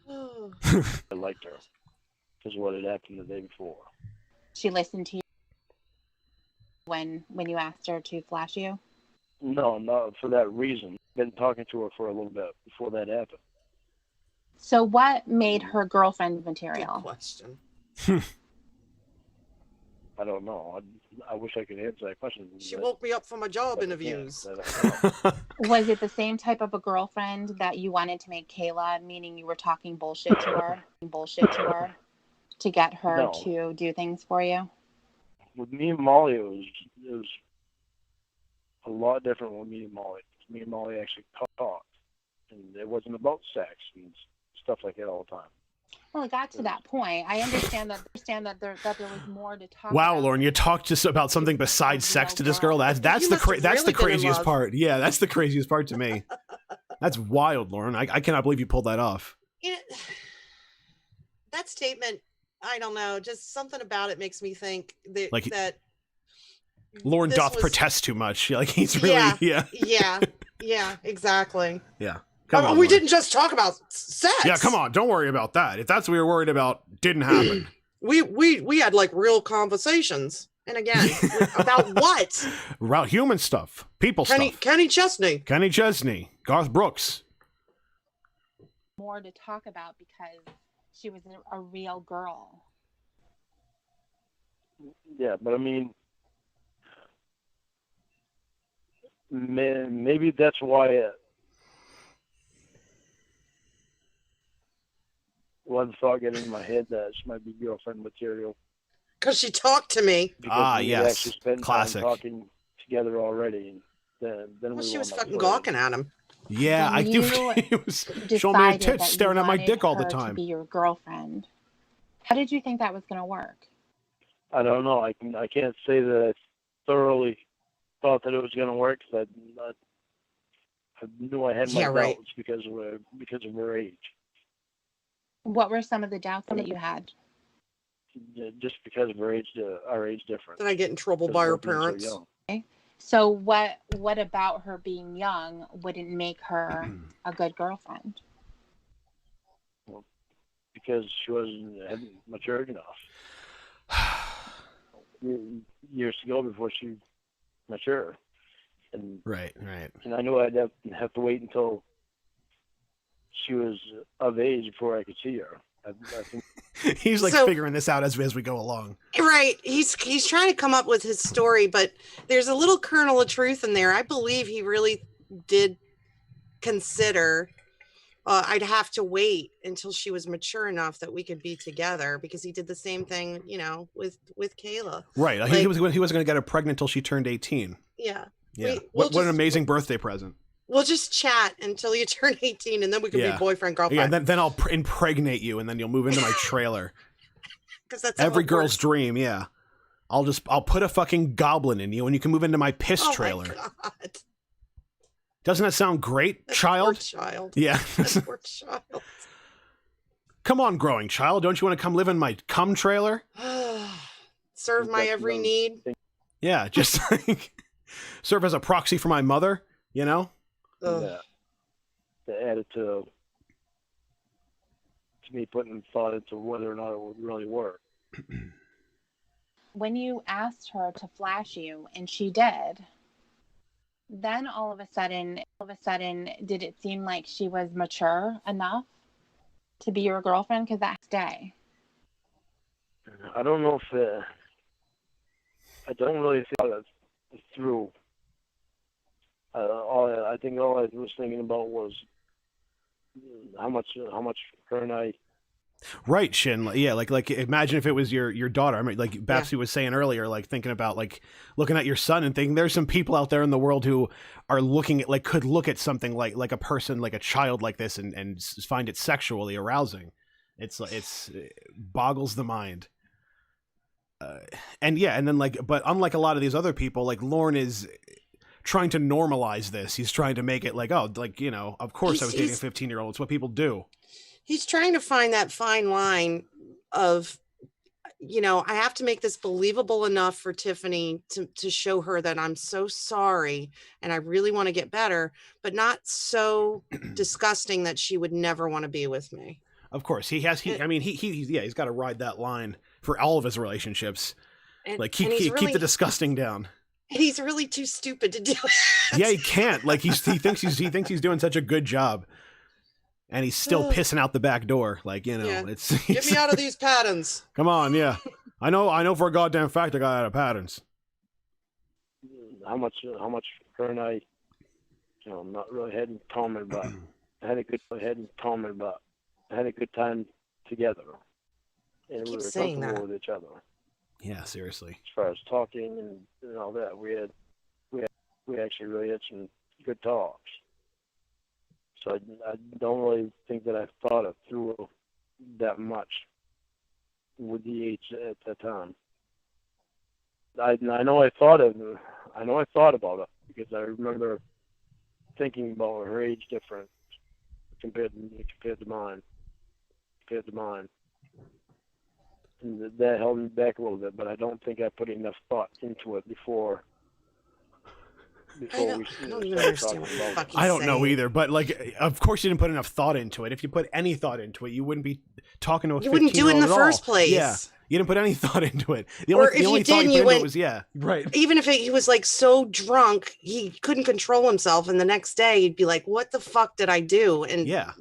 I liked her because of what had happened the day before. She listened to you when you asked her to flash you? No, not for that reason. Been talking to her for a little bit before that happened. So what made her girlfriend Good material? question. I don't know. I wish I could answer that question. She woke me up for my job but I interviews. can't. I don't know. Was it the same type of a girlfriend that you wanted to make Kayla, meaning you were talking bullshit to her to get her No. to do things for you? With me and Molly, it was a lot different with me and Molly. Me and Molly actually talked, and it wasn't about sex and stuff like that all the time. Well, it got to that point. I understand that there was more to talk Wow, about. Lauren, you talked just about something besides sex to this girl. That's You the must have that's really the been in craziest love. part. Yeah, that's the craziest part to me. That's wild, Lauren. I cannot believe you pulled that off. That statement, I don't know, just something about it makes me think Like, that Lauren this doth was- protest too much. Like he's really yeah. yeah, exactly. Yeah. Come on, we Lauren. didn't just talk about sex. Yeah, come on. Don't worry about that. If that's what you're worried about, didn't happen. We had like real conversations. And again, about what? About human stuff. People stuff. Kenny Chesney. Kenny Chesney. Garth Brooks. More to talk about because she was a real girl. Yeah, but I mean, maybe that's why one thought get in my head that this might be girlfriend material. Because she talked to me. Because we yes. actually spent Classic. time talking together already. And then Well, she was went on fucking the plane. gawking at him. Yeah, When I do. you He was showing me her decided tits, that you staring at my wanted dick all the her to time. be your girlfriend. How did you think that was going to work? I don't know. I can't say that I thoroughly thought that it was going to work because I knew I had my Yeah, right. doubts because of her age. What were some of the doubts that you had? Just because of her age, our age difference. Did I get in trouble Because by of her being so parents? young. So what about her being young wouldn't make her a good girlfriend? Because she hadn't matured enough. Years to go before she matured. And Right. And I knew I'd have to wait until she was of age before I could see her. I think He's like So- figuring this out as we go along. Right. He's trying to come up with his story, but there's a little kernel of truth in there. I believe he really did consider I'd have to wait until she was mature enough that we could be together, because he did the same thing, with Kayla. Right. Like- he wasn't going to get her pregnant until she turned 18. Yeah. Yeah. We'll What an just- amazing birthday present. We'll just chat until you turn 18, and then we can Yeah. be boyfriend, girlfriend. Yeah, then I'll impregnate you, and then you'll move into my trailer. Because that's how Every it girl's works. dream, yeah. I'll put a fucking goblin in you, and you can move into my piss Oh trailer. my God. Doesn't that sound great, That child? poor child. Yeah. That poor child. Come on, growing child. Don't you want to come live in my cum trailer? Serve my every need. Yeah, just like serve as a proxy for my mother, Ugh. to add it to me putting thought into whether or not it would really work. When you asked her to flash you and she did, then all of a sudden, did it seem like she was mature enough to be your girlfriend? Because that day. I don't know if I don't really think it through. I think all I was thinking about was how much her and I. Right, Shin. Yeah, like imagine if it was your daughter. I mean, like Bapstby was saying earlier, like thinking about like looking at your son and thinking there's some people out there in the world who are looking at could look at something like a person, like a child like this and find it sexually arousing. It boggles the mind. And then but unlike a lot of these other people, like Lorne is trying to normalize this. He's trying to make it of course I was dating a 15-year-old. It's what people do. He's trying to find that fine line of, I have to make this believable enough for Tiffany to show her that I'm so sorry and I really want to get better, but not so disgusting that she would never want to be with me. Of course, he's got to ride that line for all of his relationships. And, Keep the disgusting down. And he's really too stupid to do it. Yeah, he can't. He thinks he's doing such a good job. And he's still pissing out the back door. It's Get me out of these patterns. Come on, yeah. I know for a goddamn fact I got out of patterns. How much her and I, not really had in common about. I had a good time together, and we were saying comfortable that. with each other. Yeah, seriously. As far as talking and all that, we actually really had some good talks. So I don't really think that I thought it through that much with the age at that time. I know I thought about it because I remember thinking about her age difference compared to mine. And that held me back a little bit, but I don't think I put enough thought into it before before don't we even started understand talking what the about fuck it. he's I don't know saying. either, but like, of course you didn't put enough thought into it. If you put any thought into it, you wouldn't be talking to a 15-year-old You wouldn't do it in the at all. first place. Yeah, you didn't put any thought into it. The Or only, if the you only did thought and you you put into it went- was, yeah, right. Even if he was like so drunk, he couldn't control himself. And the next day he'd be like, what the fuck did I do? And Yeah.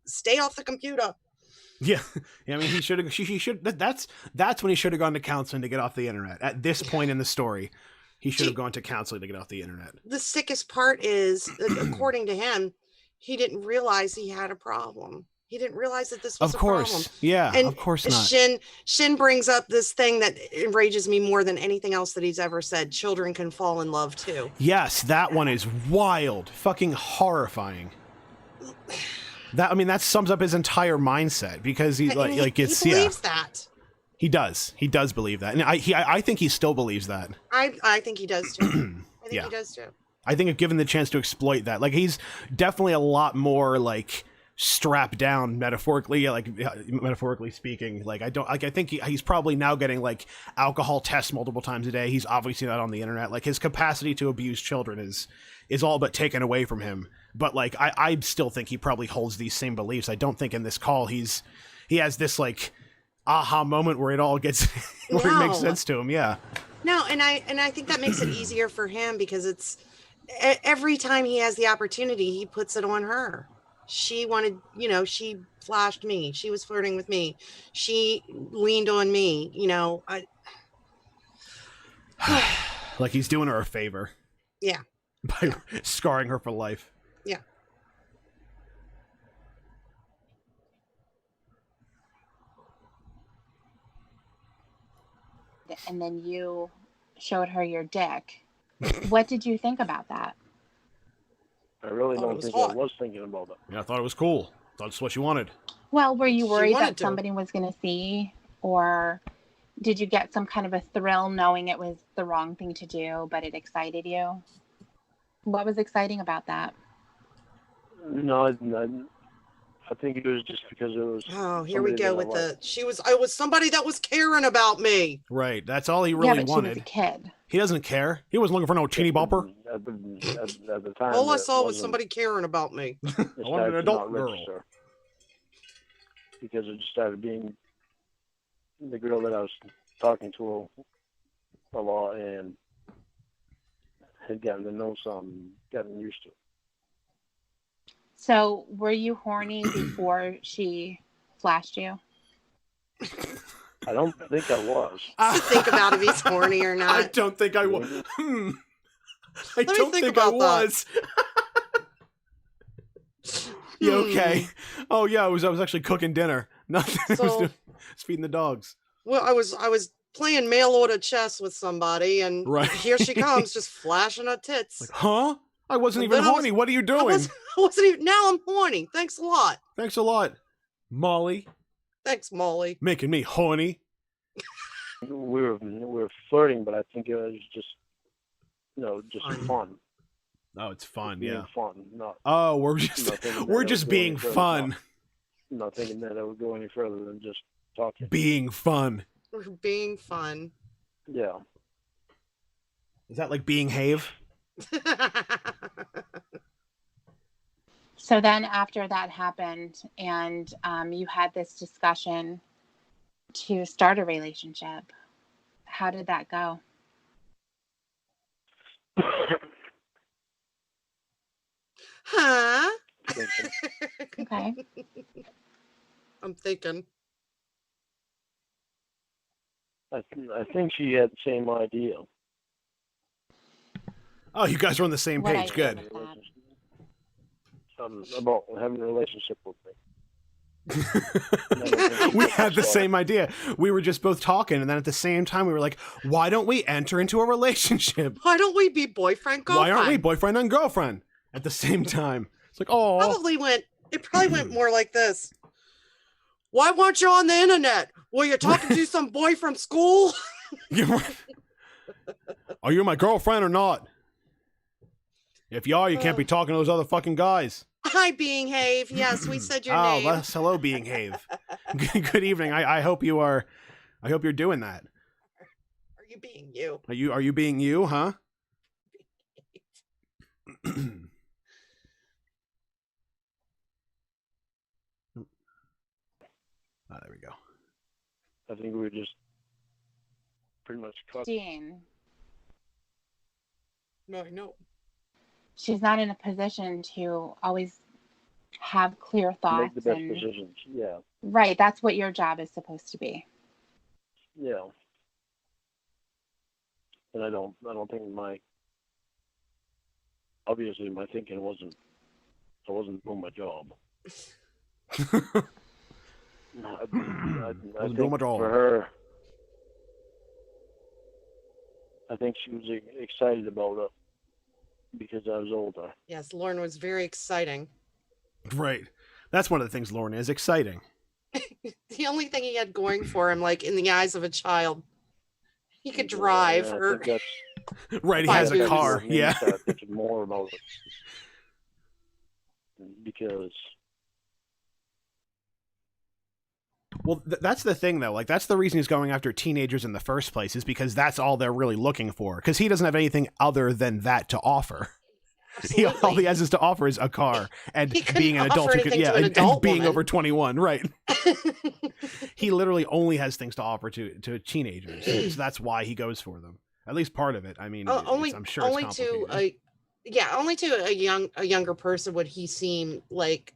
stay off the computer. Yeah, I mean, he should have. She should. That's when he should have gone to counseling to get off the internet. At this point in the story, he should have gone to counseling to get off the internet. The sickest part is, according to him, he didn't realize he had a problem. He didn't realize that this was Of a problem. course, yeah, And of course not. Shin brings up this thing that enrages me more than anything else that he's ever said. Children can fall in love too. Yes, that one is wild, fucking horrifying. That sums up his entire mindset because he He believes that. He does believe that, and I think he still believes that. I think he does too. I think Yeah. he does too. I think if given the chance to exploit that, like he's definitely a lot more like strapped down metaphorically, metaphorically speaking. Like I think he's probably now getting like alcohol tests multiple times a day. He's obviously not on the internet. Like his capacity to abuse children is all but taken away from him. But like I still think he probably holds these same beliefs. I don't think in this call he has this like aha moment where it all gets where it makes sense to him. Yeah. No, and I think that makes it easier for him because it's every time he has the opportunity, he puts it on her. She wanted, she flashed me. She was flirting with me. She leaned on me, Like he's doing her a favor. Yeah. By scarring her for life. Yeah. And then you showed her your dick. What did you think about that? I really Thought it don't was think hot. I was thinking about that. Yeah, I thought it was cool. Thought it's what you wanted. Well, were you She worried wanted that to. somebody was going to see, or did you get some kind of a thrill knowing it was the wrong thing to do, but it excited you? What was exciting about that? No, I think it was just because it was. Oh, here we somebody go that I with liked. I was somebody that was caring about me. Right. That's all he Yeah, really but she wanted. was a kid. He doesn't care. He wasn't looking for no teeny bopper. At the time, All I that saw was wasn't- somebody caring about me. it I wanted an started to adult not girl. register. Because it just started being the girl that I was talking to a lot and had gotten to know some, gotten used to it. So were you horny before she flashed you? I don't think I was. Think about if he's horny or I not. don't think I was. I me don't think think I about that. was. You okay? Oh yeah, I was actually cooking dinner. Nothing. I was So- feeding the dogs. Well, I was playing mail order chess with somebody, and Right. here she comes, just flashing her tits. Like, huh? I wasn't And even then I was- horny. What are you I doing? wasn't even. Now I'm horny. Thanks a lot. Thanks a lot, Molly. Thanks, Molly. Making me horny. We were flirting, but I think it was just, fun. Oh, it's fun. Being Yeah. fun, not Oh, we're not just thinking that we're it just would go any being further, fun. Not thinking that it would go any further than just talking. Being fun. We're being fun. Yeah. Is that like being have? So then after that happened and you had this discussion to start a relationship, how did that go? Huh? Thinking. Okay. I'm thinking. I think she had the same idea. Oh, you guys are on the same What page. idea Good. was that? About having a relationship with me. We had the same idea. We were just both talking, and then at the same time, we were like, "Why don't we enter into a relationship? Why don't we be boyfriend girlfriend? Why aren't we boyfriend and girlfriend at the same time?" It's like, oh, It probably went more like this. Why weren't you on the internet? Were you talking to some boy from school? are you my girlfriend or not? If you are, you can't be talking to those other fucking guys. Hi, being Have. Yes, we said your Oh, name. that's hello, being Have. Good evening. I hope you are. I hope you're doing that. Are you being you? Are you being you? Huh? There we go. I think we were just pretty much caught. Christine, No, I know. she's not in a position to always have clear thoughts. Make the best and decisions. Yeah. Right, that's what your job is supposed to be. Yeah. And I don't think obviously my thinking I wasn't doing my job. I doing my think job. for her, I think she was excited about it because I was older. Yes, Lauren was very exciting. Right. That's one of the things Lauren is exciting. The only thing he had going for him, like in the eyes of a child, he could drive. Yeah, I Or think Right, he Five has a years. car. Yeah. Start thinking more about it because. Well, that's the thing, though. Like, that's the reason he's going after teenagers in the first place, is because that's all they're really looking for. Because he doesn't have anything other than that to offer. All he has is to offer is a car and He couldn't being an adult offer who could, anything to an and adult being woman. over 21, right? He literally only has things to offer to teenagers. So that's why he goes for them. At least part of it. I mean, I'm sure only it's to complicated. only to a younger person would he seem like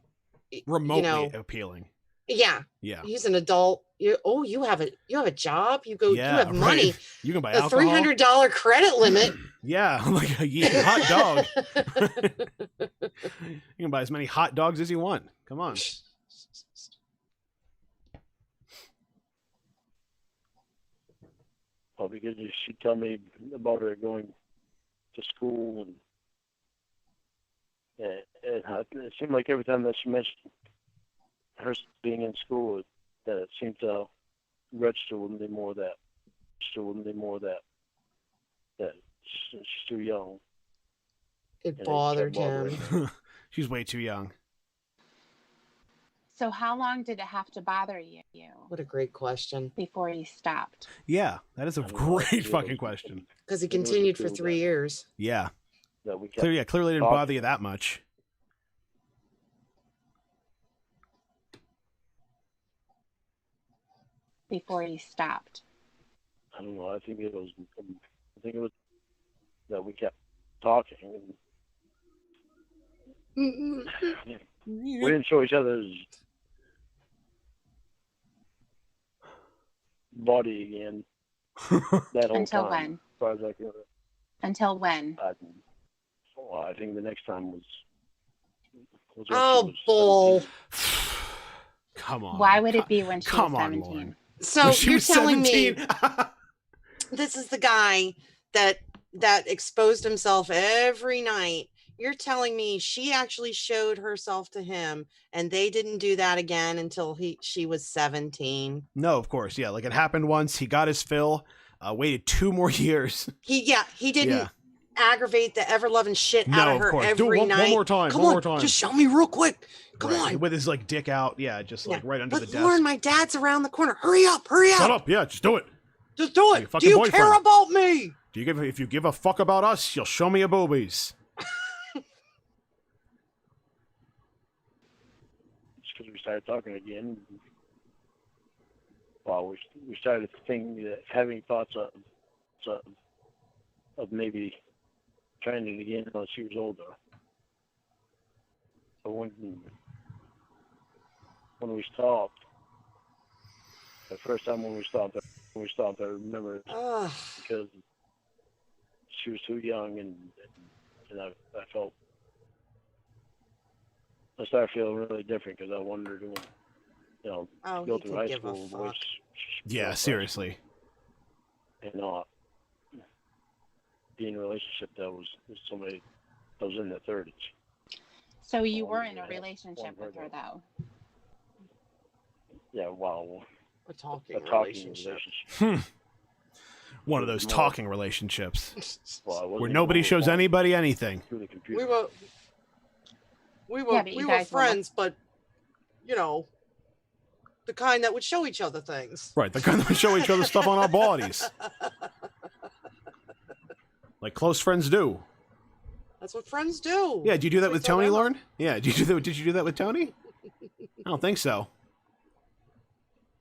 Remotely appealing. Yeah. Yeah. He's an adult. You have a job. You Yeah, have money. right. You can buy a alcohol. $300 credit limit. Yeah, like a hot dog. You can buy as many hot dogs as you want. Come on. Well, because she'd tell me about her going to school, and it seemed like every time that she mentioned her being in school, that it seemed to register with me more that she's too young. It And bothered kept him. bothering me. She's way too young. So how long did it have to bother you What a great question. before you stopped? Yeah, that is a I don't know. great fucking question. Because he It was continued for cool 3 that- years. Yeah. That we kept Clearly didn't talking. bother you that much. Before you stopped. I don't know. I think it was that we kept talking. And we didn't show each other's body again that whole Until time. when? As far as I can, Until when? I think the next time was when Oh, she was bull. 17. Come on. Why would it be when she was Come on, 17? Lauren. So When she you're was telling 17? me this is the guy that exposed himself every night. You're telling me she actually showed herself to him, and they didn't do that again until she was 17. No, of course. Yeah, like it happened once. He got his fill. Waited 2 more years. He didn't Yeah. aggravate the ever loving shit No, out of of her course. every Do it one night. more time. Come One on, more time. just show me real quick. Come Right. on. With his like dick out. Yeah, just like right under But the desk. Lauren, my dad's around the corner. Hurry up. Shut up. Yeah, just do it. Just do Like a it. fucking Do you boyfriend. care about me? If you give a fuck about us, you'll show me your boobies. It's because we started talking again. Well, we started thinking, having thoughts of maybe trying it again when she was older. But when we stopped, the first time when we stopped, I remember Ugh. because she was too young, and I felt. I started feeling really different because I wanted her to, Oh, go he through could high give a school. where fuck. she Yeah, felt seriously. and not be in a relationship that was somebody that was in their 30s. So you Oh, were in a yeah. relationship with her, though. Yeah, wow. A talking A talking relationship. One of those talking relationships Well, I wasn't where even nobody on the shows phone anybody anything. through the computer. We Yeah, but you were guys were friends, but the kind that would show each other things. Right, the kind that would show each other stuff on our bodies. Like close friends do. That's what friends do. Yeah, did you do that That's with what I told Tony, Emma. Lauren? Yeah, did you do that with Tony? I don't think so.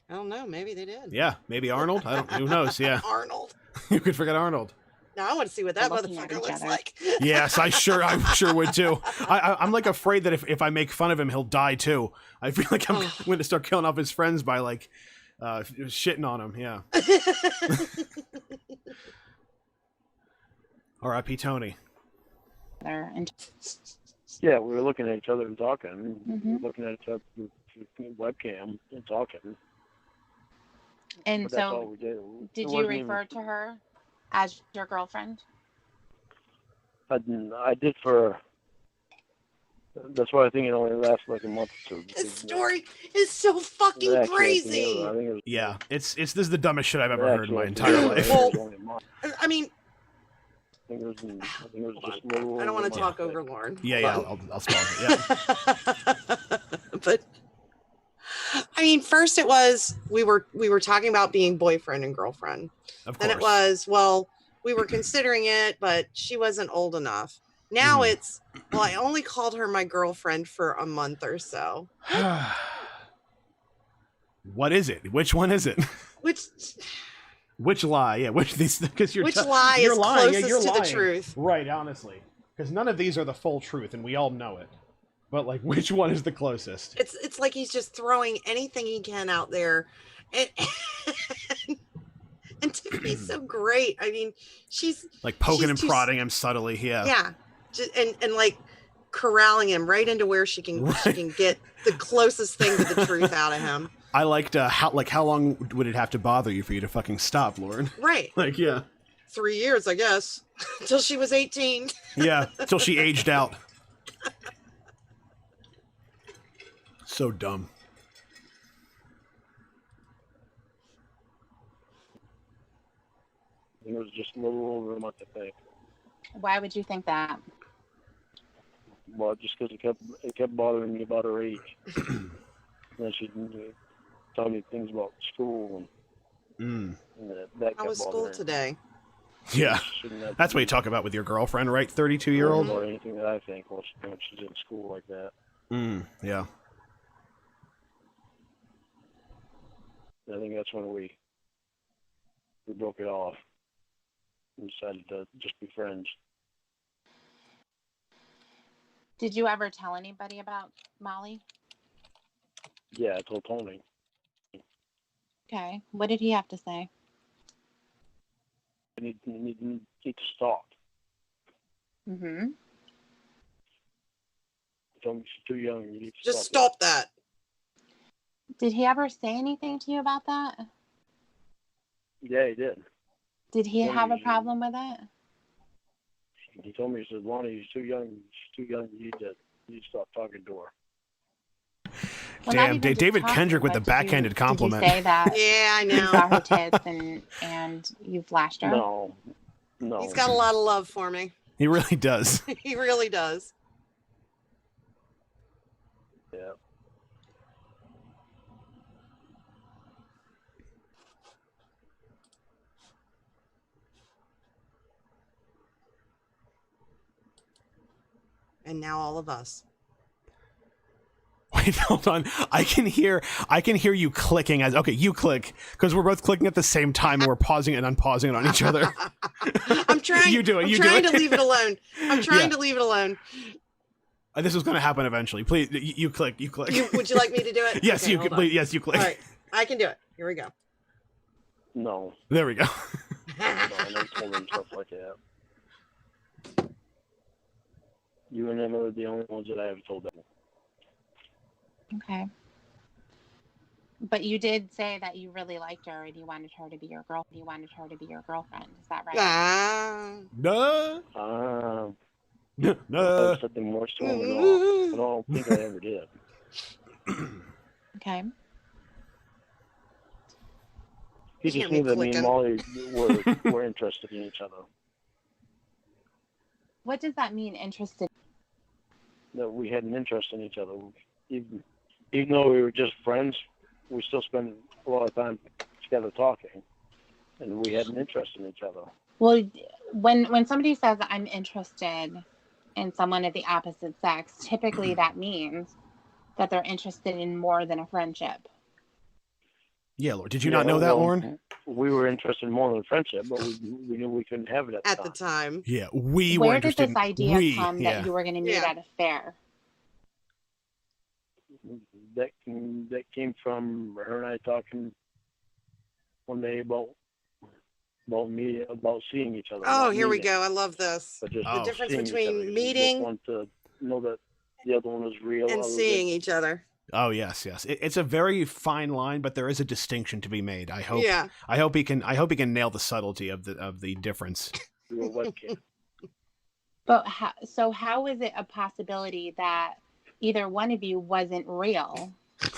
I don't know. Maybe they did. Yeah, maybe Arnold. I don't. Who knows? Yeah, Arnold. you could forget Arnold. Now I want to see what that Looking at motherfucker each looks other. like. Yes, I sure would too. I'm like afraid that if I make fun of him, he'll die too. I feel like I'm going to start killing off his friends by like shitting on him. Yeah. R.I.P. Tony. And Yeah, we were looking at each other and talking. Mhm. We were looking at each other through the webcam and talking. But that's all so, we did. did It you wasn't refer to her as your girlfriend? I did for. That's why I think it only lasted like a month or two. This story is so fucking Actually, crazy. I think it was. Yeah, this is the dumbest shit I've ever heard in my Actually, entire it life. was only a month. I mean, I think it was just a little. I don't want to over a talk month. over Lauren. Yeah, Hold I'll spell it. Yeah. on. But I mean, first it was we were talking about being boyfriend and girlfriend. Of Then course. it was, well, we were considering it, but she wasn't old enough. Now Mhm. it's, well, I only called her my girlfriend for a month or so. What is it? Which one is it? Which lie? Yeah, which these because you're which t- lie you're is lying. closest Yeah, you're to lying. the truth? Right, honestly, because none of these are the full truth, and we all know it. But like, which one is the closest? It's like he's just throwing anything he can out there. And and Tiffany's so great. I mean, she's Like poking she's and too- prodding him subtly. Yeah. just, and like corralling him right into where she can get the closest thing to the truth out of him. I liked how long would it have to bother you for you to fucking stop, Lauren? Right. Like, yeah, 3 years, I guess, until she was 18. yeah, till she aged out. So dumb. I think it was just a little over a month, I think. Why would you think that? Well, just because it kept bothering me about her age. Then she tell me things about school and that How kept was school bothering her. today? Yeah, Shouldn't have that's to what you be talk about with your girlfriend, right? 32-year-old. or anything that I think when she's in school like that. Yeah. I think that's when we broke it off and decided to just be friends. Did you ever tell anybody about Molly? Yeah, I told Tony. Okay. What did he have to say? You need to stop. Mm-hmm. He told me she's too young. You need to Just stop. stop that. Did he ever say anything to you about that? Yeah, he did. Did he Yeah, have a he- problem with it? He told me, he said, Lonnie, she's too young. She's too young. You need to stop talking to her. Well, not Damn, even just David talking, Kendrick with but the backhanded compliment. Did you say that Yeah, I you know. saw her tits and you flashed her? No. He's got a lot of love for me. He really does. He really does. Yeah. And now all of us. Wait, hold on. I can hear you clicking as okay, you click because we're both clicking at the same time and we're pausing and unpausing it on each other. I'm trying. You do it. I'm You trying do it. to leave it alone. I'm trying Yeah. to leave it alone. This was going to happen eventually. Please, you click. You click. Would you like me to do it? Yes, Okay, you hold can. on. Please, yes, you click. All right, I can do it. Here we go. No. There we go. No, I never told him stuff like that. You and Emma are the only ones that I have told them. Okay. But you did say that you really liked her and you wanted her to be your girl. You wanted her to be your girlfriend. Is that right? Ah. No. I No. said them words to him at all. I don't think I ever did. Okay. He You just hear knew me that me and Molly were interested in each other. What does that mean, interested? That we had an interest in each other. Even though we were just friends, we still spent a lot of time together talking. And we had an interest in each other. Well, when somebody says I'm interested, and someone of the opposite sex, typically that means that they're interested in more than a friendship. Yeah, Lauren. Did you not know that, well, Lauren? We were interested more in friendship, but we knew we couldn't have it At the time. Yeah, we were Where did interested. this idea come yeah. that you were going to meet Yeah. at a fair? That came from her and I talking one day about seeing each other. Oh, not here we meeting, go. I love this. But just Oh. The difference seeing each between other. We both meeting want to know that the other one was real. and other seeing each other. Oh yes. It's a very fine line, but there is a distinction to be made. I hope. Yeah. I hope he can nail the subtlety of the difference. through a webcam. But how is it a possibility that either one of you wasn't real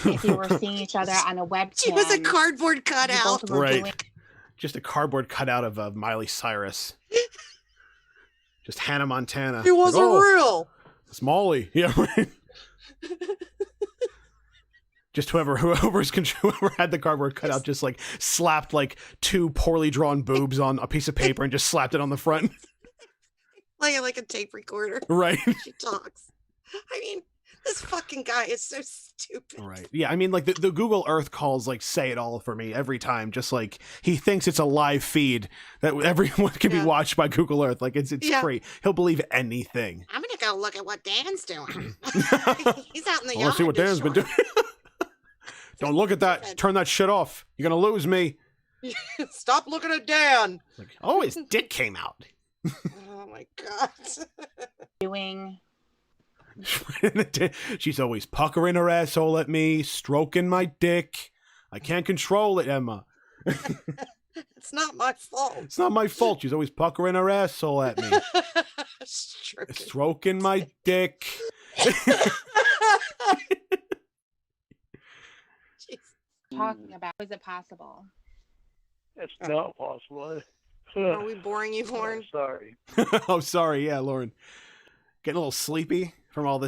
if you were seeing each other on a webcam? She was a cardboard you cutout. both were Right. doing- Just a cardboard cutout of Miley Cyrus. Just Hannah Montana. He wasn't Like, oh, real. it's Molly. Yeah, right. Just whoever had the cardboard cutout just like slapped like two poorly drawn boobs on a piece of paper and just slapped it on the front. Like a tape recorder. Right. She talks. I mean, this fucking guy is so stupid. Right. Yeah, I mean, like, the Google Earth calls, like, say it all for me every time. Just, like, he thinks it's a live feed that everyone can be Yeah. watched by Google Earth. Like, it's Yeah. great. He'll believe anything. I'm going to go look at what Dan's doing. He's out in the I yard. want to see what Dan's been doing. Don't look at that. Turn that shit off. You're going to lose me. Stop looking at Dan. Like, oh, his dick came out. Oh, my God. doing She's always puckering her asshole at me, stroking my dick. I can't control it, Emma. It's not my fault. It's not my fault. She's always puckering her asshole at me. Stroking my dick. talking about. Is it possible? It's not possible. Are we boring you, Lauren? Sorry. Oh, sorry. Yeah, Lauren. Getting a little sleepy from all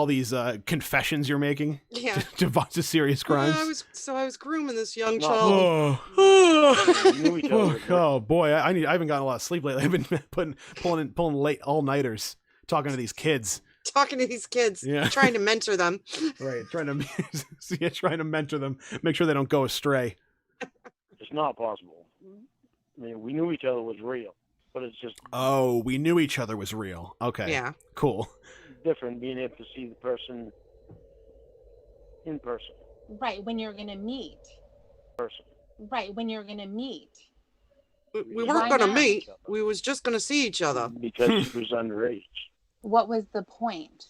these confessions you're making Yeah. to serious crimes. I was grooming this young No. child. Oh, We knew each other. oh boy, I haven't gotten a lot of sleep lately. I've been pulling late all-nighters talking to these kids. Talking to these kids, Yeah. trying to mentor them. Right, trying to mentor them, make sure they don't go astray. It's not possible. I mean, we knew each other was real, but it's just Oh, we knew each other was real. Okay. Yeah. Cool. different being able to see the person in person. Right, when you're going to meet. Right, when you're going to meet. We Why weren't going to not? meet. We was just going to see each other. Because she was underage. What was the point?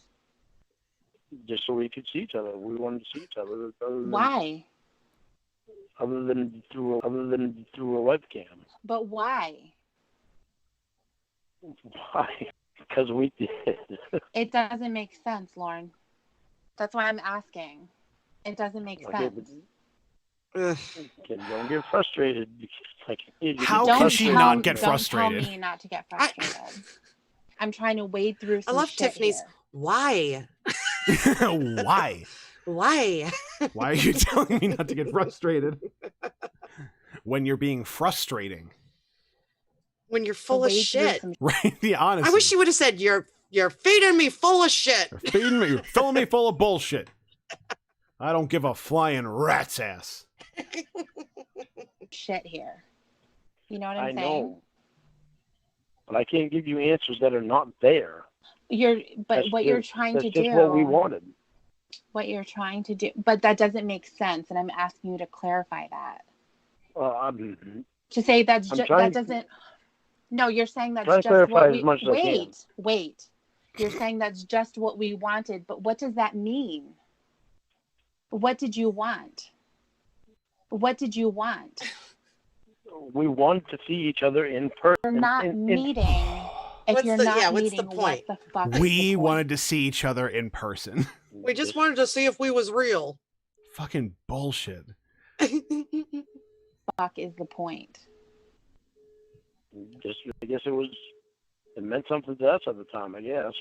Just so we could see each other. We wanted to see each other. Why? Other than through a webcam. But why? Why? Because we did. It doesn't make sense, Lauren. That's why I'm asking. It doesn't make Okay, sense. Ugh. Okay, don't get frustrated. Like, you How get can she frustrated. not get Don't frustrated? tell me not to get frustrated. I'm trying to wade through I some love shit Tiffany's. here. Why? Why? Why? Why are you telling me not to get frustrated? When you're being frustrating. When you're full of Wade through shit. some- Right? Yeah, honestly. I wish you would have said you're feeding me full of shit. You're filling me full of bullshit. I don't give a flying rat's ass. shit here. You know what I I'm saying? know. But I can't give you answers that are not there. But what you're trying to That's just do, what we wanted. what you're trying to do, but that doesn't make sense, and I'm asking you to clarify that. To To say that's I'm just trying- that doesn't. No, you're saying that's trying to just clarify what as we. much as I can. Wait. You're saying that's just what we wanted, but what does that mean? What did you want? What did you want? we wanted to see each other in person. You're not meeting. If What's you're the- not yeah, what's the meeting, point? what the fuck? is We the point? wanted to see each other in person. We just wanted to see if we was real. Fucking bullshit. Fuck is the point. I guess it meant something to us at the time, I guess.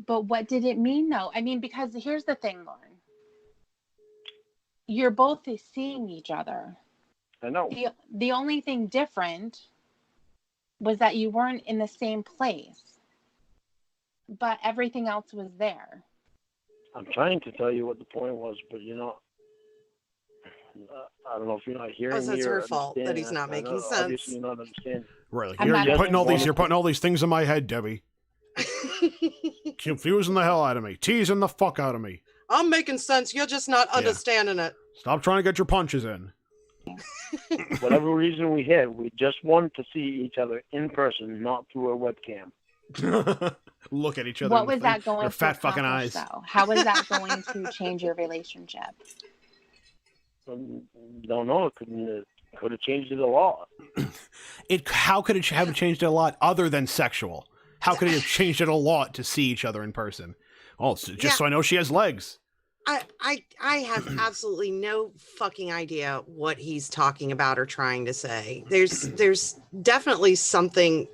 But what did it mean, though? I mean, because here's the thing, Lauren. You're both seeing each other. I know. The only thing different was that you weren't in the same place. but everything else was there. I'm trying to tell you what the point was, but I don't know if you're not hearing so me it's or her fault that he's understanding. not making Obviously, sense. you're not understanding. Right. Like, I'm you're, not you're putting understanding. you're putting all these things in my head, Debbie. Confusing the hell out of me. Teasing the fuck out of me. I'm making sense. You're just not understanding it. Stop trying to get your punches in. Whatever reason we had, we just wanted to see each other in person, not through a webcam. Look at each other. What was that going their to fat fucking accomplish, eyes. though? How was that going to change your relationship? Don't know. It could have changed it a lot. How could it have changed it a lot other than sexual? How could it have changed it a lot to see each other in person? Oh, just so I know she has legs. I have absolutely no fucking idea what he's talking about or trying to say. There's definitely something.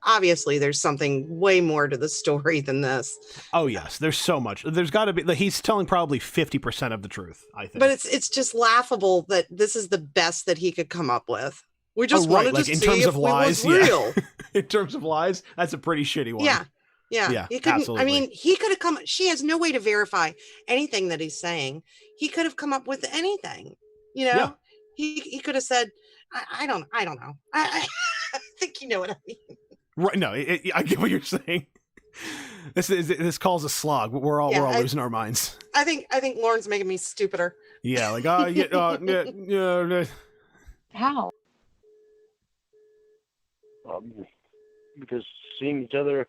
Obviously, there's something way more to the story than this. Oh yes, there's so much. There's got to be. He's telling probably 50% of the truth, I think. But it's just laughable that this is the best that he could come up with. We just wanted to see if it was real. In terms of lies, that's a pretty shitty one. Yeah. He couldn't. Absolutely. I mean, he could have come. She has no way to verify anything that he's saying. He could have come up with anything. Yeah. He could have said, I don't know. I think you know what I mean. Right? No, I get what you're saying. This calls a slog. We're all losing our minds. I think Lauren's making me stupider. Yeah, like How? Because seeing each other,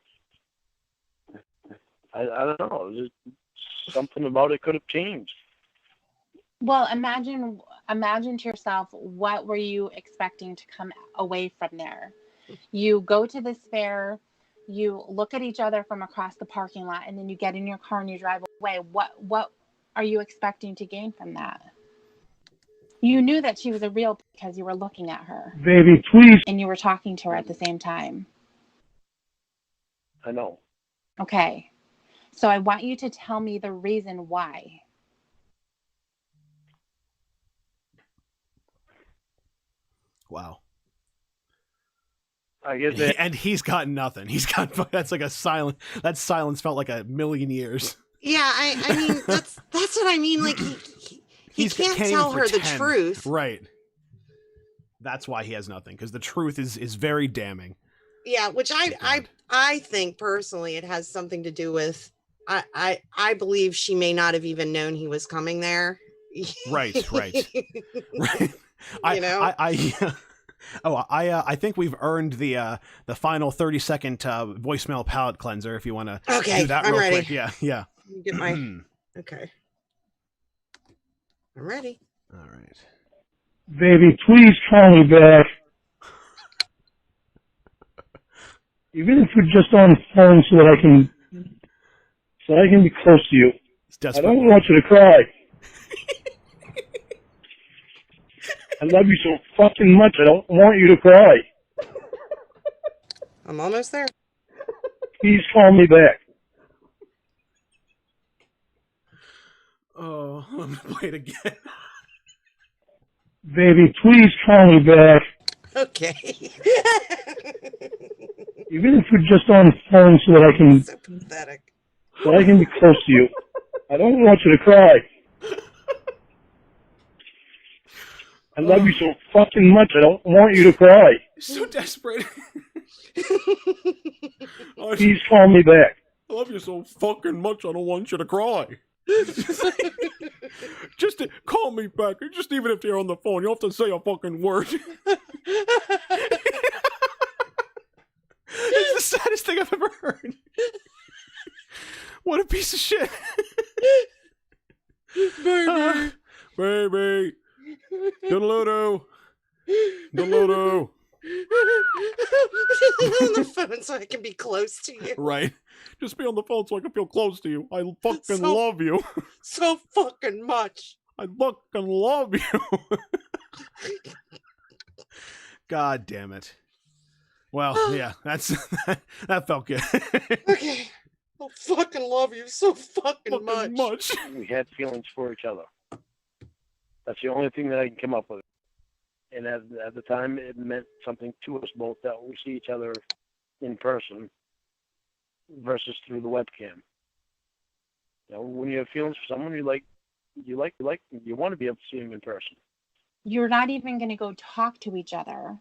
I don't know. Just something about it could have changed. Well, imagine to yourself, what were you expecting to come away from there? You go to this fair, you look at each other from across the parking lot, and then you get in your car and you drive away. What are you expecting to gain from that? You knew that she was a real because you were looking at her. Baby, please. And you were talking to her at the same time. I know. Okay. So I want you to tell me the reason why. Wow. I guess that, and he's got nothing. That's like a silent. That silence felt like a million years. Yeah, I mean that's what I mean. Like he can't tell her the truth, right? That's why he has nothing, because the truth is very damning. Yeah, which I think personally it has something to do with I believe she may not have even known he was coming there. Right. I think we've earned the final 30-second voicemail palate cleanser. If you want to do that real ready. quick, yeah. Get my okay. I'm ready. All right. Baby, please call me back. Even if we're just on the phone so that I can be close to you. I don't want you to cry. I love you so fucking much. I don't want you to cry. I'm almost there. Please call me back. Oh, I'm gonna play it again. Baby, please call me back. Okay. Even if we're just on the phone so that so pathetic. So I can be close to you. I don't want you to cry. I love you so fucking much. I don't want you to cry. So desperate. Please call me back. I love you so fucking much. I don't want you to cry. Just to call me back. Just even if you're on the phone, you don't have to say a fucking word. It's the saddest thing I've ever heard. What a piece of shit. Baby. Baby. Doodle-doo. Doodle-doo. On the phone so I can be close to you. Right. Just be on the phone so I can feel close to you. I fucking love you. So fucking much. I fucking love you. God damn it. Well, yeah, that felt good. Okay. I fucking love you so fucking much. We had feelings for each other. That's the only thing that I can come up with. And at the time, it meant something to us both that we see each other in person. versus through the webcam. You know, when you have feelings for someone, you want to be able to see them in person. You're not even going to go talk to each other.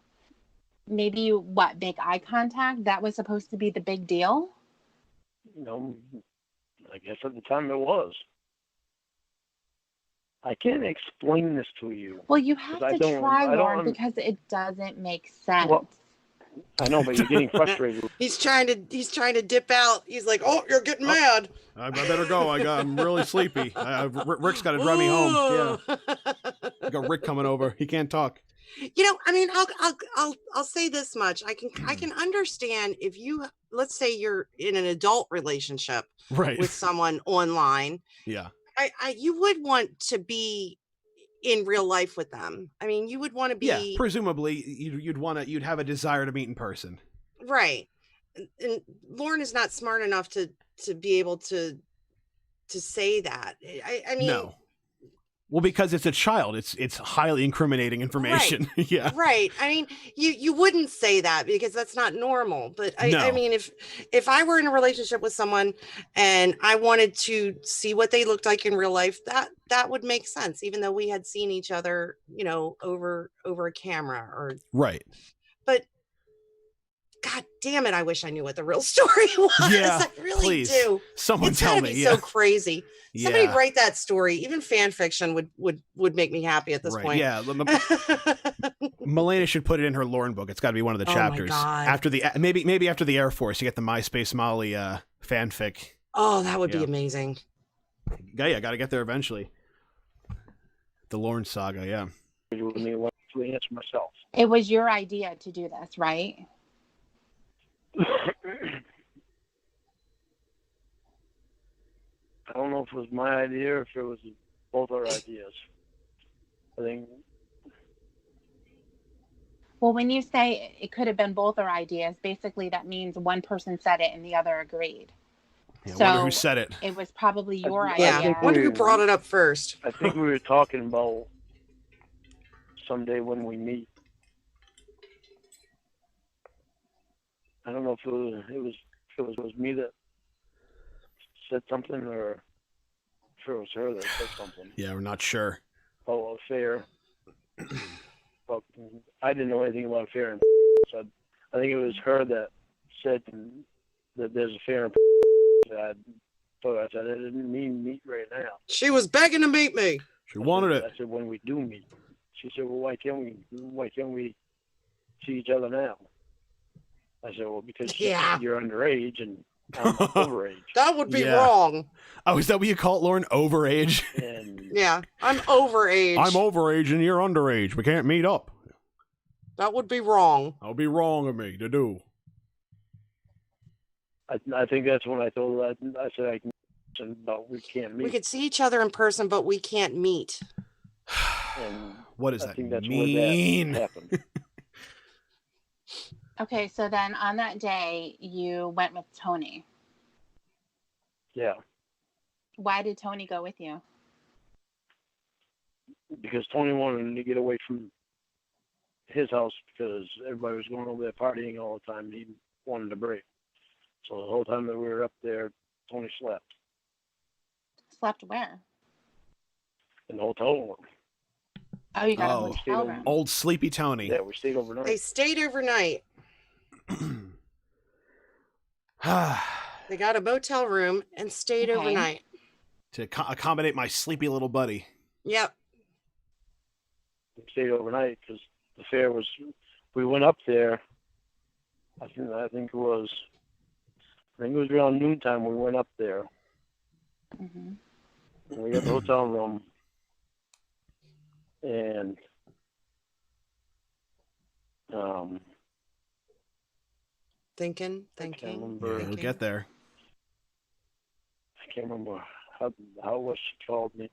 Maybe you, make eye contact? That was supposed to be the big deal? You know, I guess at the time it was. I can't explain this to you. Well, you have to try, Lauren, because it doesn't make sense. Well, I know, but you're getting frustrated. He's trying to dip out. He's like, "Oh, you're getting mad. I better go. I'm really sleepy. Rick's got to drive me home." Yeah, I got Rick coming over. He can't talk. You know, I mean, I'll say this much. I can understand if you, let's say you're in an adult relationship with someone online. Yeah. You would want to be in real life with them. I mean, you would want to be. Yeah, presumably you'd have a desire to meet in person. Right. And Lauren is not smart enough to be able to say that. I mean, no. Well, because it's a child, it's highly incriminating information. Right. Yeah. Right. I mean, you wouldn't say that because that's not normal. But I mean, if I were in a relationship with someone and I wanted to see what they looked like in real life, that would make sense, even though we had seen each other, you know, over a camera or right. But God damn it, I wish I knew what the real story was. Yeah, I really please. do. Someone tell me. It's so crazy. Somebody Yeah. write that story. Even fan fiction would make me happy at this point. Yeah. Milena should put it in her Lauren book. It's got to be one of the chapters. Oh my God. After the maybe after the Air Force, you get the MySpace Molly fanfic. Oh, that would be amazing. Yeah, got to get there eventually. The Lauren saga, yeah. To answer myself. It was your idea to do this, right? I don't know if it was my idea or if it was both our ideas. I think. Well, when you say it could have been both our ideas, basically that means one person said it and the other agreed. Yeah, so I wonder who said it. It was probably your idea. idea. I wonder who brought it up first. I think we were talking about someday when we meet. I don't know if it was me that said something or if it was her that said something. Yeah, we're not sure. Oh, affair. Well, I didn't know anything about affair, so I think it was her that said that there's affair. I said I didn't mean meet right now. She was begging to meet me. She wanted it. I said when we do meet. She said, well, why can't we see each other now? I said, well, because you're underage and I'm overage. That would be wrong. Oh, is that what you call it, Lauren? Overage? Yeah, I'm overage. I'm overage and you're underage. We can't meet up. That would be wrong. That would be wrong of me to do. I think that's when I told her. I said but we can't meet. We could see each other in person, but we can't meet. And what does that think that's mean? Where that happened. Okay, so then on that day, you went with Tony. Yeah. Why did Tony go with you? Because Tony wanted to get away from his house because everybody was going over there partying all the time. He wanted a break. So the whole time that we were up there, Tony slept. Slept where? In the hotel room. Oh, you got a hotel room. Old sleepy Tony. Yeah, we stayed overnight. They stayed overnight. They got a motel room and stayed overnight. To accommodate my sleepy little buddy. Yep. We stayed overnight because the fair was, we went up there, I think it was around noontime we went up there. Mm-hmm. And we got the hotel room. And thinking. We'll get there. I can't remember how was she called me.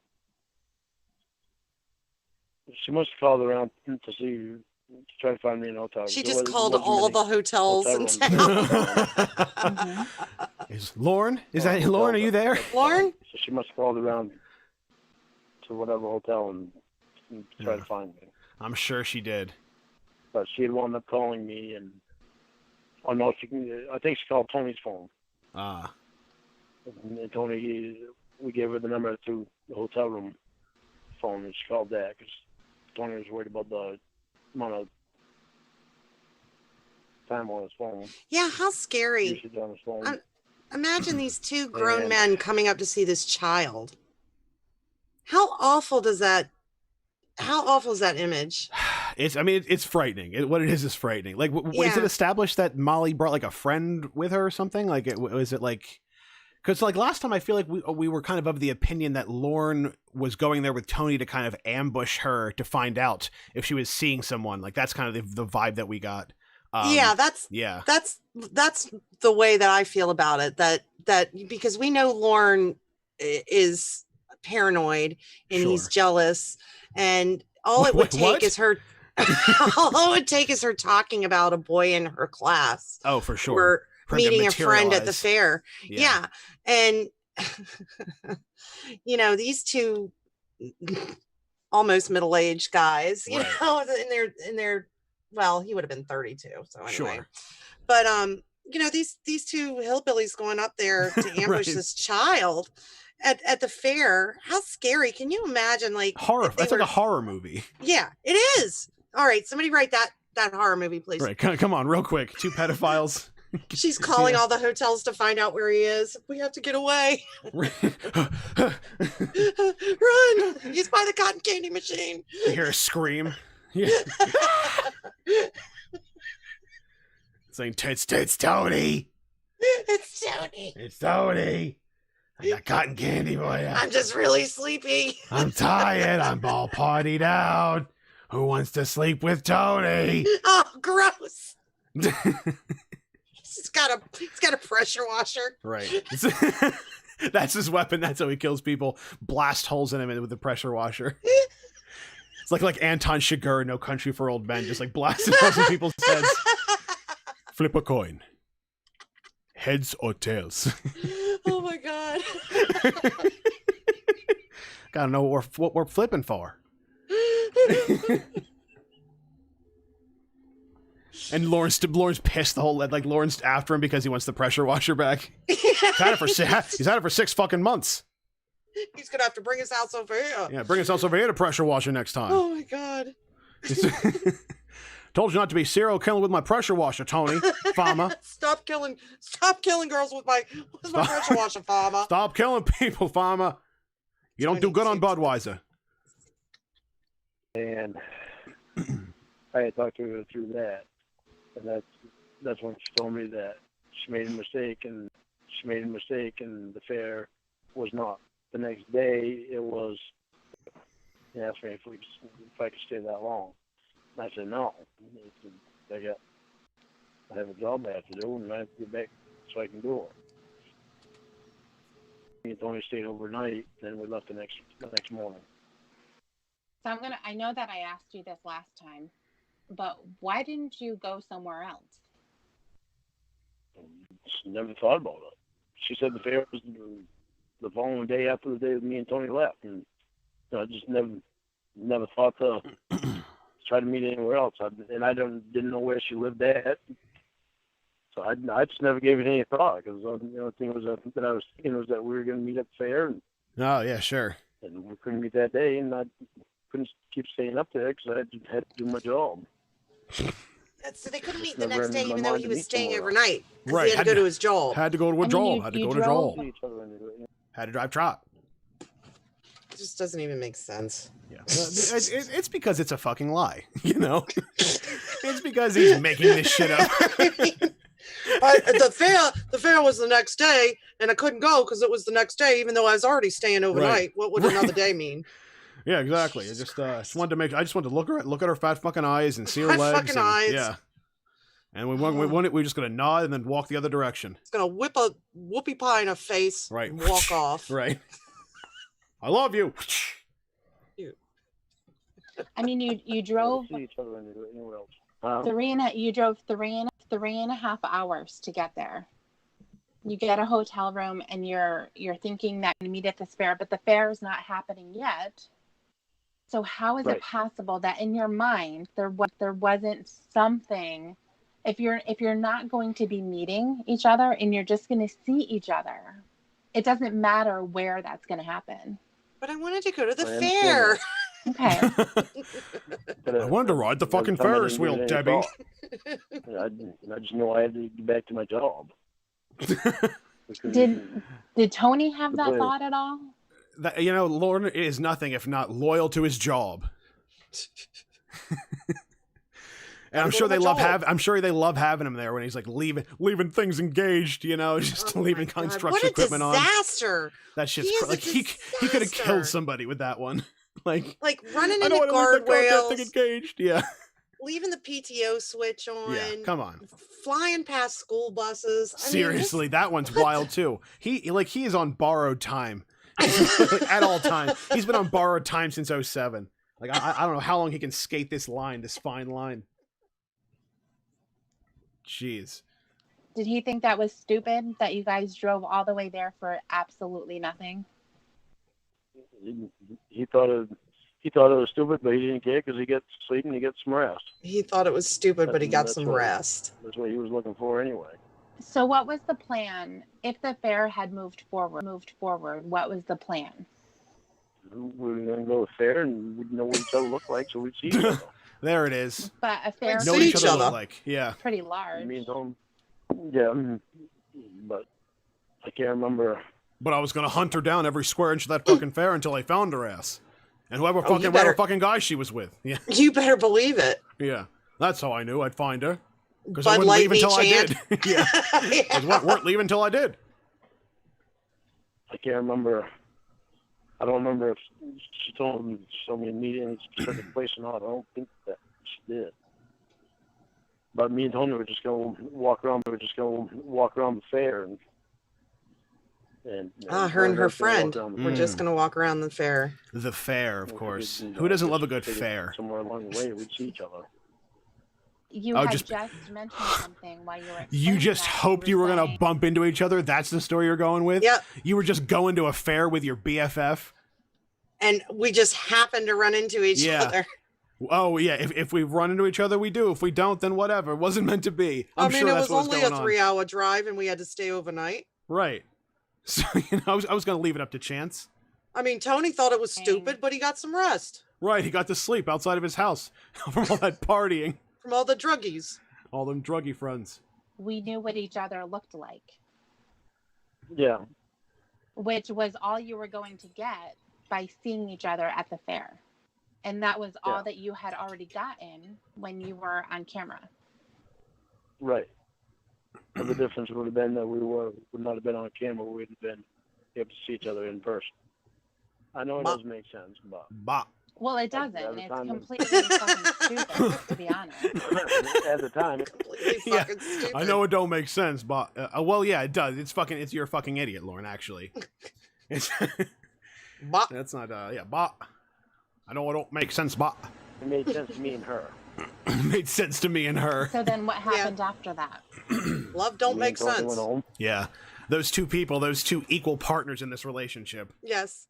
She must have called around to try to find me an hotel. She just called all the hotels in town. Is Lauren? Is that Lauren? Are you there? Lauren? So she must have called around to whatever hotel and try to find me. I'm sure she did. But she had wound up calling me, and I think she called Tony's phone. Ah. And Tony, we gave her the number to the hotel room phone, and she called that because Tony was worried about the amount of time on his phone. Yeah, how scary. Usage on his phone. Imagine these two grown men coming up to see this child. How awful is that image? It's frightening. What it is frightening. Like, is it established that Molly brought like a friend with her or something? Like, was it like, because like last time I feel like we were kind of the opinion that Lorne was going there with Tony to kind of ambush her to find out if she was seeing someone. Like, that's kind of the vibe that we got. That's the way that I feel about it. That because we know Lorne is paranoid and he's jealous, and all it would take is her. All it would take is her talking about a boy in her class. Oh, for sure. Or meeting a friend at the fair. Yeah. And these two almost middle-aged guys, you know, in their well, he would have been 32. So anyway. Sure. But these two hillbillies going up there to ambush this child at the fair. How scary. Can you imagine? Like, horror. That's like a horror movie. Yeah, it is. All right, somebody write that horror movie, please. Right, come on, real quick. Two pedophiles. She's calling all the hotels to find out where he is. We have to get away. Run! He's by the cotton candy machine. You hear a scream. Yeah. Saying, it's Tony. It's Tony. It's Tony. I got cotton candy for you. I'm just really sleepy. I'm tired. I'm all partied out. Who wants to sleep with Tony? Oh, gross. He's got a pressure washer. Right. That's his weapon. That's how he kills people. Blast holes in him with the pressure washer. It's like Anton Chigurh, No Country for Old Men, just like blasting holes in people's heads. Flip a coin. Heads or tails? Oh my god. Gotta know what we're flipping for. And Lawrence pissed the whole like Lawrence after him because he wants the pressure washer back. He's had it for 6 fucking months. He's gonna have to bring his house over here. Yeah, bring his house over here to pressure washer next time. Oh my god. Told you not to be serial killing with my pressure washer, Tony. Farmer. Stop killing girls with my pressure washer, Farmer. Stop killing people, Farmer. You don't do good on Budweiser. And I had talked to her through that, and that's when she told me that she made a mistake, and the fair was not. The next day, it was. He asked me if I could stay that long. And I said no. I have a job I have to do, and I have to get back so I can do it. Me and Tony stayed overnight, then we left the next morning. So I know that I asked you this last time, but why didn't you go somewhere else? Just never thought about it. She said the fair was the following day after the day that me and Tony left, and I just never thought to try to meet anywhere else. And I didn't know where she lived at, so I just never gave it any thought, because the thing was that I was thinking was that we were going to meet at the fair. Oh yeah, sure. And we couldn't meet that day, and I couldn't keep staying up there because I had to do my job. So they couldn't meet the next day, even though he was staying overnight. Right. He had to go to his job. Had to go to a job. Had to go to job. Had to drive truck. It just doesn't even make sense. Yeah. It's because it's a fucking lie, you know? It's because he's making this shit up. The fair was the next day, and I couldn't go because it was the next day, even though I was already staying overnight. Right. What would another day mean? Yeah, exactly. I just wanted to look at her fat fucking eyes and see her legs. Fucking eyes. Yeah. And we're just gonna nod and then walk the other direction. It's gonna whip a whoopie pie in her face, right? And walk off. Right. I love you. I mean, you drove you drove three and a half hours to get there. You get a hotel room and you're thinking that you meet at this fair, but the fair is not happening yet. So how is it possible that in your mind there wasn't something If you're not going to be meeting each other and you're just going to see each other, it doesn't matter where that's going to happen. But I wanted to go to the fair. Okay. I wanted to ride the fucking Ferris wheel, Debbie. I just know I had to get back to my job. Did Tony have that thought at all? That, you know, Lauren is nothing if not loyal to his job. And I'm sure they love having him there when he's like leaving things engaged, you know, just leaving construction equipment on. What a disaster! That shit's like he could have killed somebody with that one. like running into guardrails, thing engaged. Yeah. Leaving the PTO switch on. Yeah, come on. Flying past school buses. Seriously, that one's wild too. He is on borrowed time at all times. He's been on borrowed time since 07. Like I don't know how long he can skate this fine line. Jeez. Did he think that was stupid that you guys drove all the way there for absolutely nothing? He thought it was stupid, but he didn't care because he gets sleep and he gets some rest. He thought it was stupid, but he got some rest. That's what he was looking for anyway. So what was the plan? If the fair had moved forward, what was the plan? We were going to go to the fair and we'd know what each other looked like, so we'd see each other. There it is. But a fair know each other look like. Yeah. Pretty large. Yeah, but I can't remember. But I was going to hunt her down every square inch of that fucking fair until I found her ass. And whoever fucking guy she was with. Yeah. You better believe it. Yeah. That's how I knew I'd find her. Because I wouldn't leave until I did. Yeah. Yeah. Weren't leave until I did. I can't remember. I don't remember if she told me to meet in a specific place or not. I don't think that she did. But me and Tony were just going to walk around. We were just going to walk around the fair and her and her friend were just going to walk around the fair. The fair, of course. Who doesn't love a good fair? Somewhere along the way, we'd see each other. You had just mentioned something while you were. You just hoped you were going to bump into each other? That's the story you're going with? Yep. You were just going to a fair with your BFF? And we just happened to run into each other. Oh, yeah. If we run into each other, we do. If we don't, then whatever. It wasn't meant to be. I'm sure that's what was going on. It was only a 3-hour drive, and we had to stay overnight. Right. So, you know, I was going to leave it up to chance. I mean, Tony thought it was stupid, but he got some rest. Right. He got to sleep outside of his house from all that partying. From all the druggies. All them druggy friends. We knew what each other looked like. Yeah. Which was all you were going to get by seeing each other at the fair. And that was all that you had already gotten when you were on camera. Right. But the difference would have been that we would not have been on camera. We would have been able to see each other in person. I know it doesn't make sense, but... Well, it doesn't. It's completely fucking stupid, to be honest. At the time, completely fucking stupid. I know it don't make sense, but well, yeah, it does. It's you're a fucking idiot, Lauren. Actually, it's that's not but I know it don't make sense, but it made sense to me and her. It made sense to me and her. So then, what happened after that? Love don't make sense. Yeah, those two people, those two equal partners in this relationship. Yes.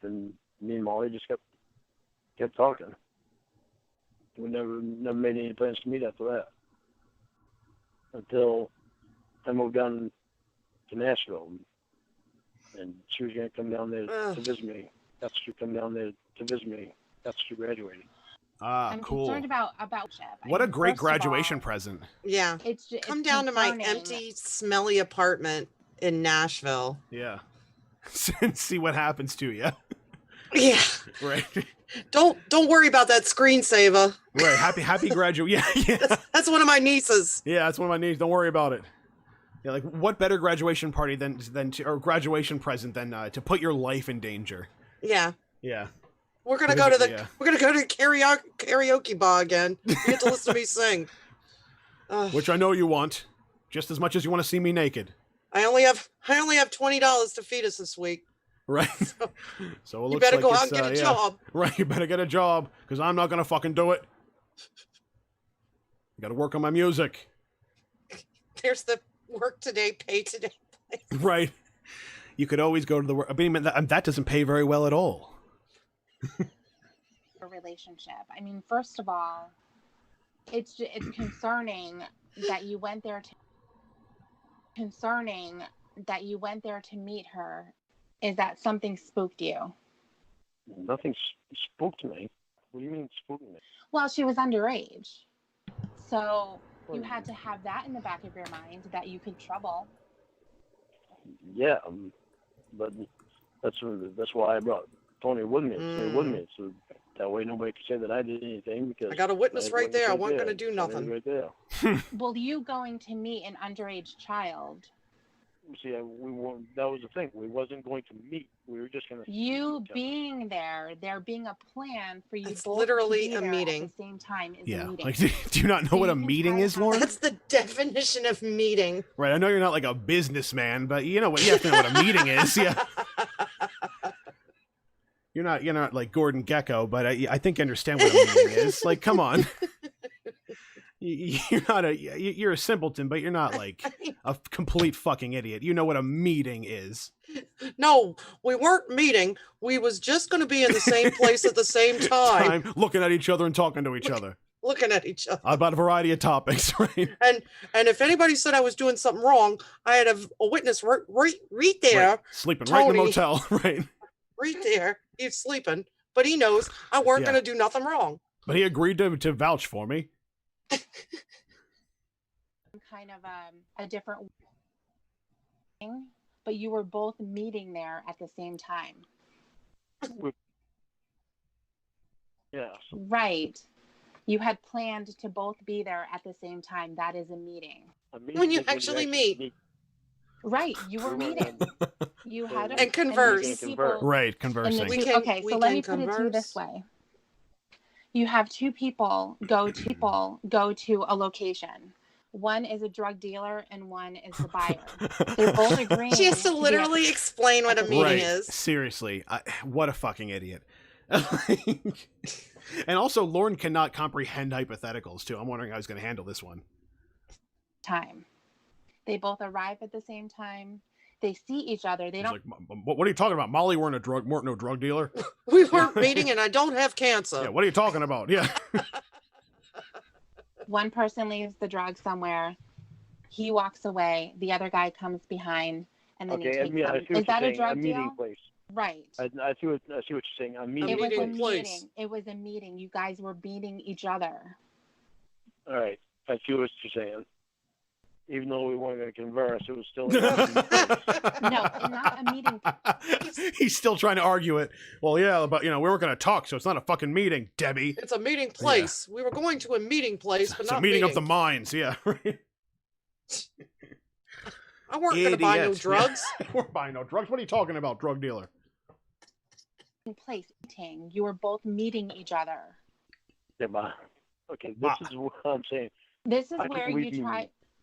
And me and Molly just kept talking. We never made any plans to meet after that. Until I moved down to Nashville. And she was going to come down there to visit me. That's she come down there to visit me. That's she graduated. I'm cool. concerned about what a great graduation present. Yeah. It's come down to my empty, smelly apartment in Nashville. Yeah. And see what happens to you. Yeah. Right. Don't worry about that screensaver. Right. Happy graduate. Yeah. That's one of my nieces. Yeah, that's one of my nieces. Don't worry about it. Yeah, like what better graduation party or graduation present than to put your life in danger? Yeah. Yeah. We're gonna go to the karaoke bar again. You get to listen to me sing. Which I know you want, just as much as you want to see me naked. I only have $20 to feed us this week. Right. So it looks you better like go out and get a job. Right. You better get a job because I'm not gonna fucking do it. I gotta work on my music. There's the work today, pay today. Right. You could always go to the work. I mean, that doesn't pay very well at all. A relationship. I mean, first of all, It's concerning that you went there to meet her. Is that something spooked you? Nothing spooked me. What do you mean spooked me? Well, she was underage. So you had to have that in the back of your mind that you could trouble. Yeah, but that's why I brought Tony with me. So that way nobody could say that I did anything, because I got a witness right there. I wasn't going to do nothing. Right there. Well, you going to meet an underage child. See, we weren't. That was the thing. We wasn't going to meet. We were just going to. You being there being a plan for you. It's both literally to be a there meeting. At the same time is Yeah. a meeting. Like, do you not know what a meeting is, Lauren? That's the definition of meeting. Right. I know you're not like a businessman, but you know what? You have to know what a meeting is. Yeah. You're not like Gordon Gekko, but I think you understand what a meeting is. Like, come on. You're a simpleton, but you're not like a complete fucking idiot. You know what a meeting is. No, we weren't meeting. We was just going to be in the same place at the same time. Looking at each other and talking to each other. Looking at each other. About a variety of topics, right? And if anybody said I was doing something wrong, I had a witness right there. Right. Sleeping Tony, right in the motel, right? Right there. He's sleeping, but he knows I weren't going to do nothing wrong. But he agreed to vouch for me. Kind of a different thing, but you were both meeting there at the same time. Yeah. Right. You had planned to both be there at the same time. That is a meeting. When you actually meet. Right. You were meeting. You had and converse. Right. Conversing. Okay. So let me put it to you this way. You have two people go to a location. One is a drug dealer and one is the buyer. They're both agreeing. She has to literally explain what a meeting is. Seriously. What a fucking idiot. And also, Lauren cannot comprehend hypotheticals, too. I'm wondering how he's going to handle this one. Time. They both arrive at the same time. They see each other. They don't. Like, what are you talking about? Molly weren't no drug dealer. We weren't meeting, and I don't have cancer. Yeah, what are you talking about? Yeah. One person leaves the drug somewhere. He walks away. The other guy comes behind, and then he takes them. Is that a drug deal? Place. Right. I see what you're saying. A meeting. It was a place. meeting. It was a meeting. You guys were meeting each other. All right. I see what you're saying. Even though we weren't going to converse, it was still a No, not a meeting. He's still trying to argue it. Well, yeah, but we weren't going to talk, so it's not a fucking meeting, Debbie. It's a meeting place. Yeah. We were going to a meeting place, but it's not a meeting of the minds. Yeah. Right. I weren't going to buy no drugs. Yeah. We're buying no drugs. What are you talking about, drug dealer? Place meeting. You were both meeting each other. Yeah, okay, this is what I'm saying. This is where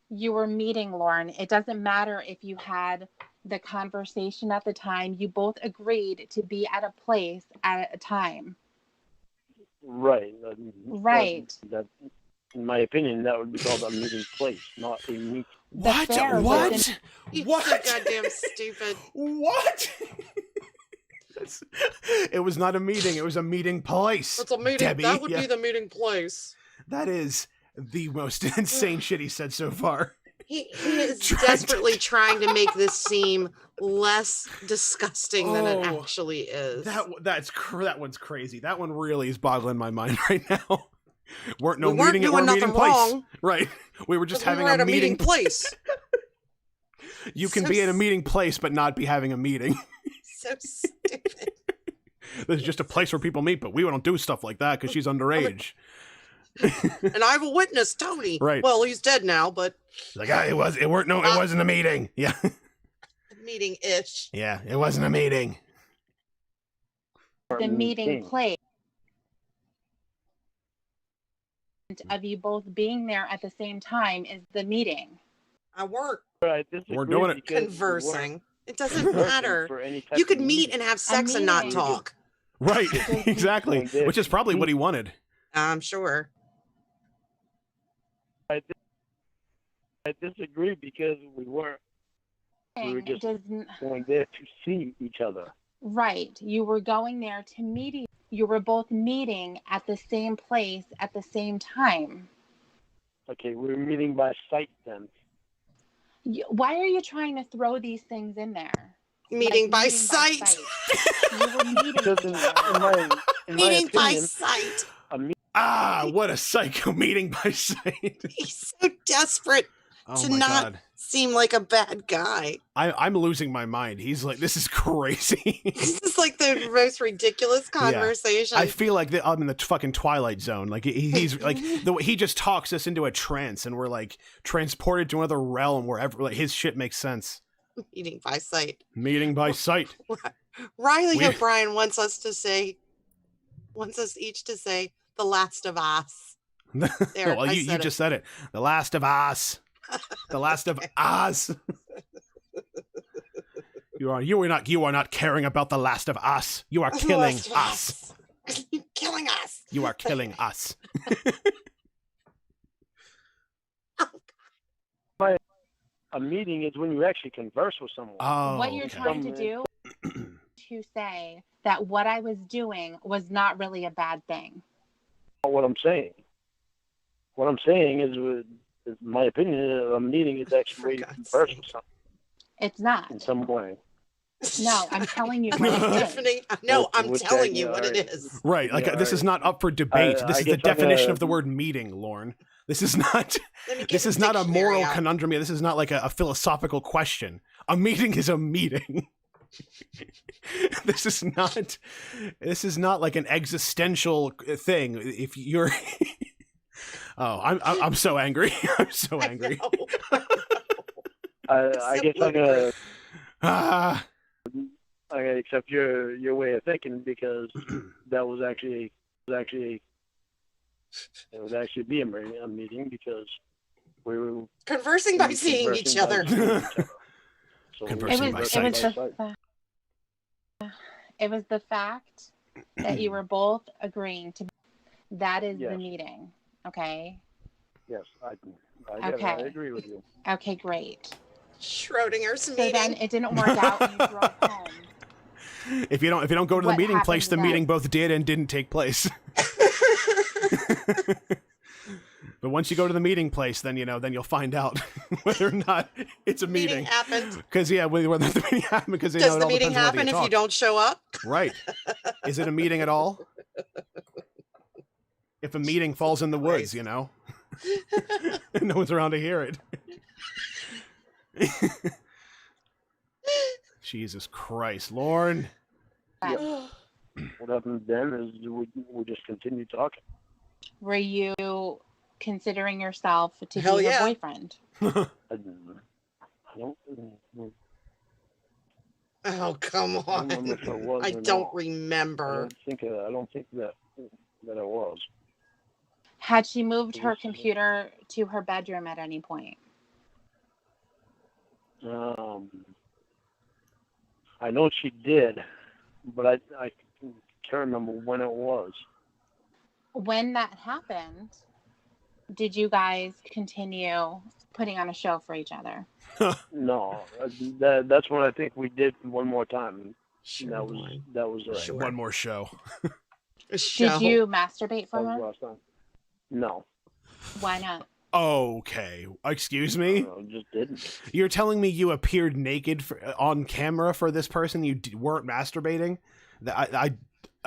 you were meeting, Lauren. It doesn't matter if you had the conversation at the time. You both agreed to be at a place at a time. Right. Right. That, in my opinion, that would be called a meeting place, not a meeting. What? What? You're so goddamn stupid. What? It was not a meeting. It was a meeting place. It's a meeting. Debbie. That would be the meeting place. That is the most insane shit he said so far. He is desperately trying to make this seem less disgusting than it actually is. That one's crazy. That one really is boggling my mind right now. We weren't doing nothing wrong. Right. We were just having a meeting place. You can be at a meeting place but not be having a meeting. So stupid. This is just a place where people meet, but we don't do stuff like that because she's underage. And I have a witness, Tony. Right. Well, he's dead now, but like it wasn't a meeting. Yeah. Meeting-ish. Yeah, it wasn't a meeting. The meeting place of you both being there at the same time is the meeting. I weren't. We're doing it. Conversing. It doesn't matter. You could meet and have sex and not talk. Right, exactly. Which is probably what he wanted. I'm sure. I disagree because we were just going there to see each other. Right. You were going there to meet. You were both meeting at the same place at the same time. Okay, we're meeting by sight then. Why are you trying to throw these things in there? Meeting by sight. You were meeting Because each other. in my Meeting by opinion, sight. What a psycho. Meeting by sight. He's so desperate to my not God. seem like a bad guy. I'm losing my mind. He's like, this is crazy. This is like the most ridiculous conversation. I feel like I'm in the fucking Twilight Zone. Like he's like he just talks us into a trance, and we're like transported to another realm where like his shit makes sense. Meeting by sight. Meeting by sight. Riley O'Brien wants us each to say "The Last of Us." There, well, you just said it. The Last of Us. The Last of Us. You are not caring about the Last of Us. You are killing us. You're killing us. You are killing us. a meeting is when you actually converse with someone. Oh, what you're trying to do to say that what I was doing was not really a bad thing. What I'm saying. What I'm saying is my opinion, a meeting is actually where you converse with someone. It's not. In some way. No, I'm telling you what it is. Tiffany, no, I'm telling you what it is. Right, like this is not up for debate. This is the definition of the word meeting, Lauren. This is not. This is not a moral conundrum. This is not like a philosophical question. A meeting is a meeting. This is not like an existential thing. If you're, I'm so angry. I'm so angry. I guess I'm gonna. I accept your way of thinking because that was actually it would actually be a meeting because we were conversing by seeing each other. So conversing by sight. It was the fact that you were both agreeing to. That is the meeting. Okay. Yes, I agree with you. Okay, great. Schrodinger's meeting. So then it didn't work out and you drove home. If you don't go to the meeting place, the meeting both did and didn't take place. But once you go to the meeting place, then you'll find out whether or not it's a meeting. Happened. Because whether the meeting happened, because does the meeting happen if you don't show up? Right. Is it a meeting at all? If a meeting falls in the woods, no one's around to hear it. Jesus Christ, Lauren. Yep. What happened then is we just continued talking. Were you considering yourself to Hell be yeah. your boyfriend? I don't. Oh, come on. I don't remember. I don't think that it was. Had she moved her computer to her bedroom at any point? I know she did, but I can't remember when it was. When that happened, did you guys continue putting on a show for each other? No, that's when I think we did one more time. Sure, that was right. One more show. Did you masturbate for her? Last time. No. Why not? Okay, excuse me? I just didn't. You're telling me you appeared naked on camera for this person? You weren't masturbating? I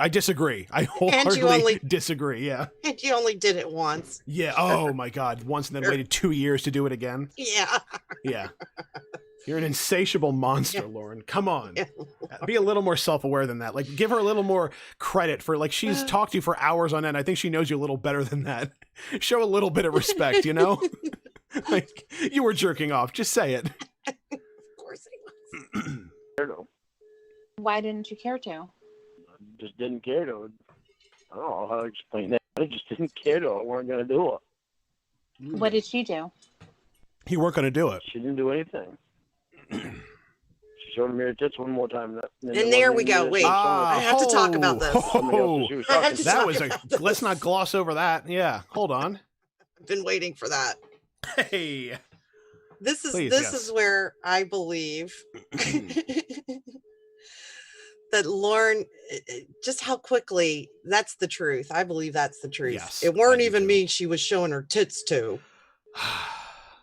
disagree. I wholeheartedly disagree, yeah. And you only did it once. Yeah, oh my God. Once and then waited 2 years to do it again? Yeah. Yeah. You're an insatiable monster, Lauren. Come on. Be a little more self-aware than that. Like, give her a little more credit for, like, she's talked to you for hours on end. I think she knows you a little better than that. Show a little bit of respect, Like, you were jerking off. Just say it. Of course he was. Why didn't you care to? I just didn't care to. I don't know how to explain that. I just didn't care to. I weren't going to do it. What did she do? You weren't going to do it. She didn't do anything. She showed me her tits one more time. And there we go. Wait, I have to talk about this. Let's not gloss over that. Yeah, hold on. I've been waiting for that. Hey. This is where I believe that Lauren, just how quickly, that's the truth. I believe that's the truth. Yes, it weren't even me she was showing her tits to.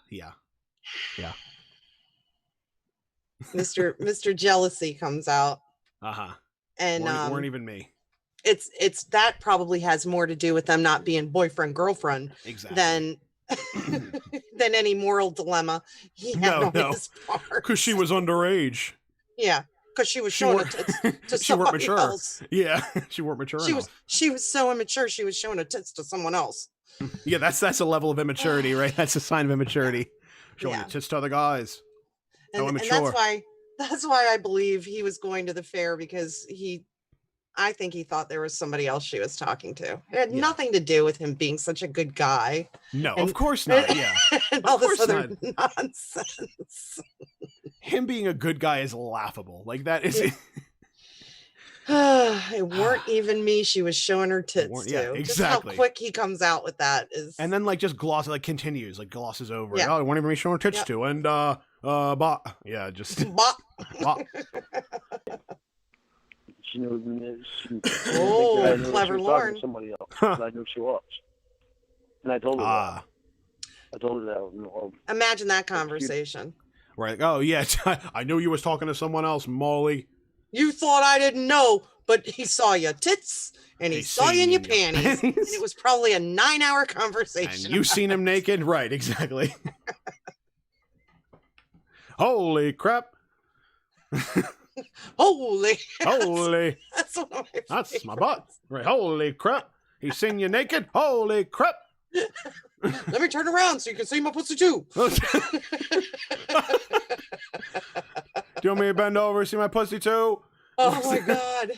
Yeah. Mr. Jealousy comes out. And weren't even me. It's that probably has more to do with them not being boyfriend girlfriend than any moral dilemma he had on his part. Because she was underage. Yeah, because she was showing it to somebody else. Yeah, she weren't mature enough. She was so immature. She was showing her tits to someone else. Yeah, that's a level of immaturity, right? That's a sign of immaturity. Showing your tits to other guys. And that's why I believe he was going to the fair, because I think he thought there was somebody else she was talking to. It had nothing to do with him being such a good guy. No, of course not. Yeah. And all this other nonsense. Him being a good guy is laughable. Like, that is... It weren't even me she was showing her tits to. Yeah, exactly. Just how quick he comes out with that is... And then, like, just continues, like, glosses over it. Oh, it weren't even me showing her tits to. And, yeah, just... Bop. She knew. Clever Lauren. To somebody else. I knew she was, and I told her that. I told her that. Imagine that conversation. Right. Oh yeah, I knew you was talking to someone else, Molly. You thought I didn't know, but he saw your tits and he saw you in your panties, and it was probably a 9-hour conversation. And you seen him naked, right? Exactly. Holy crap! Holy! That's one of my That's my butt. Right. Holy crap! He's seen you naked. Holy crap! Let me turn around so you can see my pussy too. Do you want me to bend over and see my pussy too? Oh my god!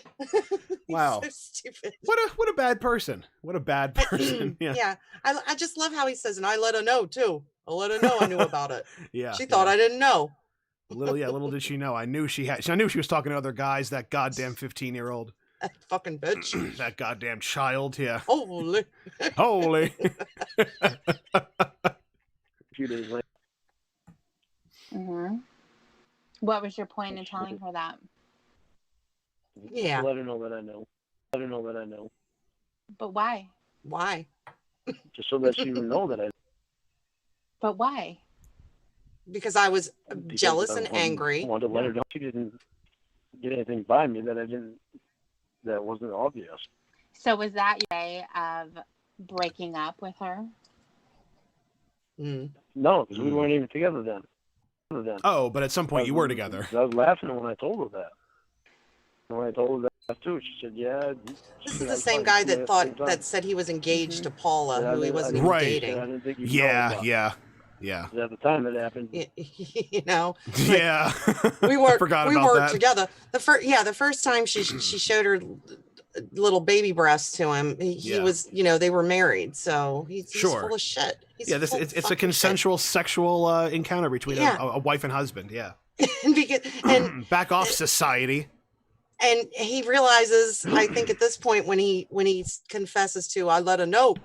Wow. So stupid. What a bad person. What a bad person. Yeah. I just love how he says, and I let her know too. I let her know I knew about it. Yeah. She thought I didn't know. Little did she know. I knew she was talking to other guys. That goddamn 15-year-old. That fucking bitch. That goddamn child. Yeah. Holy. A few days later. Mm-hmm. What was your point in telling her that? Yeah. Let her know that I know. But why? Why? Just so that she would know that I. But why? Because I was jealous and angry. I wanted to let her know she didn't get anything by me that wasn't obvious. So was that your way of breaking up with her? No, because we weren't even together then. Oh, but at some point you were together. I was laughing when I told her that. When I told her that too, she said, "Yeah." This is the same guy that said he was engaged to Paula, who he wasn't even dating. I didn't think Yeah. At the time it happened. You know. Yeah. We weren't together. The first time she showed her little baby breasts to him, he was, they were married, so he's full of shit. It's a consensual sexual encounter between a wife and husband. Yeah. and back off, society. And he realizes, I think at this point when he confesses to, I let her know.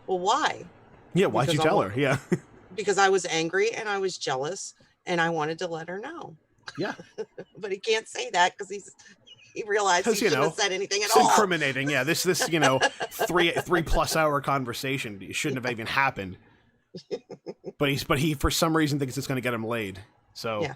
Well, why? Yeah, why'd you tell her? Yeah. Because I was angry and I was jealous and I wanted to let her know. Yeah. But he can't say that because he realized he shouldn't have said anything at all. It's incriminating. Yeah, this 3+ hour conversation shouldn't have even happened. But he for some reason thinks it's going to get him laid. So yeah.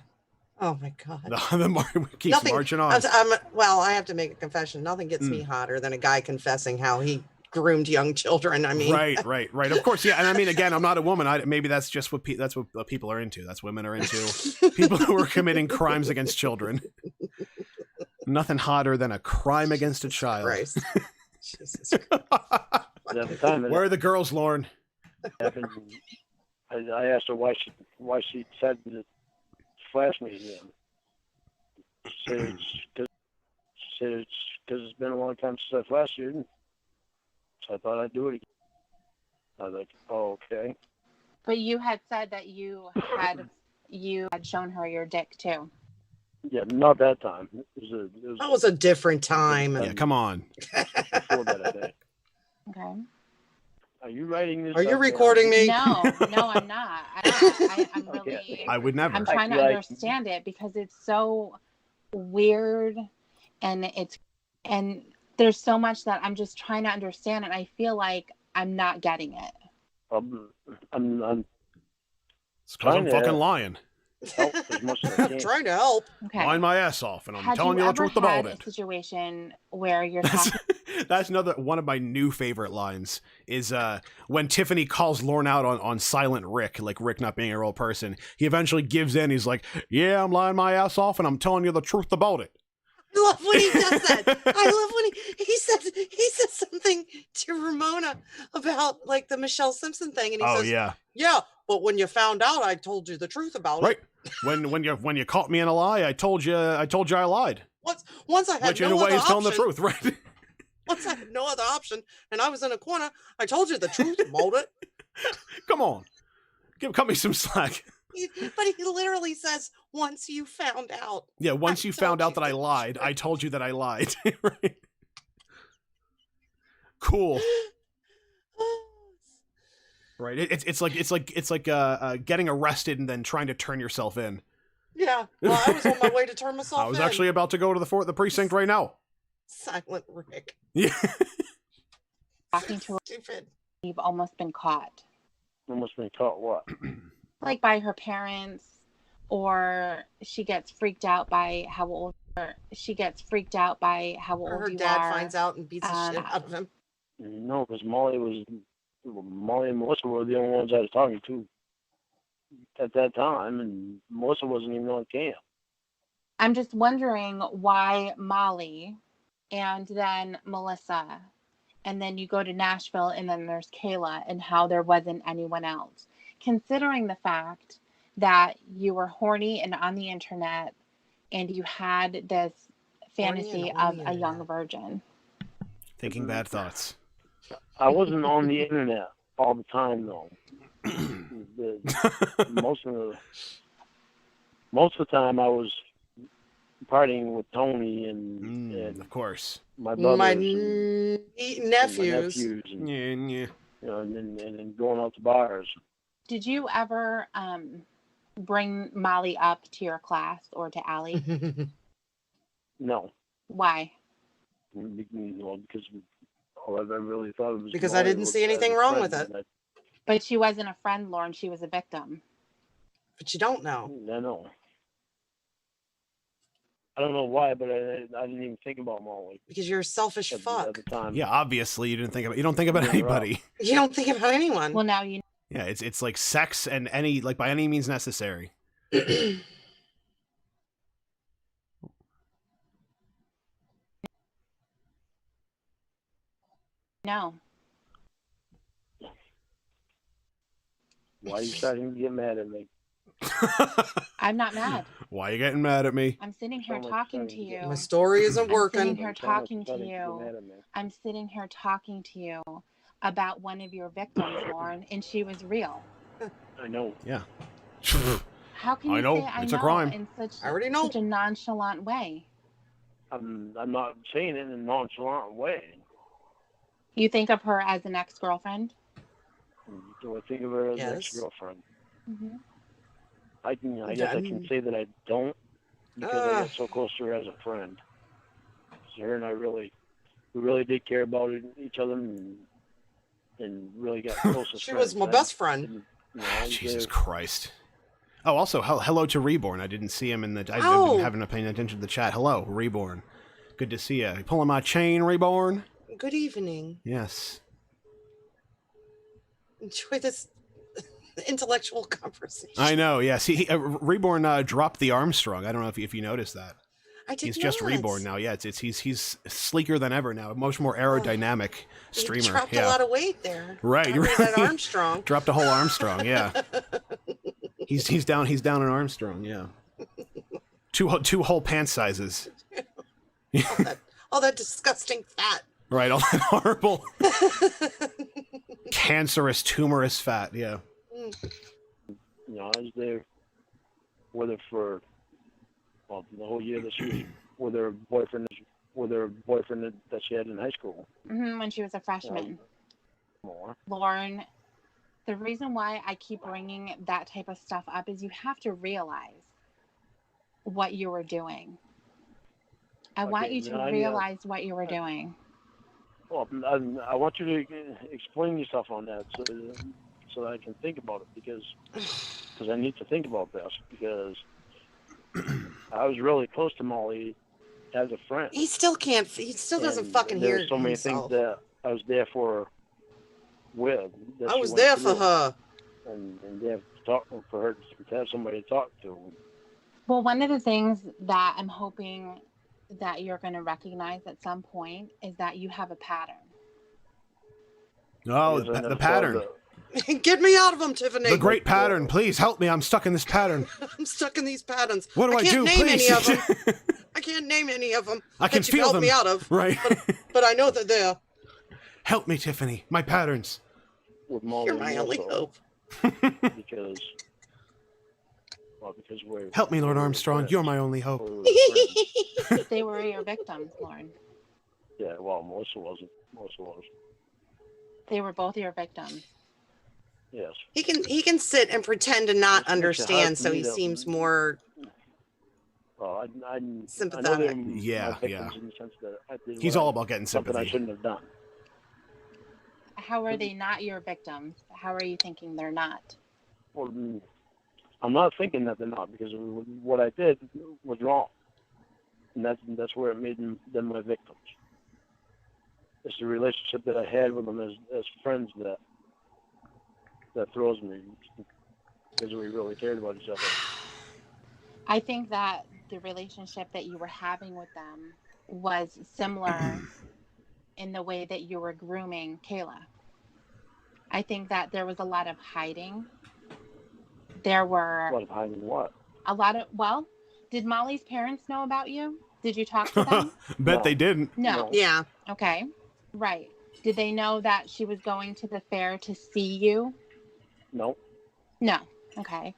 Oh my god. The keeps marching on. I have to make a confession. Nothing gets me hotter than a guy confessing how he groomed young children. I mean, right. Of course, yeah. And I mean, again, I'm not a woman. Maybe that's just what people are into. That's women are into. People who are committing crimes against children. Nothing hotter than a crime against a child. Christ. Jesus Christ. Where are the girls, Lauren? I asked her why she said to flash me again. She said it's because it's been a long time since I flashed you. So I thought I'd do it again. I was like, oh, okay. But you had said that you had shown her your dick too. Yeah, not that time. That was a different time. Yeah, come on. Before that, I think. Okay. Are you writing this? Are you recording me? No, I'm not. I'm really. Okay. I would never. I'm trying to understand it because it's so weird, and there's so much that I'm just trying to understand, and I feel like I'm not getting it. I'm It's because I'm fucking lying. Help as much as I can. Trying to help. Okay. Lying my ass off, and I'm Had telling you the truth about a it. Situation where you're talking. That's another one of my new favorite lines is when Tiffany calls Lorne out on silent Rick, like Rick not being a real person. He eventually gives in. He's like, yeah, I'm lying my ass off and I'm telling you the truth about it. I love when he does that. I love when he says something to Ramona about like the Michelle Simpson thing, and he says, yeah, but when you found out, I told you the truth about it. Right. When you caught me in a lie, I told you I lied. Once I had which in a way is telling the truth, right? Once I had no other option, and I was in a corner, I told you the truth about it. Come on, cut me some slack. But he literally says, once you found out. Yeah, once you found out that I lied, I told you that I lied. Right? Cool. Right. It's like getting arrested and then trying to turn yourself in. Yeah. Well, I was on my way to turn myself in. I was actually about to go to the precinct right now. Silent Rick. Yeah. Talking to her. Stupid. You've almost been caught. Almost been caught what? Like by her parents, or she gets freaked out by how old her dad finds out and beats the shit out of him. No, because Molly and Melissa were the only ones I was talking to at that time, and Melissa wasn't even on camp. I'm just wondering why Molly and then Melissa, and then you go to Nashville and then there's Kayla, and how there wasn't anyone else. Considering the fact that you were horny and on the internet and you had this fantasy of a young virgin. Thinking bad thoughts. I wasn't on the internet all the time, though. Most of the time I was partying with Tony and of course, my brothers, my nephews, and, yeah. You know, and going out to bars. Did you ever bring Molly up to your class or to Allie? No. Why? Well, because all I really thought it was because I didn't see anything wrong with it. But she wasn't a friend, Lauren. She was a victim. But you don't know. I know. I don't know why, but I didn't even think about Molly. Because you're a selfish fuck. At the time. Yeah, obviously you don't think about anybody. You don't think about anyone. Well, now you know. Yeah, it's like sex and by any means necessary. No. Why are you starting to get mad at me? I'm not mad. Why are you getting mad at me? I'm sitting here talking to you. My story isn't working. I'm sitting here talking to you. I'm sitting here talking to you about one of your victims, Lauren, and she was real. I know. Yeah. How can you say I it's know a crime in such a nonchalant way? I'm not saying it in a nonchalant way. You think of her as an ex-girlfriend? Do I think of her as an ex-girlfriend? Mm-hmm. I guess I can say that I don't, because I got so close to her as a friend. So her and I we really did care about each other and really got close. She was my best friend. Jesus Christ. Oh, also, hello to Reborn. I didn't see him in the... I haven't been paying attention to the chat. Hello, Reborn. Good to see you. You pulling my chain, Reborn? Good evening. Yes. Enjoy this intellectual conversation. I know, yes. Reborn dropped the Armstrong. I don't know if you noticed that. He's just Reborn now. Yeah, he's sleeker than ever now. Much more aerodynamic streamer. He dropped a lot of weight there. Right. That Armstrong. Dropped a whole Armstrong, yeah. He's down an Armstrong, yeah. Two whole pant sizes. all that disgusting fat. Right, all that horrible cancerous, tumorous fat, yeah. You know, I was there with her for the whole year that she was with her boyfriend that she had in high school. Mm-hmm, when she was a freshman. Lauren, the reason why I keep bringing that type of stuff up is you have to realize what you were doing. I want you to realize what you were doing. Well, I want you to explain yourself on that so that I can think about it, because because I need to think about this, because I was really close to Molly as a friend. He still can't. He still doesn't fucking hear There's so many himself. things that I was there for. With that I she was went there for through, her. and there for her to have somebody to talk to. Well, one of the things that I'm hoping that you're going to recognize at some point is that you have a pattern. Oh, the pattern. Get me out of them, Tiffany. The great pattern. Please help me. I'm stuck in this pattern. I'm stuck in these patterns. What do I can't do? name Please. any of them. I can't name any of them. I can that feel help them. me out of. Right. But I know they're there. Help me, Tiffany. My patterns. With Molly, You're my only hope. because we're. Help me, Lord Armstrong. friends. You're my only hope. We're friends. They were your victims, Lauren. Yeah, well, Melissa wasn't. Melissa was. They were both your victims. Yes. He can sit and pretend to not It's hard understand, for so me he to- seems more Well, I sympathetic. know they're Yeah, my victims yeah. in the sense that I did He's all about getting something I sympathy. shouldn't have done. How are they not your victims? How are you thinking they're not? Well, I'm not thinking that they're not, because what I did was wrong, and that's where it made them my victims. It's the relationship that I had with them as friends that throws me, because we really cared about each other. I think that the relationship that you were having with them was similar in the way that you were grooming Kayla. I think that there was a lot of hiding. There were A lot of hiding what? well, did Molly's parents know about you? Did you talk to them? Bet No. they didn't. No. Yeah. Okay. Right. Did they know that she was going to the fair to see you? No. No. Okay.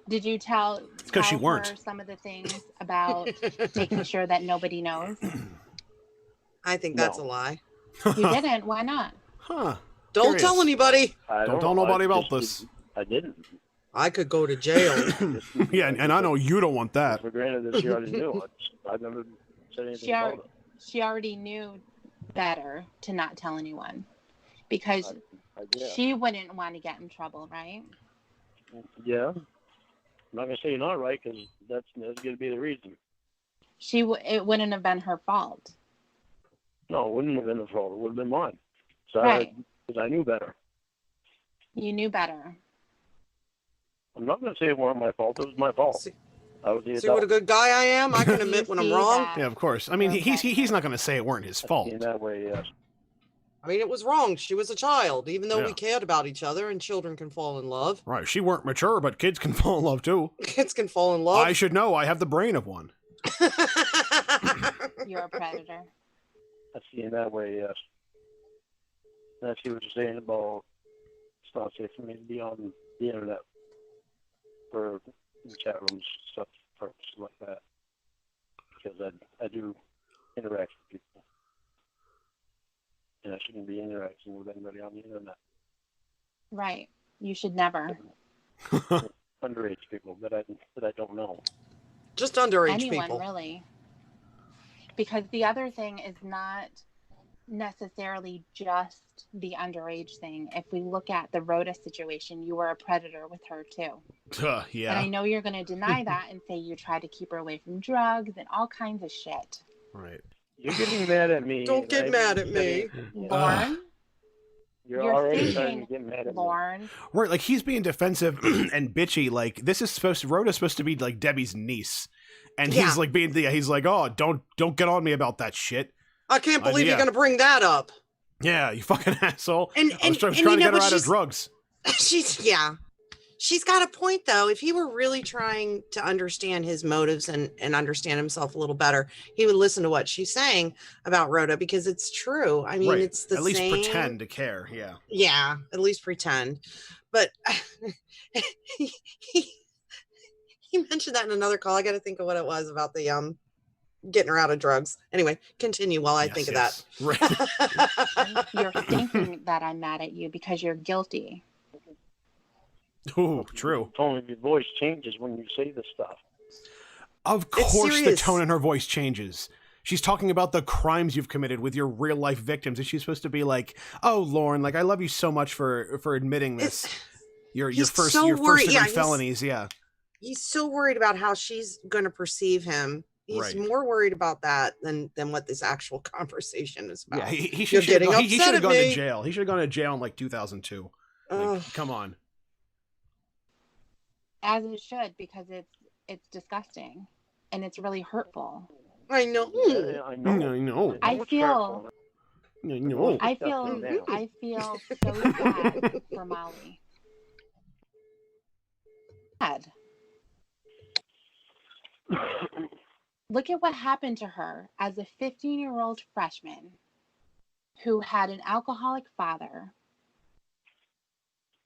Did you tell 'cause she her weren't. some of the things about making sure that nobody knows? I think that's No. a lie. You didn't. Why not? Huh. Don't Curious. tell anybody. I Don't tell nobody I about just- this. I didn't. I could go to jail. Yeah, and I know you don't want that. For granted that she already knew. I never said anything She, about it. she already knew better to not tell anyone because Yeah. she wouldn't want to get in trouble, right? Yeah. I'm not gonna say you're not right, because that's gonna be the reason. It wouldn't have been her fault. No, it wouldn't have been the fault. It would have been mine. So Right. Because I knew better. You knew better. I'm not gonna say it wasn't my fault. It was my fault. See- I was the See what a adult. good guy I am? I can admit when I'm See wrong. that. Yeah, of course. I mean, Okay. he's not going to say it weren't his fault. In that way, yes. I mean, it was wrong. She was a child, even though Yeah. we cared about each other, and children can fall in love. Right. She weren't mature, but kids can fall in love too. Kids can fall in love. I should know. I have the brain of one. You're a predator. I see in that way, yes. And I see what you're saying about it's not safe for me to be on the internet for chat rooms, stuff, purposes like that. Because I do interact with people. And I shouldn't be interacting with anybody on the internet. Right. You should never. Underage people that I don't know. Just underage Anyone, people. really. Because the other thing is not necessarily just the underage thing. If we look at the Rhoda situation, you were a predator with her too. Yeah. And I know you're going to deny that and say you tried to keep her away from drugs and all kinds of shit. Right. You're getting mad at me. Don't get mad at me. Lauren, You're you're already starting thinking, to get mad at me. Lauren, Right. Like he's being defensive and bitchy. Like this is Rhoda's supposed to be like Debbie's niece, and Yeah. he's like he's like, oh, don't get on me about that shit. I can't believe yeah. you're going to bring that up. Yeah, you fucking asshole. And- I was trying and to you know get her what out of she's- drugs. She's got a point though. If he were really trying to understand his motives and understand himself a little better, he would listen to what she's saying about Rhoda, because it's true. I mean, Right. it's the At least same. pretend to care. Yeah. Yeah, at least pretend. But he mentioned that in another call. I got to think of what it was about the getting her out of drugs. Anyway, continue while I think of that. Right. you're thinking that I'm mad at you because you're guilty. Ooh, true. The tone of your voice changes when you say this stuff. Of It's course, the serious. tone in her voice changes. She's talking about the crimes you've committed with your real life victims, and she's supposed to be like, "Oh, Lauren, like I love you so much for admitting this." your He's first so your worried. first degree Yeah, felonies. Yeah. He's so worried about how she's going to perceive him. He's Right. more worried about that than what this actual conversation is Yeah, about. he You're should getting he should upset have at gone to me. jail. He should have gone to jail in like 2002. Like, Ugh. come on. As it should, because it's disgusting and it's really hurtful. I know. Yeah, I know. I know. I it's feel- hurtful. No. I feel so sad for Molly. Sad. Look at what happened to her as a 15-year-old freshman who had an alcoholic father,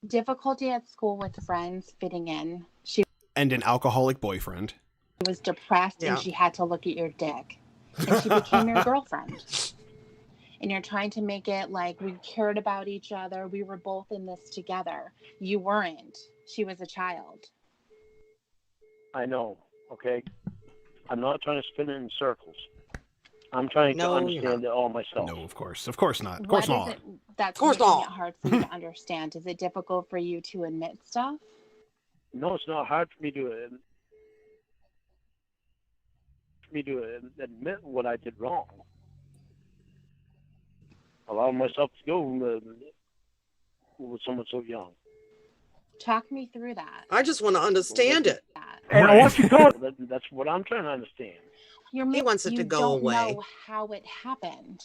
difficulty at school with friends fitting in. She And an alcoholic boyfriend. was depressed and she had to look at your dick. And she became your girlfriend. And you're trying to make it like we cared about each other. We were both in this together. You weren't. She was a child. I know. Okay. I'm not trying to spin it in circles. I'm trying to understand it all myself. No, of course not. Of course not. That's Of course making not. it hard for you to understand. Is it difficult for you to admit stuff? No, it's not hard for me to admit what I did wrong. Allowing myself to go with someone so young. Talk me through that. I just want to understand it. And I want you to That's what I'm trying to understand. He wants it to go don't away. know how it happened.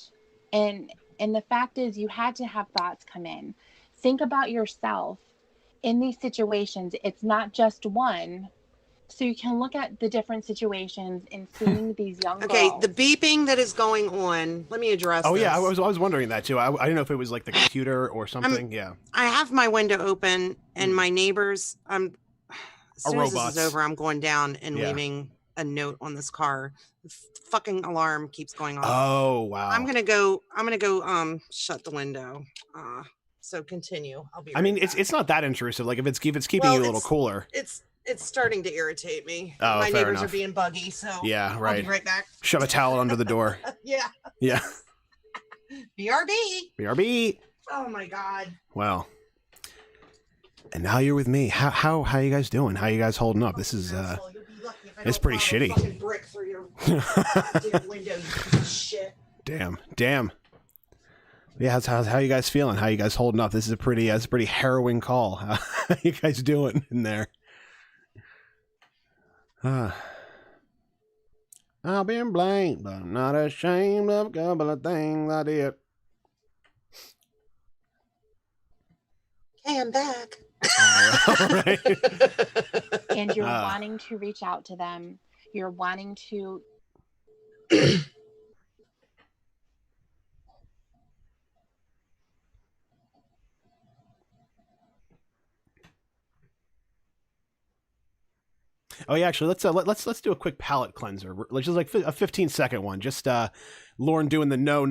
And the fact is you had to have thoughts come in. Think about yourself in these situations. It's not just one. So you can look at the different situations and seeing these young girls. The beeping that is going on. Let me address this. Yeah, I was wondering that too. I didn't know if it was like the computer or something. I have my window open and my neighbors, as soon as this is over, I'm going down and leaving a note on this car. The fucking alarm keeps going off. Oh, wow. I'm gonna go shut the window. So continue. I'll be right back. It's not that intrusive. Like if it's keeping you a little cooler. It's starting to irritate me. Oh, my fair neighbors enough. are being buggy, so Yeah, right. I'll be right back. Shove a towel under the door. Yeah. Yeah. BRB. BRB. Oh my God. Well. And now you're with me. How you guys doing? How you guys holding up? This is it's pretty shitty. Brick through your damn window, you piece of shit. Damn. Yeah, how you guys feeling? How you guys holding up? This is a pretty harrowing call. How you guys doing in there? I've been blamed, but I'm not ashamed of a couple of things I did. Hey, I'm back. All right. And you're wanting to reach out to them. You're wanting to... Oh yeah, actually, let's do a quick palate cleanser. Let's just like a 15-second one. Just Lauren doing the no.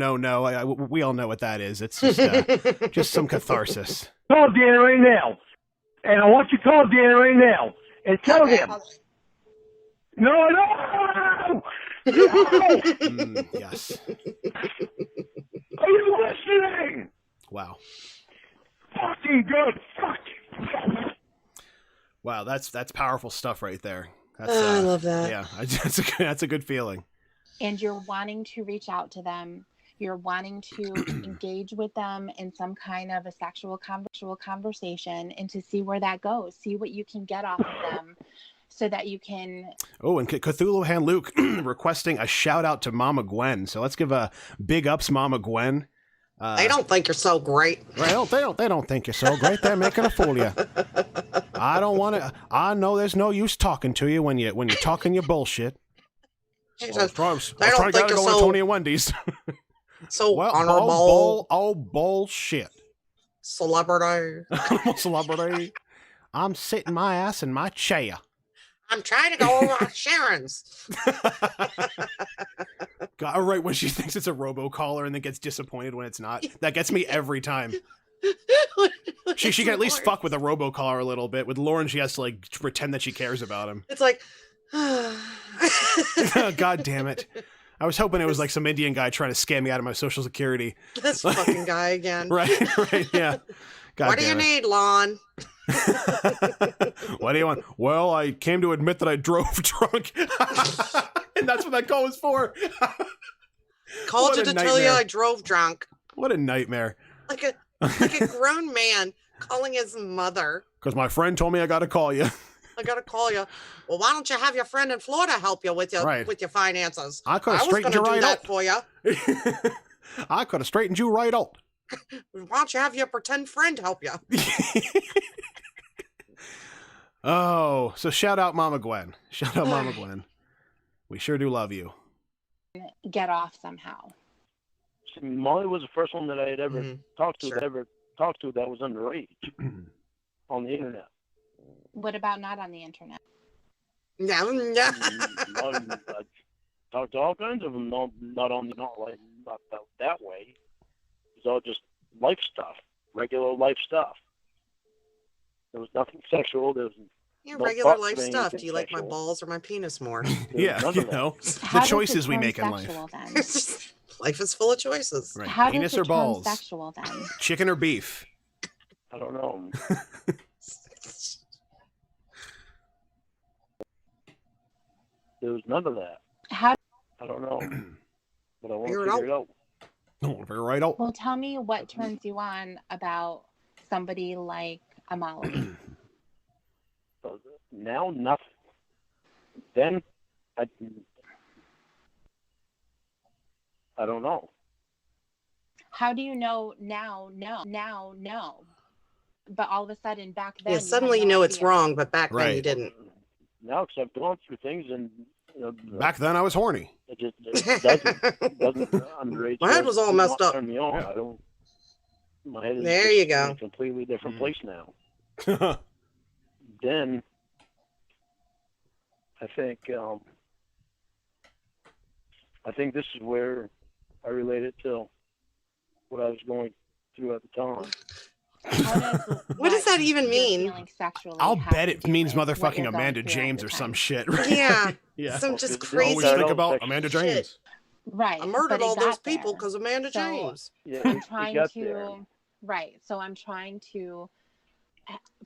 We all know what that is. It's just some catharsis. call Dan right now. And I want you to call Dan right now and tell him. No! Yes. Are you listening? Wow. Fucking good. Fuck. Wow, that's powerful stuff right there. That's, I love that. Yeah, that's a good feeling. And you're wanting to reach out to them. You're wanting to engage with them in some kind of a sexual conversation and to see where that goes. See what you can get off of them so that you can... Oh, and Cthulhu Hand Luke requesting a shout out to Mama Gwen. So let's give a big ups, Mama Gwen. They don't think you're so great. Well, they don't think you're so great. They're making a fool of you. I don't want to. I know there's no use talking to you when you're talking your bullshit. They I was trying to think go you're on so... Tony and Wendy's. So well, honorable. Bullshit. Celebrity. Celebrity. I'm sitting my ass in my chair. I'm trying to go over Sharon's. God, right when she thinks it's a robocaller and then gets disappointed when it's not. That gets me every time. She can at least fuck with a robocaller a little bit. With Lauren, she has to like pretend that she cares about him. It's like, God damn it. I was hoping it was like some Indian guy trying to scam me out of my Social Security. This fucking guy again. Right, yeah. God what do you damn it. need, Lon? What do you want? Well, I came to admit that I drove drunk. And that's what that call was for. Called you to tell you I drove drunk. What a nightmare. Like a grown man calling his mother. Because my friend told me I got to call you. I got to call you. Well, why don't you have your friend in Florida help you with your finances? I could have was going to do that out. for you. I could have straightened you right out. Why don't you have your pretend friend help you? Oh, so shout out Mama Gwen. Shout out Mama Gwen. We sure do love you. Get off somehow. Molly was the first one that I had ever talked to that was underage on the internet. What about not on the internet? Yeah. I talked to all kinds of them, not that way. It's all just life stuff, regular life stuff. There was nothing sexual. There was regular life stuff. Do you like my balls or my penis more? Yeah, you know, the choices we make in life. Life is full of choices. Right. How Penis does it or balls? turn sexual then? Chicken or beef? I don't know. There was none of that. How? I don't know. But I want to Figure figure it out. Figure right out. Well, tell me what turns you on about somebody like Molly. Now, nothing. Then, I don't know. How do you know now? No. But all of a sudden, back then, Yeah, suddenly you know it's wrong, but back then you didn't. Now, because I've gone through things and. Back then, I was horny. It doesn't underage. My head was all messed up. Turn me on. I don't. My head is there you go. In a completely different place now. Then, I think this is where I relate it to what I was going through at the time. What does that even mean? I'll bet it means motherfucking Amanda James or some shit. Yeah. Yeah. Some just crazy. Always think about Amanda James. Shit. Right. I murdered all those people because Amanda James. Yeah, I'm trying to. Right. So I'm trying to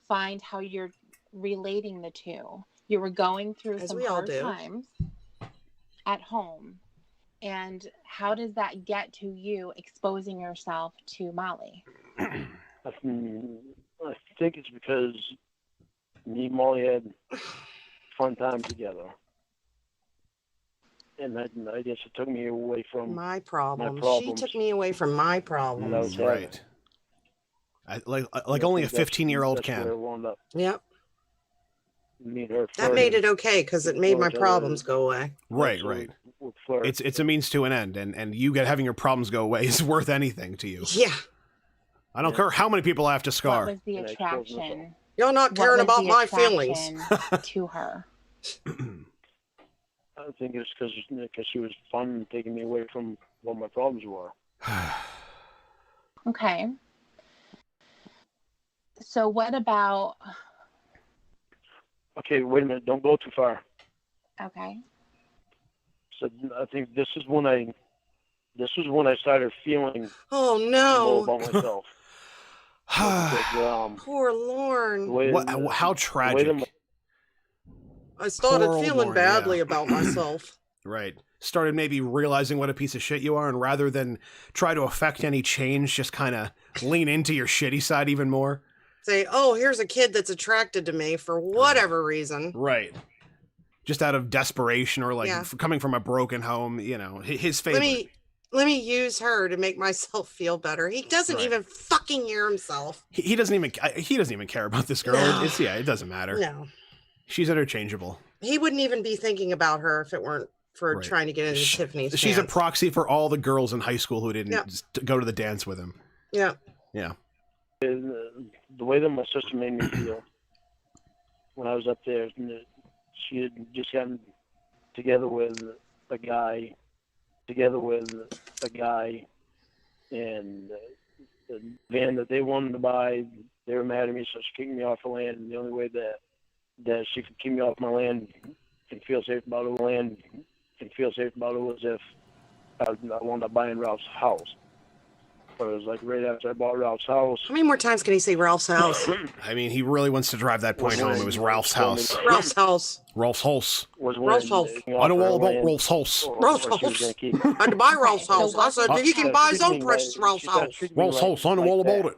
find how you're relating the two. You were going through some hard times at home. And how does that get to you exposing yourself to Molly? I think it's because me and Molly had fun time together. And I guess it took me away from my problems. She took me away from my problems. Right. Like only a 15-year-old can. Yep. That made it okay because it made my problems go away. Right. It's a means to an end, and you having your problems go away is worth anything to you. Yeah. I don't care how many people I have to scar. What was the attraction? You're not caring about my feelings. To her. I think it's because she was fun and taking me away from what my problems were. Okay. So what about... Okay, wait a minute. Don't go too far. Okay. So I think this is when I started feeling oh no about myself. Because, poor Lorne. How tragic. I started feeling badly about myself. Right. Started maybe realizing what a piece of shit you are, and rather than try to affect any change, just kind of lean into your shitty side even more. Say, oh, here's a kid that's attracted to me for whatever reason. Right. Just out of desperation or coming from a broken home, you know, his favorite. Let me use her to make myself feel better. He doesn't even fucking hear himself. He doesn't even care about this girl. No. It doesn't matter. No. She's interchangeable. He wouldn't even be thinking about her if it weren't for trying to get into Tiffany's She's dance. a proxy for all the girls in high school who didn't go to the dance with him. Yeah. Yeah. The way that my sister made me feel when I was up there, she had just gotten together with a guy, and the van that they wanted to buy, they were mad at me, so she kicked me off the land. And the only way that she could keep me off my land and feel safe about it was if I wound up buying Ralph's house. But it was like right after I bought Ralph's house. How many more times can he say Ralph's house? I mean, he really wants to drive that point home. It was Ralph's house. Ralph's house. Ralph's house. Ralph's house. I know all about Ralph's house. Ralph's house. I had to buy Ralph's house. I said he can buy his own precious Ralph's house. Ralph's house. I know all about it.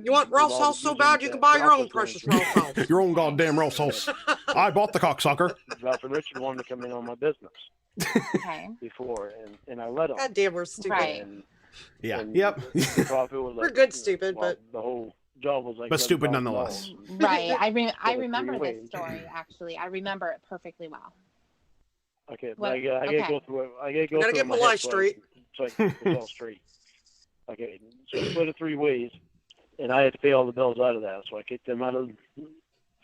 You want Ralph's house so bad, you can buy your own precious Ralph's house. Your own goddamn Ralph's house. I bought the cocksucker. Ralph and Richard wanted to come in on my business. Okay. Before, and I let them. God damn, we're stupid. Right. And Yep. the profit was like, We're good stupid, well, but the whole job was like. But stupid $7,000. nonetheless. Right. I For remember 3 this ways. story, actually. I remember it perfectly well. Okay, What? but I gotta go through it. I gotta go Gotta through get my my head life straight. So I can keep it all straight. Okay, so I split it 3 ways, and I had to pay all the bills out of that. So I kicked them out of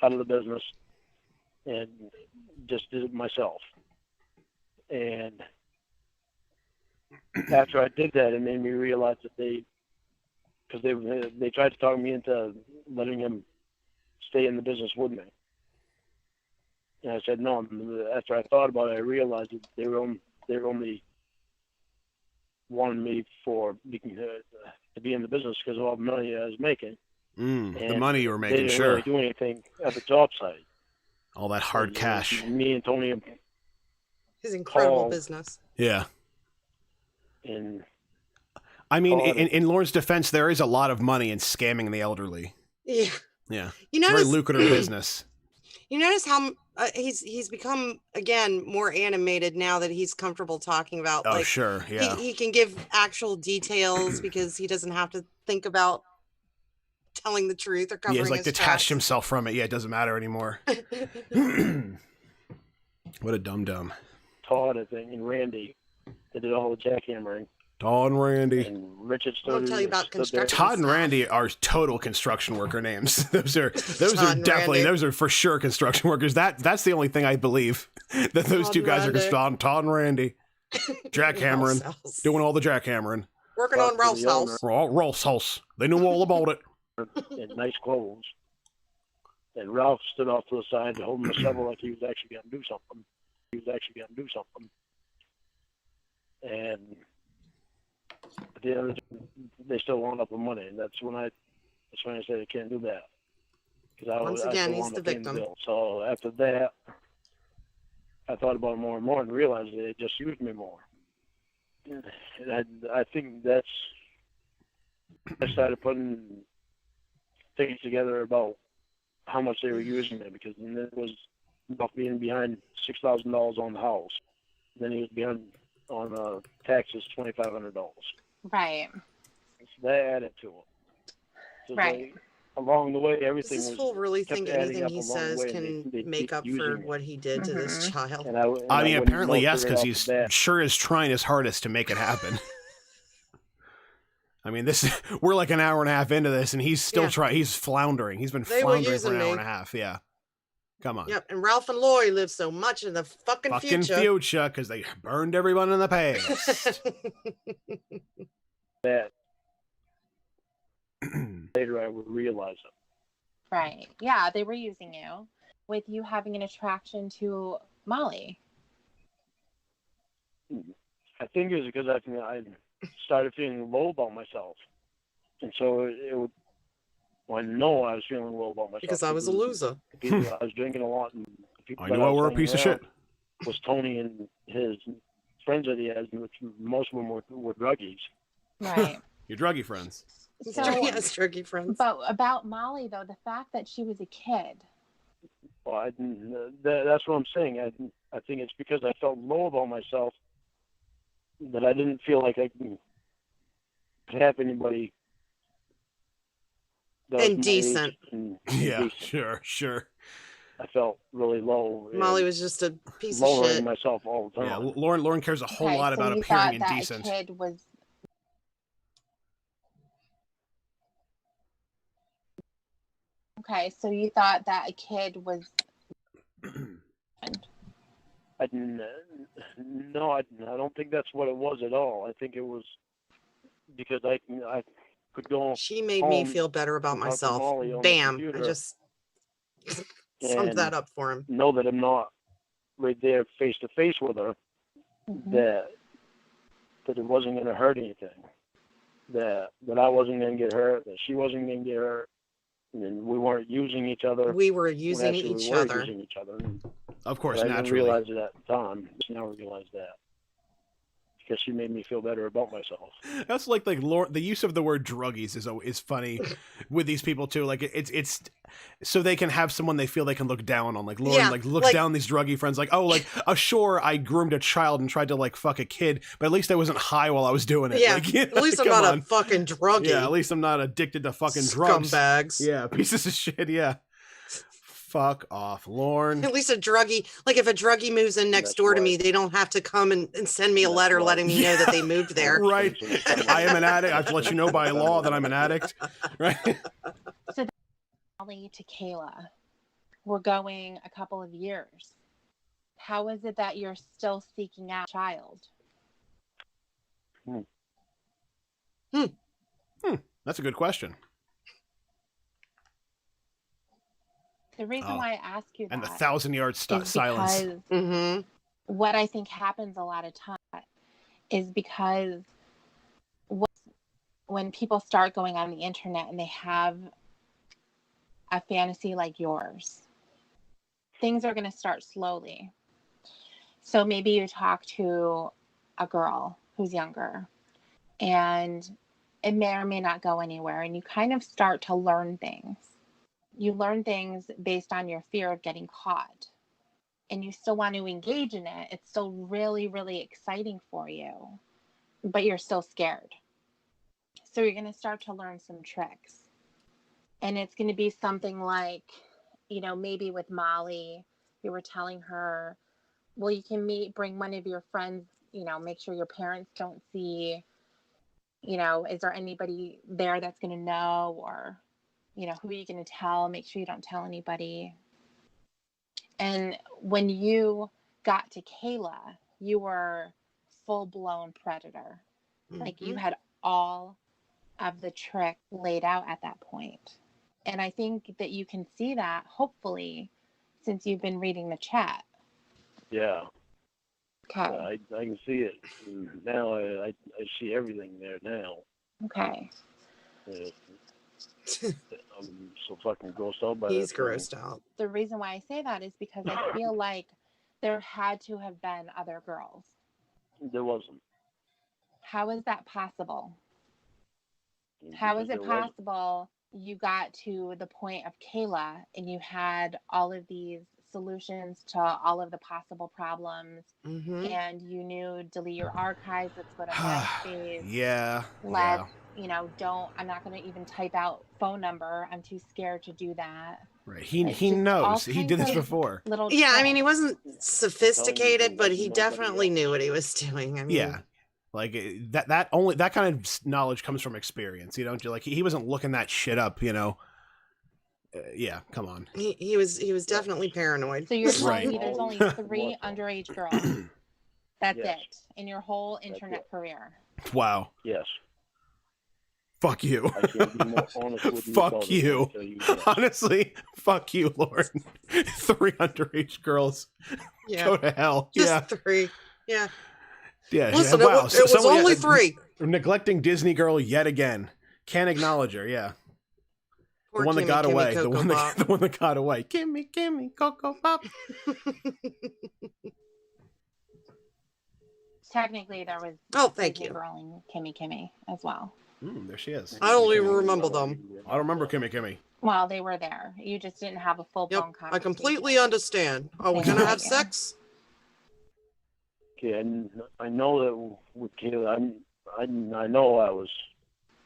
the business, and just did it myself. And after I did that, it made me realize that because they tried to talk me into letting him stay in the business with me. And I said no. After I thought about it, I realized that they were only wanting me to be in the business because of all the money I was making. The money you were They making, didn't sure. really do anything at the job site. All that hard cash. Me and Tony his incredible Paul. business. Yeah. and I mean, Oh, in Lauren's defense, there is a lot of money in scamming the elderly. Yeah. Yeah. You It's a very notice, lucrative business. you notice how he's become again more animated now that he's comfortable talking about. Oh, like, sure. Yeah. he can give actual details because he doesn't have to think about telling the truth or covering He has like his detached tracks. himself from it. Yeah, it doesn't matter anymore. What a dum-dum. Todd, I think, and Randy. They did all the jackhammering. Todd and Randy. And Richard I'm gonna stood. tell you about stood there. construction. Todd and Randy are total construction worker names. Those are Todd and definitely, Randy. those are for sure construction workers. That's the only thing I believe that those Todd two and guys Randy. are Todd and Randy. Jackhammering, Ralph's house. doing all the jackhammering. Working on Ralph's the owner. house. Ralph's house. They knew all about it. In nice clothes. And Ralph stood off to the side holding the shovel like he was actually going to do something. And at the end, they still wound up with money, and that's when I said I can't do that. Because Once I again, still he's wound the up paying victim. bill. So after that, I thought about it more and more and realized that they just used me more. And I think that's I started putting things together about how much they were using me, because then it was about being behind $6,000 on the house. Then he was behind on taxes $2,500. Right. So that added to it. So Right. Along the way, Does everything this was. fool really kept think adding anything up he along the says way, can and they make keep up for using me. what he did to this child? And I I mean, wouldn't apparently know yes, straight because off he's the bat. sure is trying his hardest to make it happen. I mean, we're like an hour and a half into this, and he's still Yeah. trying. He's floundering. He's been They were floundering for using an hour me. and a half. Yeah. Come on. Yep, and Ralph and Lori live so much in the fucking Future, because they burned everyone in the past. That later I would realize it. Right. Yeah, they were using you with you having an attraction to Molly. I think it was because I started feeling low about myself, and so it would. Well, I know I was feeling low about myself because I was a loser. The people I was drinking a lot, and the people I that knew I was were a hanging piece of around shit. Was Tony and his friends that he has, which most of them were druggies. Right. Your druggy friends. So, Yes, druggy friends. but about Molly, though, the fact that she was a kid. Well, that's what I'm saying. I think it's because I felt low about myself that I didn't feel like I could have anybody that was my age Indecent. and Yeah, decent. sure. I felt really low. Molly and was just a piece of lowering shit. myself all the Yeah, time. Lauren cares a whole Okay, lot so about you appearing thought indecent. that a kid was. Okay, so you thought that a kid was. I didn't. No, I don't think that's what it was at all. I think it was because I could go She made me home feel better about and talk to myself. Molly on the Bam. I computer just summed and that up for him. know that I'm not right there face to face with her. Mhm. That it wasn't going to hurt anything. that I wasn't going to get hurt, that she wasn't going to get hurt, and we weren't using each other. We were when using actually each we were other. using each other. Of course, But I didn't naturally. realize it at the time. Now I realize that. Because she made me feel better about myself. That's like the use of the word druggies is funny with these people too. Like it's so they can have someone they feel they can look down on. Like Lauren looks down these druggy friends like, oh, like sure, I groomed a child and tried to like fuck a kid, but at least I wasn't high while I was doing it. Yeah, like, you know, at least I'm not a fucking druggie. Yeah, at least I'm not addicted to fucking drugs. Scumbags. Yeah, pieces of shit. Yeah. Fuck off, Lauren. At least a druggie, like if a druggie moves in next door to me, they don't have to come and send me a letter letting me know that they moved there. Right. I am an addict. I have to let you know by law that I'm an addict. Right. So Molly to Kayla, we're going a couple of years. How is it that you're still seeking out a child? That's a good question. The reason why I ask you that, and the 1,000-yard silence. Because what I think happens a lot of times is because when people start going on the internet and they have a fantasy like yours, things are going to start slowly. So maybe you talk to a girl who's younger and it may or may not go anywhere, and you kind of start to learn things. You learn things based on your fear of getting caught, and you still want to engage in it. It's still really, really exciting for you, but you're still scared. So you're going to start to learn some tricks, and it's going to be something like, you know, maybe with Molly, you were telling her, well, you can bring one of your friends, you know, make sure your parents don't see, you know, is there anybody there that's going to know, or you know, who are you going to tell? Make sure you don't tell anybody. And when you got to Kayla, you were full-blown predator. Like you had all of the trick laid out at that point. And I think that you can see that, hopefully, since you've been reading the chat. Yeah. Okay. I can see it. Now I see everything there now. Okay. I'm so fucking grossed out by He's that. grossed out. The reason why I say that is because I feel like there had to have been other girls. There wasn't. How is that possible? How is it possible you got to the point of Kayla and you had all of these solutions to all of the possible problems, and you knew delete your archives, let's go to Myspace. You know, I'm not going to even type out phone number. I'm too scared to do that. Right. He knows. He did this before. Yeah, I mean, he wasn't sophisticated, but he definitely knew what he was doing. I mean, yeah. Like that kind of knowledge comes from experience. You know, like he wasn't looking that shit up, you know. Yeah, come on. He was definitely paranoid. So you're telling me there's only 3 underage girls. That's it in your whole internet career. Wow. Yes. Fuck you. I can't be more honest with you. Fuck you. Honestly, fuck you, Lauren. 3 underage girls. Yeah. Go to hell. Just 3. Yeah. Yeah. Listen, wow. it was only 3. Neglecting Disney girl yet again. Can't acknowledge her. Yeah. Poor the one that got away. Coco The one that got away. Gimme, Coco Pop. Technically, there was. Oh, thank you. Girling Kimmy as well. There she is. I don't even remember them. I don't remember Kimmy. Well, they were there. You just didn't have a full-blown conversation. I completely understand. Are we going to have sex? Okay, I know that with Kayla, I know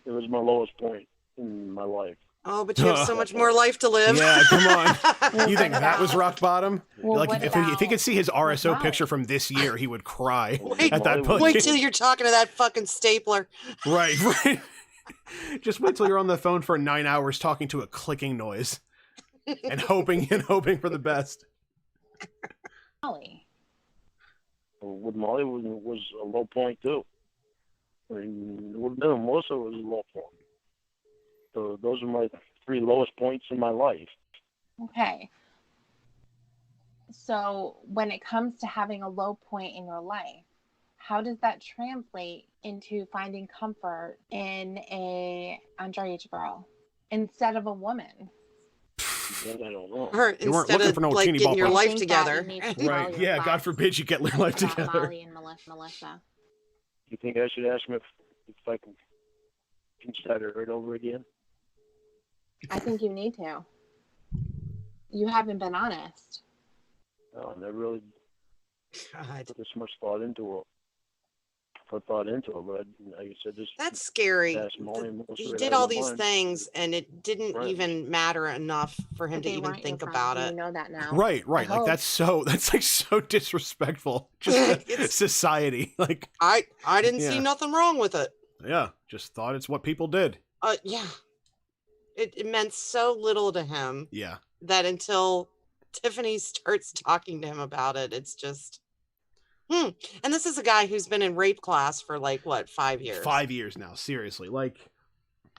it was my lowest point in my life. Oh, but you have so much more life to live. Yeah, come on. You think that was rock bottom? Well, like if he could see his RSO picture from this year, he would cry at that point. Wait till you're talking to that fucking stapler. Right. Just wait till you're on the phone for 9 hours talking to a clicking noise and hoping for the best. Molly. With Molly was a low point too. I mean, with Melissa was a low point. So those are my 3 lowest points in my life. Okay. So when it comes to having a low point in your life, how does that translate into finding comfort in a underage girl instead of a woman? Then I don't know. Or You weren't instead looking of for no like teeny getting your bopper. life I think together. that you need to tell Right. your Yeah, God thoughts forbid you get your life about together. Molly and Melissa. You think I should ask him if I can start it right over again? I think you need to. You haven't been honest. No, I never really God, put this much thought into it. But like I said, just that's scary. ask Molly and Melissa He right did out all of the these mind. things, and it didn't Right. even matter enough for him But to they even weren't think your about friends, and it. you know that now. Right. I Like hope. that's like so disrespectful. Just to It's- society. Like, I didn't see Yeah. nothing wrong with it. yeah, just thought it's what people did. Yeah. It meant so little to him Yeah. that until Tiffany starts talking to him about it, it's just, And this is a guy who's been in rape class for like, what, 5 years? 5 years now, seriously. Like,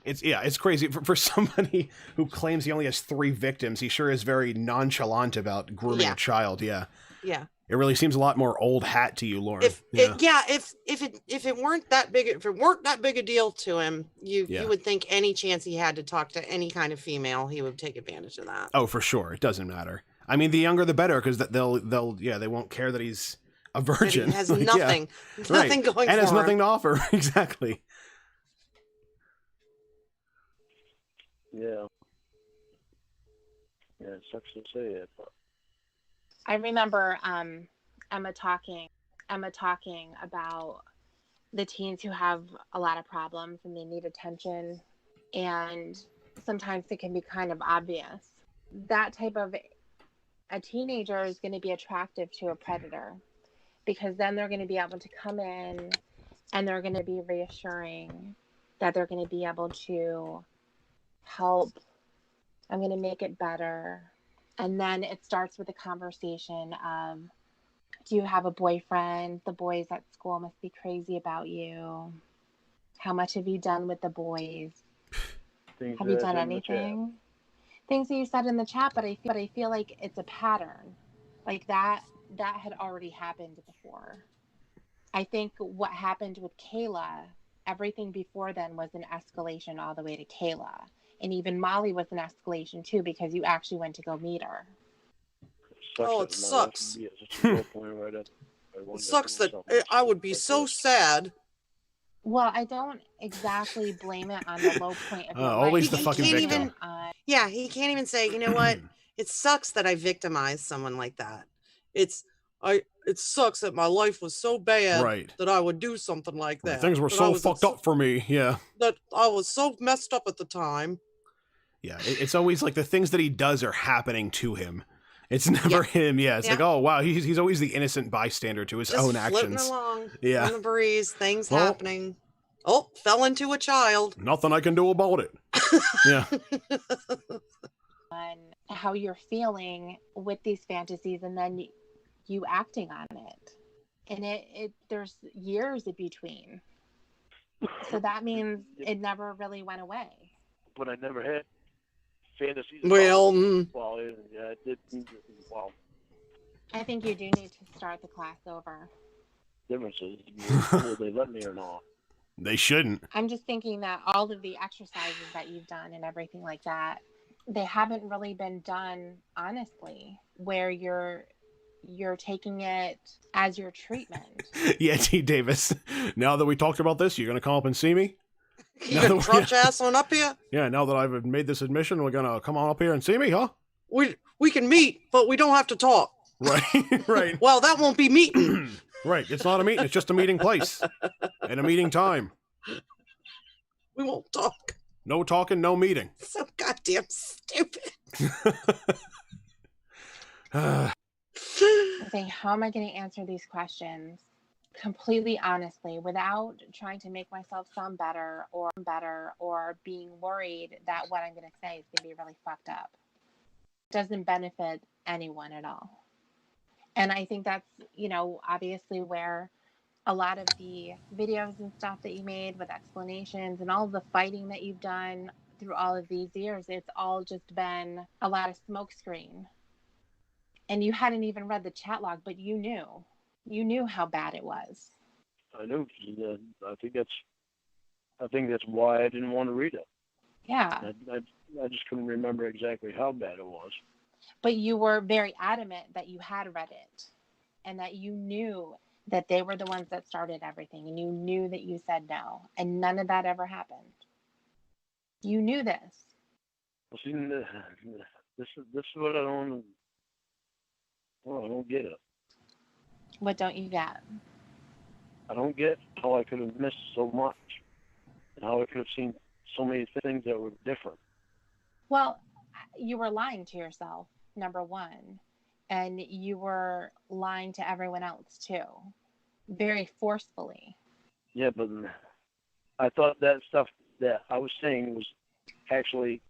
it's crazy. For somebody who claims he only has 3 victims, he sure is very nonchalant about grooming Yeah. a child. Yeah. Yeah. It really seems a lot more old hat to you, Lauren. If it weren't that big a deal to him, you would think any chance he had to talk to any kind of female, he would take advantage of that. Oh, for sure. It doesn't matter. I mean, the younger the better, because they won't care that he's a virgin. He has Like, nothing right. going and for has him. nothing to offer. Exactly. Yeah. Yeah, it sucks to say it, but I remember Emma talking about the teens who have a lot of problems and they need attention, and sometimes it can be kind of obvious. That type of a teenager is going to be attractive to a predator, because then they're going to be able to come in and they're going to be reassuring that they're going to be able to help. I'm going to make it better. And then it starts with a conversation of, do you have a boyfriend? The boys at school must be crazy about you. How much have you done with the boys? Have you done anything? Things that you said in the chat, but I feel like it's a pattern. Like that had already happened before. I think what happened with Kayla, everything before then was an escalation all the way to Kayla. And even Molly was an escalation too, because you actually went to go meet her. It sucks. It sucks that I would be so sad. Well, I don't exactly blame it on the low point of your life. Always the fucking can't victim. He can't even say, you know what? It sucks that I victimized someone like that. It sucks that my life was so bad that I would do something like that. Things were so fucked up for me. Yeah. That I was so messed up at the time. Yeah. It's always like the things that he does are happening to him. It's never him. Yeah. It's like, oh, wow. He's always the innocent bystander to his own actions. Floating along Yeah. in the breeze, things happening. Oh, fell into a child. Nothing I can do about it. Yeah. On how you're feeling with these fantasies, and then you acting on it, and it there's years in between, so that means it never really went away. But I never had fantasies. Well, yeah, it did. Well, I think you do need to start the class over. Difference is, will they let me or not? They shouldn't. I'm just thinking that all of the exercises that you've done and everything like that, they haven't really been done honestly, where you're taking it as your treatment. Yeah, T. Davis. Now that we talked about this, you're going to come up and see me? You gonna trudge ass on up here? Yeah, now that I've made this admission, we're going to come on up here and see me, huh? We can meet, but we don't have to talk. Right, right. Well, that won't be meeting. Right, it's not a meeting, it's just a meeting place. And a meeting time. We won't talk. No talking, no meeting. So goddamn stupid. I think, how am I going to answer these questions completely honestly without trying to make myself sound better or being worried that what I'm going to say is going to be really fucked up? It doesn't benefit anyone at all. And I think that's, obviously where a lot of the videos and stuff that you made with explanations and all of the fighting that you've done through all of these years, it's all just been a lot of smokescreen. And you hadn't even read the chat log, but you knew how bad it was. I knew. I think that's why I didn't want to read it. Yeah. I just couldn't remember exactly how bad it was. But you were very adamant that you had read it and that you knew that they were the ones that started everything, and you knew that you said no, and none of that ever happened. You knew this. Well, see, this is what I don't. Well, I don't get it. What don't you get? I don't get how I could have missed so much, and how I could have seen so many things that were different. Well, you were lying to yourself, number one, and you were lying to everyone else too, very forcefully. Yeah, but I thought that stuff that I was saying was actually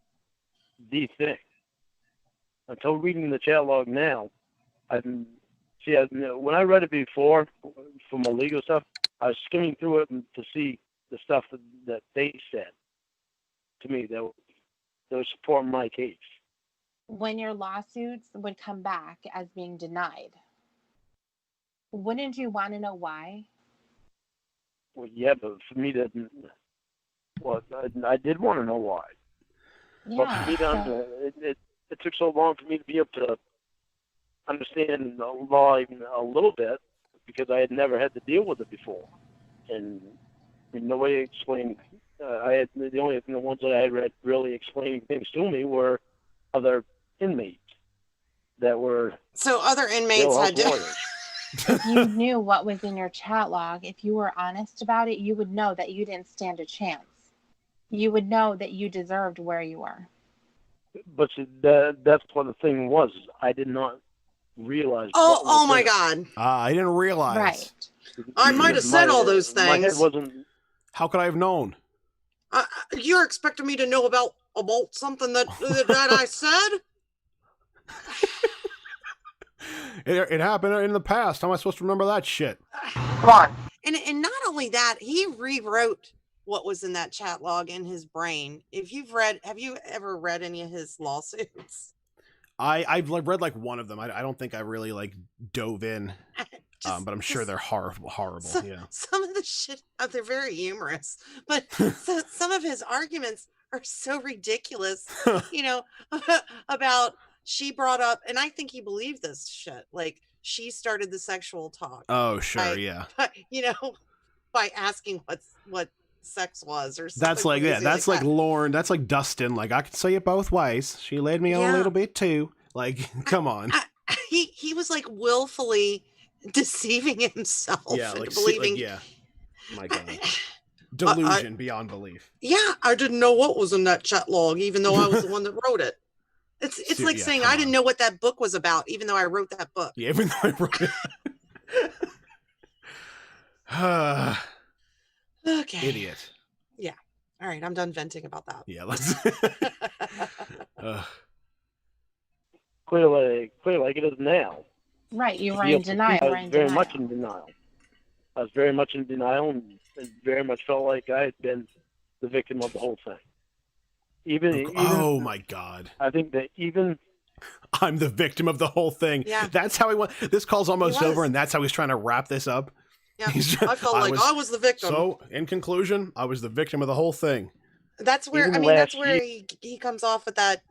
the thing. Until reading the chat log now, when I read it before for my legal stuff, I was skimming through it to see the stuff that they said to me that was supporting my case. When your lawsuits would come back as being denied, wouldn't you want to know why? Well, yeah, but for me, I did want to know why. Yeah. But for me, it took so long for me to be able to understand the law even a little bit, because I had never had to deal with it before, and nobody explained. The only ones that I had read really explaining things to me were other inmates that were So other inmates had to. lawyers. If you knew what was in your chat log, if you were honest about it, you would know that you didn't stand a chance. You would know that you deserved where you were. But see, that's what the thing was. I did not realize. Oh my God! I didn't realize. Right. I might have said all those things. My head wasn't. How could I have known? You're expecting me to know about something that I said? It happened in the past. How am I supposed to remember that shit? Come on. And not only that, he rewrote what was in that chat log in his brain. Have you ever read any of his lawsuits? I've read like one of them. I don't think I really like dove in, but I'm sure they're horrible. Yeah. Some of the shit, they're very humorous, but some of his arguments are so ridiculous. About she brought up, and I think he believed this shit. Like she started the sexual talk. Oh sure, yeah. By asking what sex was or something. That's like that's like Lauren. That's like Dustin. Like I can say it both ways. She laid me on a little bit too. Like, come on. He was like willfully deceiving himself into believing. My God. Delusion beyond belief. Yeah, I didn't know what was in that chat log, even though I was the one that wrote it. It's like saying I didn't know what that book was about, even though I wrote that book. Yeah, even though I wrote it. Okay. Idiot. Yeah. All right, I'm done venting about that. Yeah, let's. Clearly like it is now. Right, you were in denial. I was very much in denial. I was very much in denial, and very much felt like I had been the victim of the whole thing. Even oh my God! I think that even I'm the victim of the whole thing. Yeah, that's how he went. This call's almost over, and that's how he's trying to wrap this up. Yeah, I felt like I was the victim. So, in conclusion, I was the victim of the whole thing. That's where that's where he comes off with that,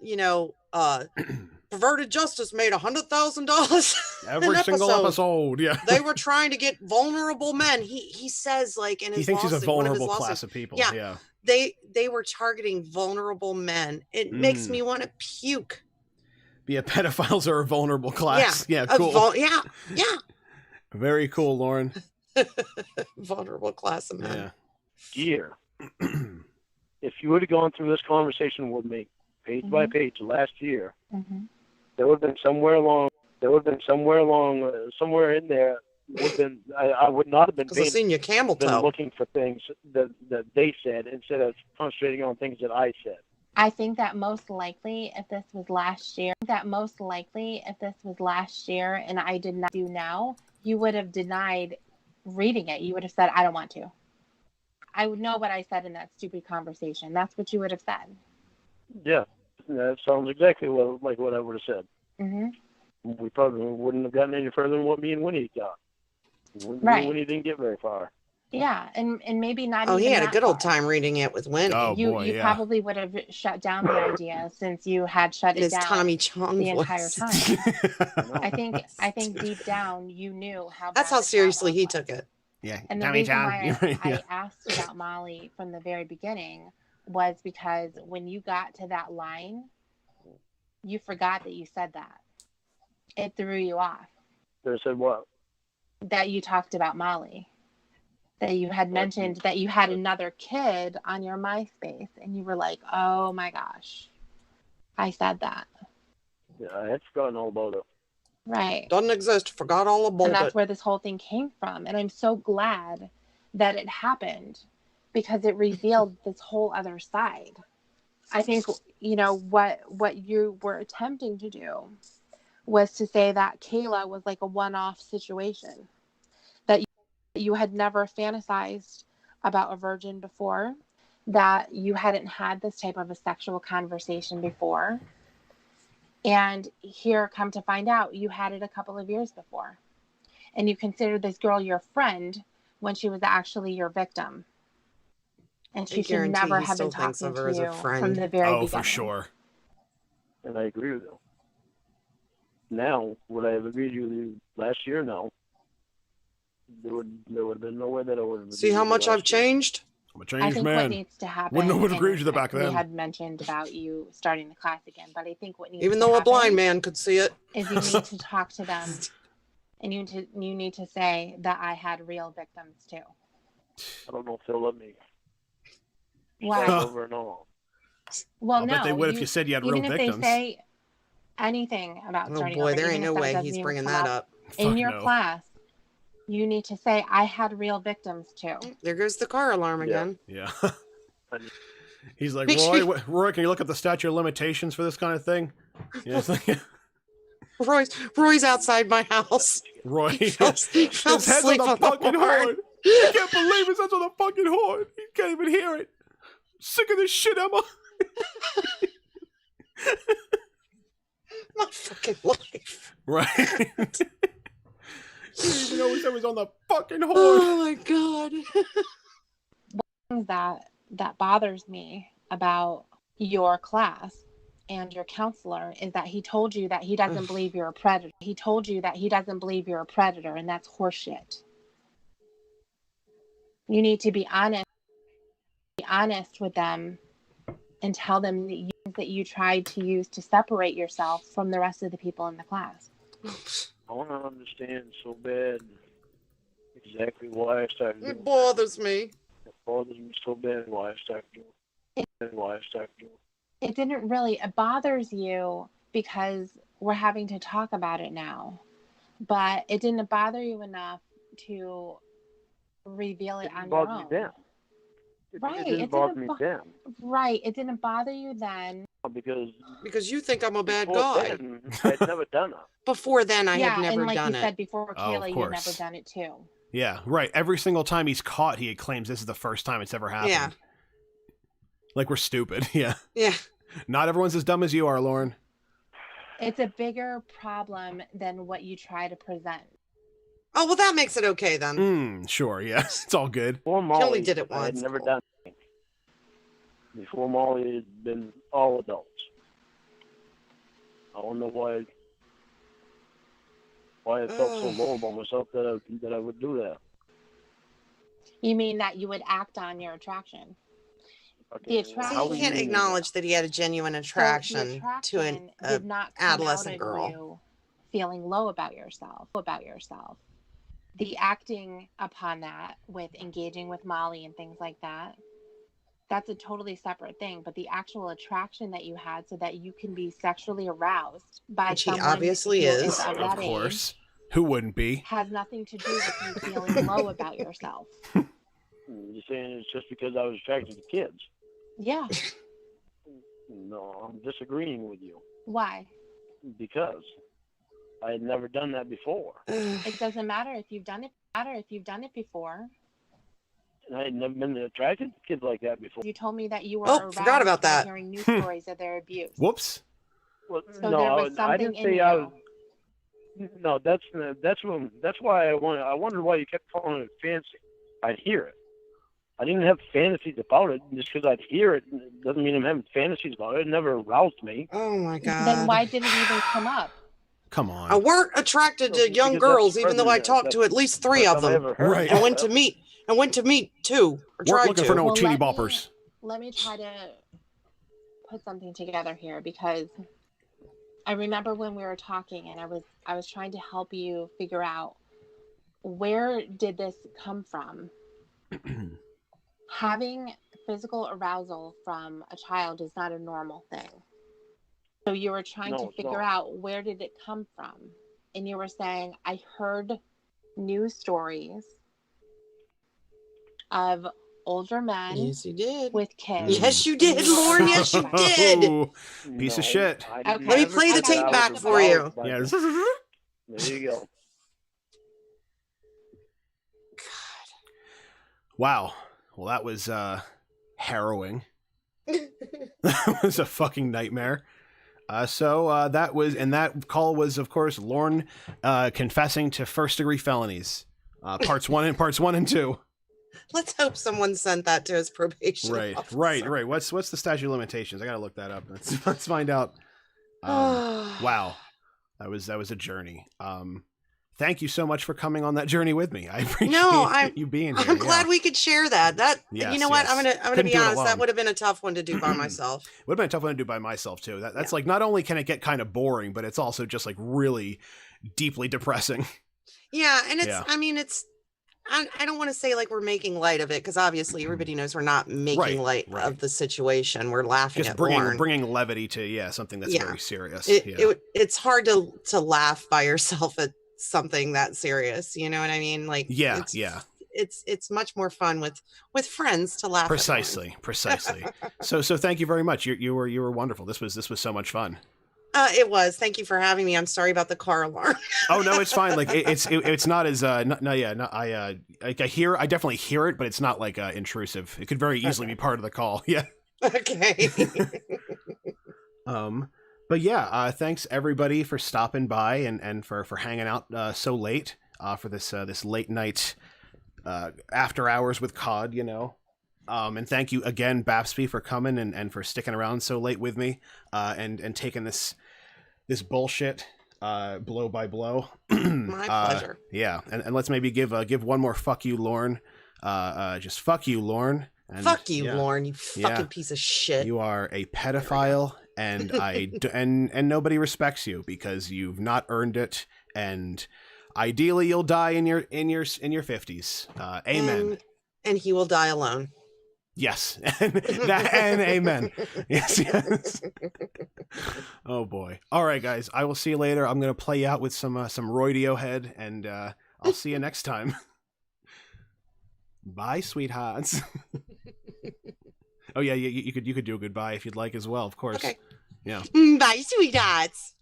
perverted justice made $100,000 every single episode. Yeah, they were trying to get vulnerable men. He says like in his he thinks he's a vulnerable class of people. Yeah. They were targeting vulnerable men. It makes me want to puke. Yeah, pedophiles are a vulnerable class. Yeah, cool. Yeah. Very cool, Lauren. Vulnerable class of men. Yeah. If you would have gone through this conversation with me, page by page, last year, there would have been somewhere in there. I would not have been because I've seen your camel toe. Looking for things that they said instead of concentrating on things that I said. I think that most likely if this was last year, and I did not do now, you would have denied reading it. You would have said, I don't want to. I would know what I said in that stupid conversation. That's what you would have said. Yeah, that sounds exactly like what I would have said. We probably wouldn't have gotten any further than what me and Winnie got. Right. Winnie didn't get very far. Yeah, and maybe not Oh, even he had a that good old far. time reading it with Winnie. Oh, You boy, yeah. probably would have shut down the idea since you had shut In it his down Tommy Chong the voice. entire time. I think deep down you knew how That's bad how the seriously cat he was. took it. Yeah, And the Tommy reason John. why Yeah. I asked about Molly from the very beginning was because when you got to that line, you forgot that you said that. It threw you off. They said what? That you talked about Molly. That you had mentioned that you had another kid on your MySpace, and you were like, oh my gosh, I said that. Yeah, I had forgotten all about it. Right. Doesn't exist. Forgot all about And that's it. where this whole thing came from. And I'm so glad that it happened because it revealed this whole other side. I think, you know, what you were attempting to do was to say that Kayla was like a one-off situation, that you had never fantasized about a virgin before, that you hadn't had this type of a sexual conversation before. And here, come to find out, you had it a couple of years before. And you considered this girl your friend when she was actually your victim. And she should never have been talking to you from the very beginning. For sure. And I agree with you. Now, would I have agreed with you last year? No. There would have been no way that I would have. See how much I've changed? I'm a changed I think man. what needs to happen. Wouldn't have agreed with you back then. We had mentioned about you starting the class again, but I think what needs Even to though a happen blind man could see it. is you need to talk to them, and you need to say that I had real victims too. I don't know if they'll let me. Why? Over and over. Well, I'll no. bet they would if you said you had real victims. Even if they say anything about starting over, there ain't no way that he's even bringing come that up. in your class, you need to say, I had real victims too. There goes the car alarm again. Yeah. He's like, Roy, can you look up the statute of limitations for this kind of thing? Yeah, it's like, Roy's outside my house. Roy, his head's on the fucking horn. I can't believe his head's on the fucking horn. He can't even hear it. Sick of this shit, Emma. My fucking life. Right. He didn't even know his head was on the fucking horn. Oh my god. One thing that bothers me about your class and your counselor is that he told you that he doesn't believe you're a predator. He told you that he doesn't believe you're a predator, and that's horseshit. You need to be honest with them and tell them that you tried to use to separate yourself from the rest of the people in the class. I want to understand so bad exactly why I started doing It bothers me. It bothers me so bad why I started doing It didn't really. It bothers you because we're having to talk about it now. But it didn't bother you enough to reveal it on your own. Right. It didn't bother me then. Right. It didn't bother you then. Because you think I'm a bad guy. I'd never done it. Before then, I had never done it. And like you said before, Kayla, you've never done it too. Yeah, right. Every single time he's caught, he claims this is the first time it's ever happened. Yeah. Like we're stupid. Yeah. Yeah. Not everyone's as dumb as you are, Lauren. It's a bigger problem than what you try to present. Oh, well, that makes it okay then. Sure, yeah. It's all good. Before Molly, She only did it once. I had never done it. Before Molly, it had been all adults. I don't know why I felt so low about myself that I would do that. You mean that you would act on your attraction? The attraction. He can't acknowledge that he had a genuine attraction to an adolescent girl. You feeling low about yourself. The acting upon that with engaging with Molly and things like that, that's a totally separate thing. But the actual attraction that you had so that you can be sexually aroused by someone, he obviously is. Of course. Who wouldn't be? Has nothing to do with you feeling low about yourself. You're saying it's just because I was attracted to kids? Yeah. No, I'm disagreeing with you. Why? Because I had never done that before. It doesn't matter if you've done it before. And I had never been attracted to kids like that before. You told me that you were aroused forgot about that. Hearing news stories of their abuse. Whoops. Well, so no, there was I didn't say I was. No, that's why I wondered why you kept calling it fancy. I'd hear it. I didn't have fantasies about it. Just because I'd hear it doesn't mean I'm having fantasies about it. It never aroused me. Oh my God. Then why did it even come up? Come on. I weren't attracted to young girls, even though I talked to at least 3 of them. Right. And went to meet 2. Or We're tried looking to. for no teeny boppers. Let me try to put something together here, because I remember when we were talking and I was trying to help you figure out, where did this come from? Having physical arousal from a child is not a normal thing. So you were trying to figure out, where did it come from? And you were saying, I heard news stories of older men. Yes, you did. With kids. Yes, you did, Lauren. Yes, you did. Piece of shit. Okay. Let me play the tape back for you. Yeah. There you go. Wow. Well, that was harrowing. That was a fucking nightmare. So that was, and that call was, of course, Lorne confessing to first-degree felonies, parts 1 and 2. Let's hope someone sent that to his probation officer. Right. What's the statute of limitations? I gotta look that up. Let's find out. Wow, that was a journey. Thank you so much for coming on that journey with me. I appreciate you being here. I'm glad we could share that. Yes, you know what? I'm gonna be honest. That would have been a tough one to do by myself. Would have been a tough one to do by myself too. That's like, not only can it get kind of boring, but it's also just like really deeply depressing. Yeah, and it's. I mean, it's. I don't want to say like we're making light of it, because obviously everybody knows we're not making light of the situation. We're laughing just at bringing levity to something that's very serious. It's hard to laugh by yourself at something that serious. You know what I mean? Like it's much more fun with friends to laugh. Precisely. So thank you very much. You were wonderful. This was so much fun. It was. Thank you for having me. I'm sorry about the car alarm. Oh no, it's fine. Like it's not as I definitely hear it, but it's not like intrusive. It could very easily be part of the call. Yeah. Okay. But yeah, thanks everybody for stopping by and for hanging out so late for this late night after hours with COD, and thank you again, Bapstby, for coming and for sticking around so late with me and taking this bullshit blow by blow. My pleasure. Yeah, and let's maybe give one more fuck you, Lorne. Just fuck you, Lorne. And, fuck you, Lorne. You fucking piece of shit. You are a pedophile, and and nobody respects you because you've not earned it. And ideally, you'll die in your 50s. Amen. And he will die alone. Yes, and amen. Yes. Oh boy. All right, guys. I will see you later. I'm gonna play out with some Radiohead, and I'll see you next time. Bye, sweethearts. Oh yeah, you could do a goodbye if you'd like as well, of course. Okay. Yeah. Bye, sweethearts.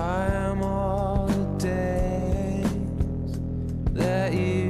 I am all the days that you